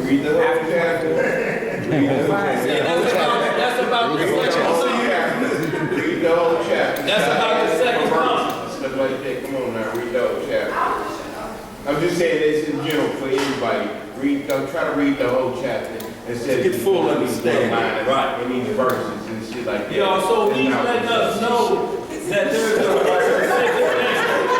Read the whole chapter. That's about the second month. Read the whole chapter. That's about the second month. Stuff like that. Come on now, read the whole chapter. I'm just saying this in general for everybody. Don't try to read the whole chapter instead of Get full understanding. Right. In these verses and shit like that. Y'all, so he's letting us know that there's a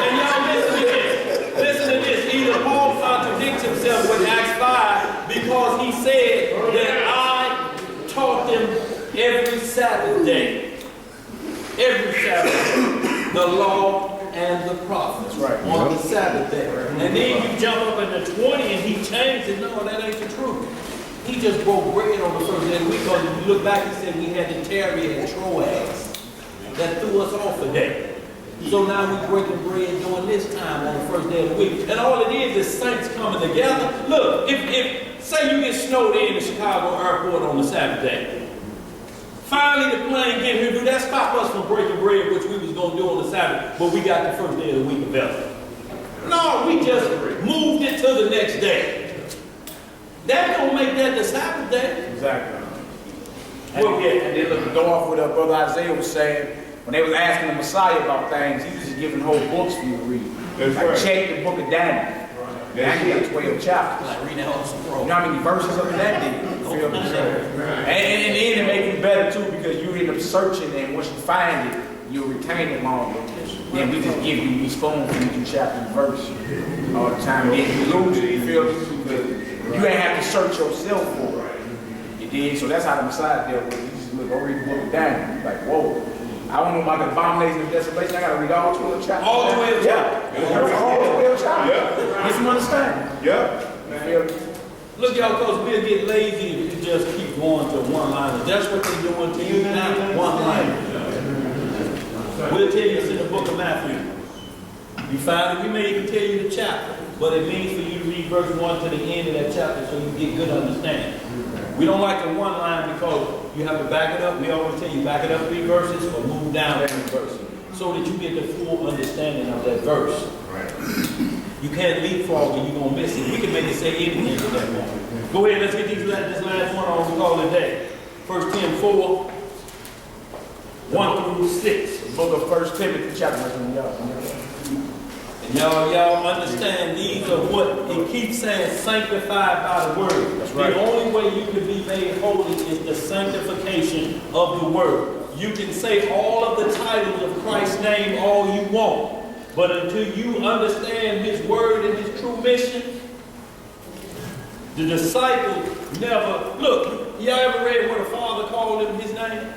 and y'all listen to this. Listen to this. Either Paul contradicts himself with Acts 5 because he said that I taught them every Sabbath day. Every Sabbath day. The law and the prophets. Right. On the Sabbath day. And then you jump up in the 20 and he changed it. No, that ain't the truth. He just broke bread on the first day of the week, because if you look back, he said we had to tarry at Troas. That threw us off a day. So now we're breaking bread during this time on the first day of the week. And all it is saints coming together. Look, if say you get snowed in the Chicago airport on the Sabbath day. Finally the plane get here, do that stop us from breaking bread, which we was going to do on the Sabbath, but we got the first day of the week available. No, we just moved it to the next day. That don't make that the Sabbath day. Exactly. And then look, go off with what Brother Isaiah was saying. When they was asking the Messiah about things, he was just giving whole books for you to read. That's Like right. check the book of Daniel. Daniel got 12 chapters. Like reading that whole scroll. You know how many verses up in that did? You feel me? And then it make it better too because you end up searching and once you find it, you'll retain it longer. Then we just give you these spoons for each chapter and verse all the time. Then you lose it, you feel me? Because you ain't have to search yourself for it. You did? So that's how the Messiah dealt with it. You just look, go read the book of Daniel. Like, whoa. I don't know about the abomination of desolation. I gotta read all 12 chapters. All 12 chapters. All 12 chapters. Yeah. Get some understanding. Yeah. You feel me? Look, y'all, because we'll get lazy if you just keep going to one liner. That's what they're doing to you now, one liner. We'll tell you it's in the book of Matthew. You find it, we may even tell you the chapter, but it means for you to read verse 1 to the end of that chapter so you get good understanding. We don't like the one line because you have to back it up. We always tell you back it up 3 verses or move down 3 verses so that you get the full understanding of that verse. You can't leapfrog and you're going to miss it. We can make it say anything at that moment. Go ahead, let's get this last one on. We call it a day. 1 Timothy 4, 1 through 6. The book of 1 Timothy chapter 1. And y'all understand these are what it keeps saying, sanctified by the word. That's right. The only way you can be made holy is the sanctification of the word. You can say all of the titles of Christ's name all you want, but until you understand his word and his true mission, the disciples never, look, y'all ever read what a father called him his name?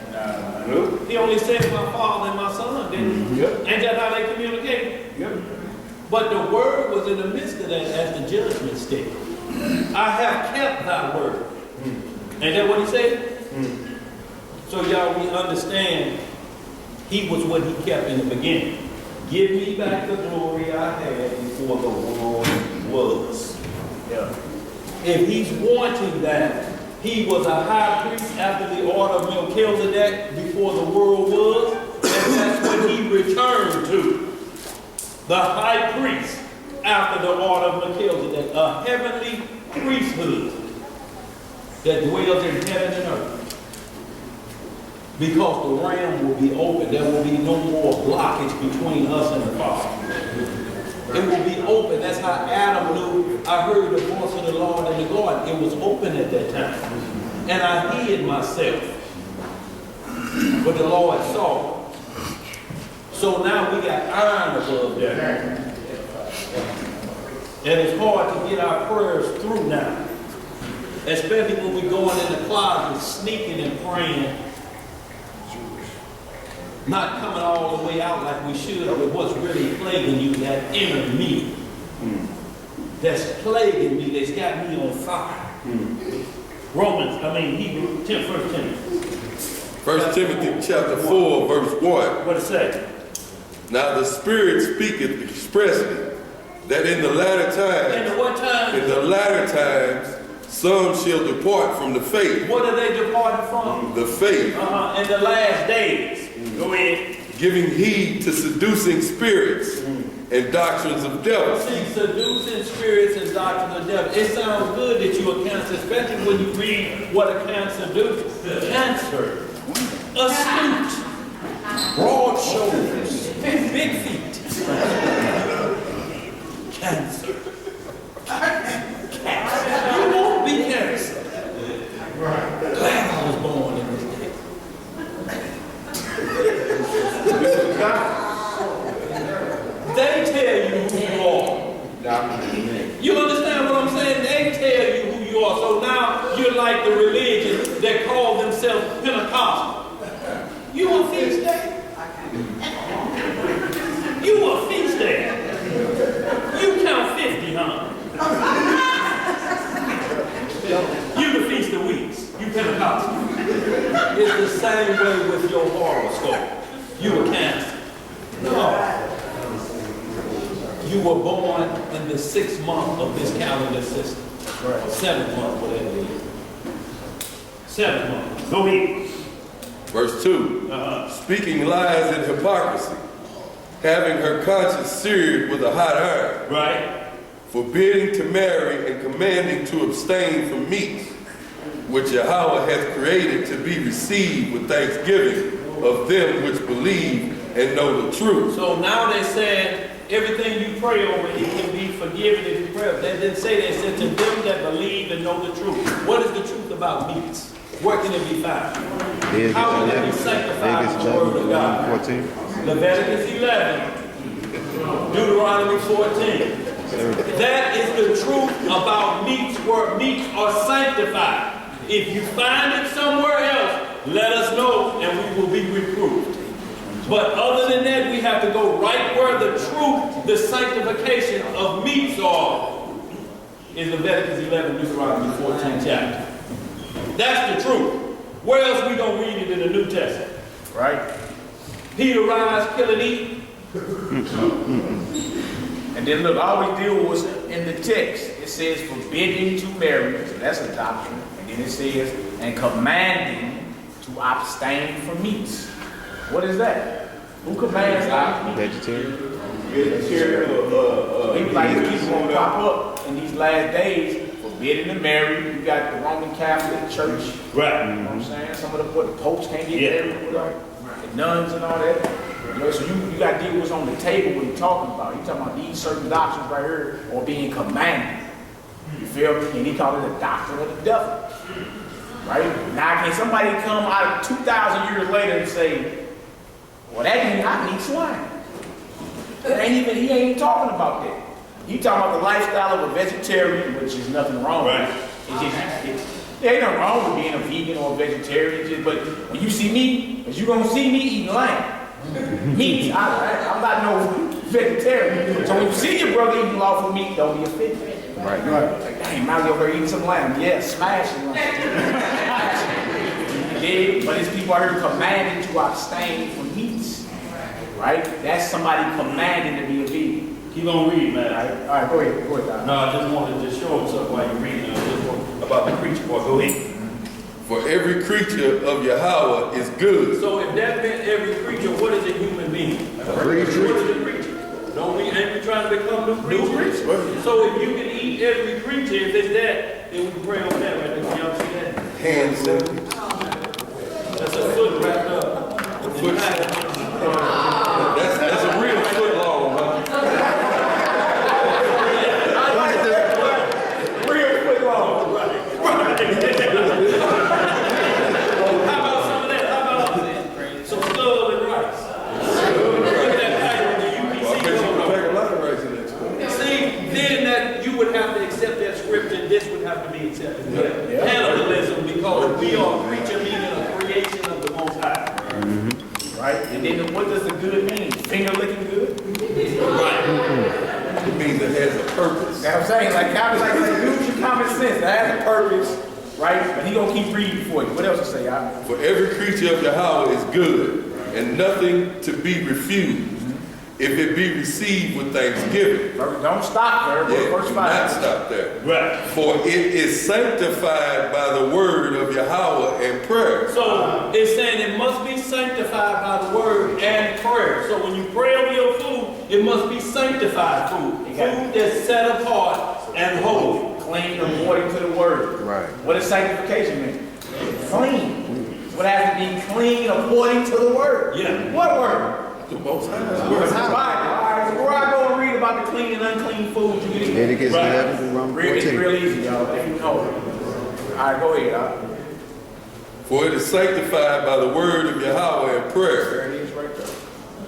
No. He only said my father and my son, didn't he? Yep. Ain't that how they communicate? Yep. But the word was in the midst of that as the judgment stick. I have kept thy word. Ain't that what he said? So y'all, we understand he was what he kept in the beginning. Give me back the glory I had before the world was. Yeah. If he's wanting that, he was a high priest after the order of Melchizedek before the world was, and that's what he returned to. The high priest after the order of Melchizedek, a heavenly priesthood that dwells in heaven and earth. Because the realm will be open, there will be no more blockage between us and the Father. It will be open. That's how Adam knew. I heard the voice of the Lord in the garden. It was open at that time. And I hid myself. But the Lord saw. So now we got iron above there. And it's hard to get our prayers through now. Especially when we're going in the closet, sneaking and praying. Not coming all the way out like we should, but what's really plaguing you, that inner me. That's plaguing me, that's got me on fire. Hebrew, 1 Timothy. 1 Timothy chapter 4, verse 1. What it say? Now the Spirit speaketh expressly, that in the latter In times, the what time? in the latter times, some shall depart from the faith. What are they departing from? The faith, In the last days. Go ahead. giving heed to seducing spirits and doctrines of devils. See, seducing spirits and doctrines of devil. It sounds good that you're a cancer, especially when you read what a cancer do. Cancer, astute, broad shoulders, big feet. Cancer. Cancer. You won't be cancer. Glad I was born in this day. They tell you who you are. You understand what I'm saying? They tell you who you are. So now you're like the religion that call themselves Pentecostal. You a feast day? You a feast day? You count 50, huh? You the Feast of Weeks. You Pentecostal. It's the same way with your horoscope. You a Cancer. No. You were born in the 6th month of this calendar system. Or 7th month, whatever it is. 7th month. Go ahead. Verse 2. Speaking lies and hypocrisy, having her conscience seared with a hot iron, Right? forbidding to marry and commanding to abstain from meats, which Yahweh hath created to be received with thanksgiving of them which believe and know the truth. So now they said everything you pray over, it can be forgiven if you pray. They didn't say that. It said to them that believe and know the truth. What is the truth about meats? Where can it be found? How can it be sanctified with the word of God? 14. Leviticus 11, Deuteronomy 14. That is the truth about meats, where meats are sanctified. If you find it somewhere else, let us know and we will be reproved. But other than that, we have to go right where the truth, the sanctification of meats are, is Leviticus 11, Deuteronomy 14 chapter. That's the truth. Where else we don't read it in the New Testament? Right? Peter rise, kill and eat. And then look, all we deal was in the text. It says forbidding to marry, so that's a doctrine. And then it says, and commanding to abstain from meats. What is that? Who commands that? Vegetarian. Like these gonna pop up in these last days, forbidding to marry. You got the Roman Catholic Church. Right. You know what I'm saying? Some of the popes can't get married. Right? The nuns and all that. You know, so you got to deal with what's on the table what he's talking about. He's talking about these certain doctrines right here are being commanded. You feel me? And he called it the doctrine of the devil. Right? Now can somebody come out of 2,000 years later and say, well, that means I can eat swine? He ain't even talking about that. He talking about the lifestyle of a vegetarian, which is nothing wrong with it. There ain't nothing wrong with being a vegan or a vegetarian, but when you see me, because you're going to see me eating lamb. Meat. I'm not no vegetarian. So when you see your brother eating lawful meat, don't be offended. Right. Like, dang, Mario over here eating some lamb. Yeah, smashing. But it's people out here commanding to abstain from meats. Right? That's somebody commanding to be a vegan. Keep on reading, man. All right, go ahead. No, I just wanted to show him something while you're reading. I just want about the creature part. Go ahead. For every creature of Yahweh is good. So if that meant every creature, what is a human being? What is a creature? Ain't we trying to become new creatures? So if you can eat every creature, if it's that, then we can pray on that right there. Can y'all see that? Hands up. That's a foot wrapped up. That's a real foot long, huh? Real foot long. Right. How about some of that? How about some skull and rice? Look at that package, the UPC logo. See, then that you would have to accept that scripture, this would have to be accepted. Cannibalism, because we are a creature, meaning a creation of the Most High. Right? And then what does the good mean? Finger licking good? Right. It means it has a purpose. That's what I'm saying. Like use your common sense. That has a purpose, right? But he gonna keep reading for you. What else to say? For every creature of Yahweh is good, and nothing to be refused, if it be received with thanksgiving. Don't stop there. Verse 5. Not stop there. Right. For it is sanctified by the word of Yahweh and prayer. So it's saying it must be sanctified by the word and prayer. So when you pray over your food, it must be sanctified food. Food that's set apart and holy. Clean according to the word. Right. What does sanctification mean? Clean. What has to be clean according to the word? Yeah. What word? The Most High. All right, so where I go and read about the clean and unclean food you can eat. Leviticus 11 through Romans 14. It's real easy, y'all. If you know it. All right, go ahead. For it is sanctified by the word of Yahweh and prayer. There it is right there.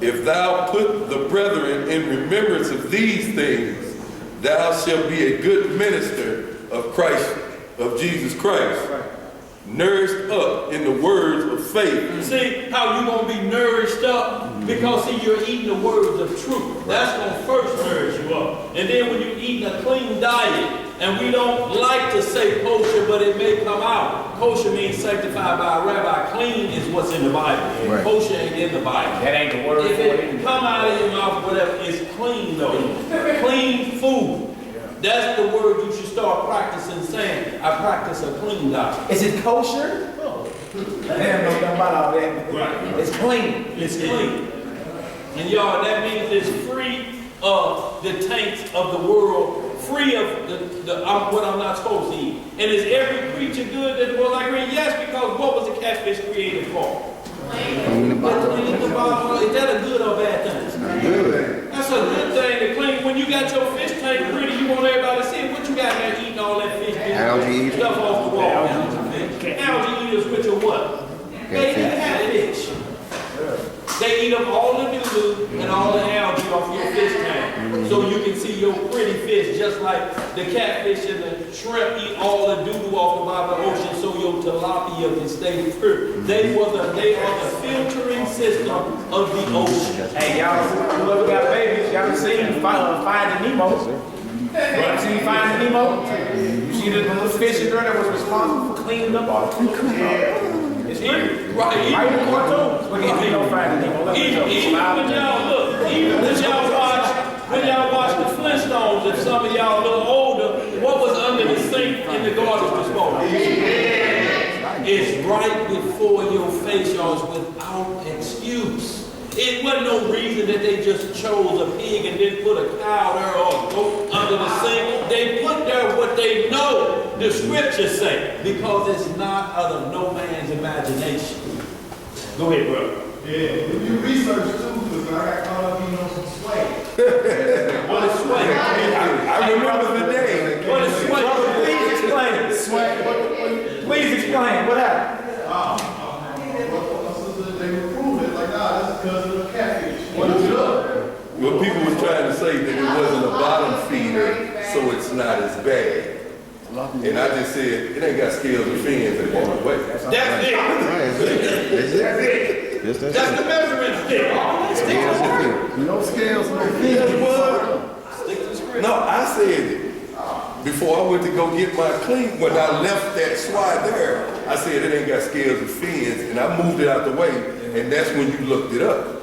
If thou put the brethren in remembrance of these things, thou shalt be a good minister of Christ, of Jesus Christ, nourished up in the words of faith. See how you gonna be nourished up? Because see, you're eating the words of truth. That's gonna first nourish you up. And then when you're eating a clean diet, and we don't like to say kosher, but it may come out. Kosher means sanctified by a rabbi. Clean is what's in the Bible. Right. Kosher ain't in the Bible. That ain't the word. If it come out of your mouth, whatever, it's clean though. Clean food. That's the word you should start practicing saying. I practice a clean diet. Is it kosher? No. Damn, know nothing about all that. Right. It's clean. It's clean. And y'all, that means it's free of the taints of the world, free of what I'm not supposed to eat. And is every creature good that the Most High created? Yes, because what was the catfish created for? Clean the bottom. Is that a good or bad thing? Good. That's a good thing to clean. When you got your fish tank pretty, you want everybody to see it. What you got there eating all that fish? Algae Stuff off the wall. Algae eaters, which are what? They eat catfish. They eat up all the doo-doo and all the algae off your fish tank. So you can see your pretty fish, just like the catfish and the shrimp eat all the doo-doo off the bottom of the ocean so your tilapia can stay pure. They are the filtering system of the ocean. Hey, y'all, whoever got babies, y'all seen Finding Nemo? Right. Seen Finding Nemo? You see the little fish in there that was responsible for cleaning up all the food? Yeah. It's here. Right in the cartoons. Look at Nemo Finding Nemo. Even when y'all watch the Flintstones, if some of y'all a little older, what was under the sink in the garbage disposal? It's right before your face, y'all. It's without excuse. It wasn't no reason that they just chose a pig and didn't put a cow there or a goat under the sink. They put there what they know the scriptures say, because it's not out of no man's imagination. Go ahead, brother. Yeah, if you research too, because I got caught up in on some sway. What is sway? I remember the day. What is sway? Please explain. Sway. Please explain. What happened? They were proving it like, that's because of the catfish. What is it up? Well, people was trying to say that it wasn't a bottom feeder, so it's not as bad. And I just said, it ain't got scales and fins and walk away. That's it. That's the measurement stick. No scales, no fins. Stick to the script. No, I said it. Before I went to go get my clean, when I left that swat there, I said it ain't got scales and fins, and I moved it out the way, and that's when you looked it up.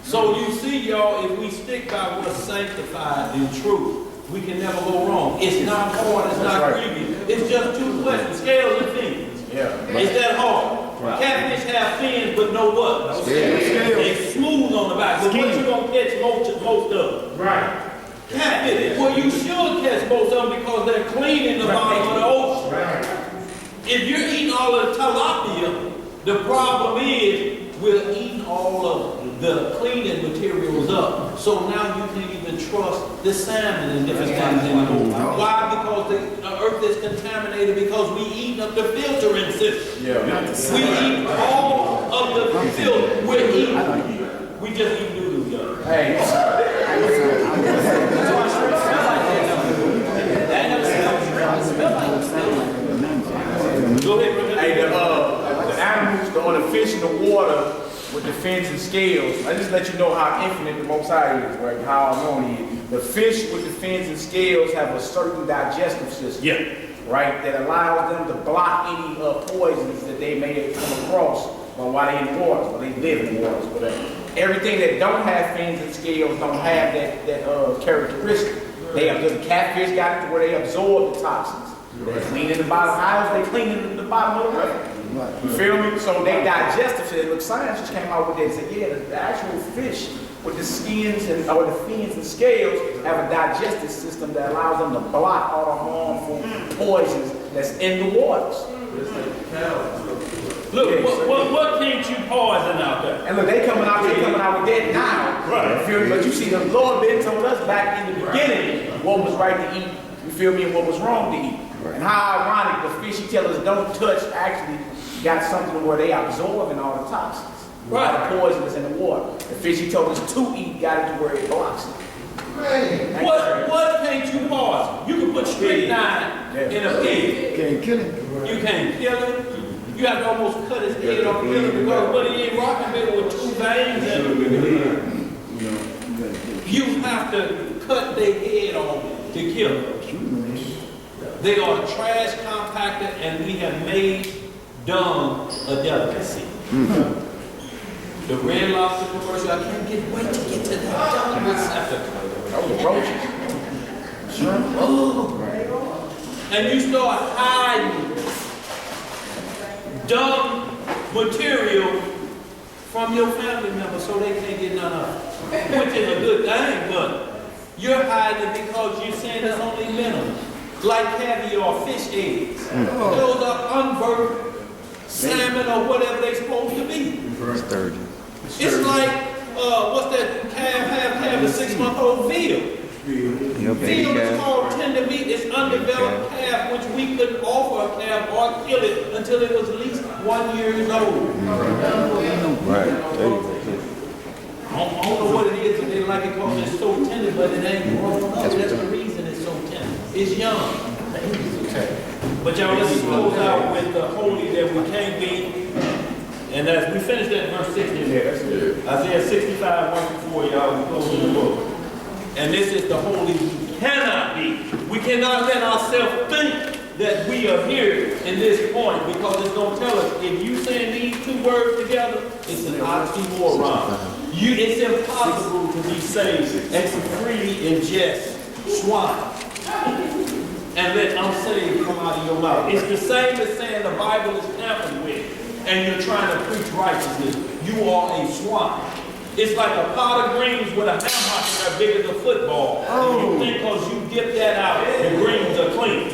So you see, y'all, if we stick by what's sanctified in truth, we can never go wrong. It's not hard, it's not grievous. It's just two questions, scales and fins. Yeah. It's that hard. Right. Catfish have fins, but no what? No scales. They smooth on the back. But what you gonna catch most of? Right. Catfish. Well, you should catch most of them because they're clean in the bottom of the ocean. Right. If you're eating all of the tilapia, the problem is we're eating all of the cleaning materials up. So now you can't even trust the salmon and different things anymore. Why? Because the earth is contaminated because we eat up the filtering system. Yeah. We eat all of the filter. We're eating. We just eat doo-doo, y'all. Hey. Go ahead, brother. Hey, the animals, or the fish in the water with the fins and scales, I just let you know how infinite the Most High is, right? How unknown he is. The fish with the fins and scales have a certain digestive system, right, that allows them to block any poisons that they may come across while they're in the waters, while they live in the waters, whatever. Everything that don't have fins and scales don't have that characteristic. The catfish got it to where they absorb the toxins. They're cleaning the bottom. How is they cleaning the bottom of the river? You feel me? So they digestive system. Look, science just came out with that and said, the actual fish with the skins or the fins and scales have a digestive system that allows them to block all the harmful poisons that's in the waters. Look, what can't you poison out there? And look, they coming out with that now. Right. You feel me? But you see, the Lord been told us back in the beginning what was right to eat, you feel me, and what was wrong to eat. Right. And how ironic the fish he tells us don't touch actually got something where they absorbing all the toxins. Right. The poison that's in the water. The fish he told us to eat got it to where it blocks it. What can't you poison? You can put strychnine in a pig. You can't kill him. You can't kill him. You have to almost cut his head off kill him because what he ain't rocking with two veins in it. You have to cut their head off to kill them. They are a trash compactor, and we have made dung a delicacy. The Red Lobster commercial, I can't wait to get to that dung receptacle. And you start hiding dung material from your family members so they can't get none of it. Which is a good thing, but you're hiding it because you're saying it's only minimum. Like caviar, fish eggs. Those are unburdened salmon or whatever they're supposed to be. It's like, what's that calf, a 6-month-old veal. Veal is called tender meat. It's undeveloped calf, which we couldn't offer a calf or kill it until it was at least 1 year old. Right. I don't know what it is, but they like it because it's so tender, but it ain't grown up. That's the reason it's so tender. It's young. But y'all, let's close out with the holy that we can't be. And as we finish that verse 60 there, Isaiah 65, 1-4, y'all, we close in the book. And this is the holy we cannot be. We cannot let ourselves think that we are here in this point, because it's going to tell us if you saying these two words together, it's an oxymoron. It's impossible to be saved and to freely ingest swine and let unsaved come out of your mouth. It's the same as saying the Bible is tampered with and you're trying to preach righteousness. You are a swine. It's like a pot of greens with a ham hock that are big as a football. You think because you dip that out, the greens are clean.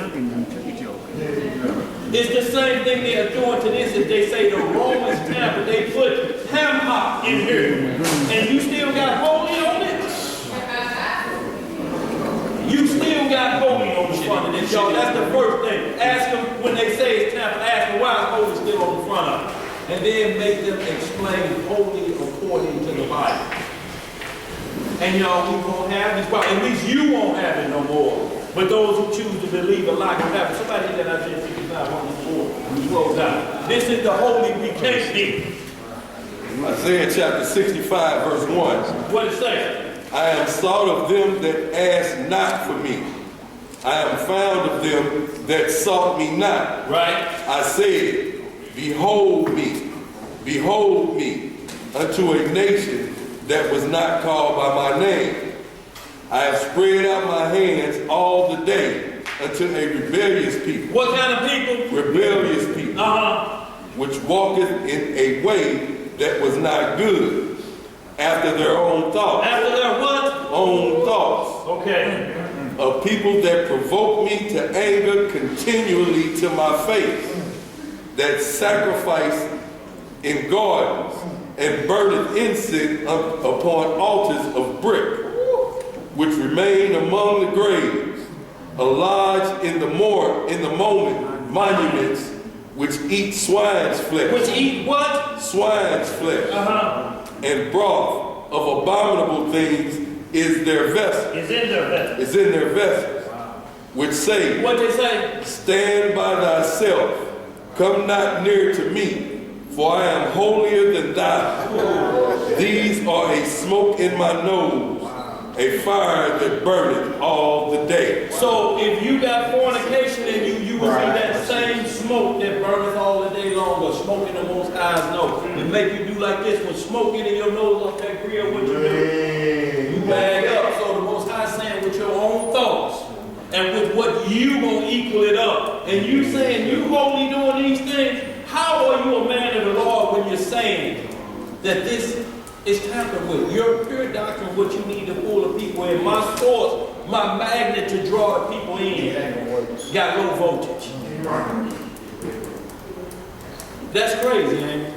It's the same thing they are doing to this. If they say the Romans tampered, they put ham hock in here. And you still got holy on it? You still got holy on the front of it, y'all. That's the first thing. Ask them when they say it's tampered, ask them why is holy still on the front of it. And then make them explain holy according to the Bible. And y'all, we won't have this problem. At least you won't have it no more. But those who choose to believe a lie will have it. Somebody hit that Isaiah 65, 1-4. We close out. This is the holy we can't be. Isaiah chapter 65, verse 1. What it say? I am sought of them that asked not for me. I am found of them that sought me not. Right. I said, behold me, unto a nation that was not called by my name. I have spread out my hands all the day unto a rebellious people. What kind of people? Rebellious people. Which walketh in a way that was not good, after their own thoughts. After their what? Own thoughts. Okay. A people that provoke me to anger continually to my face, that sacrifice in gardens and burneth incense upon altars of brick, which remain among the graves, a lodge in the monuments, which eat swine's flesh. Which eat what? Swine's flesh. And broth of abominable things is their vessel. Is in their vessel. Is in their vessels. Which say, what they say? Stand by thyself, come not near to me, for I am holier than thou. These are a smoke in my nose, a fire that burneth all the day. So if you got fornication in you will see that same smoke that burneth all the day long, or smoke in the Most High's nose. It make you do like this. When smoke get in your nose off that grill, what you do? You bag up. So the Most High saying with your own thoughts and with what you gonna equal it up. And you saying you holy doing these things, how are you a man of the Lord when you're saying that this is tampered with? Your pure doctrine, what you need to pull the people in. My source, my magnet to draw the people in, got low voltage. That's crazy, man.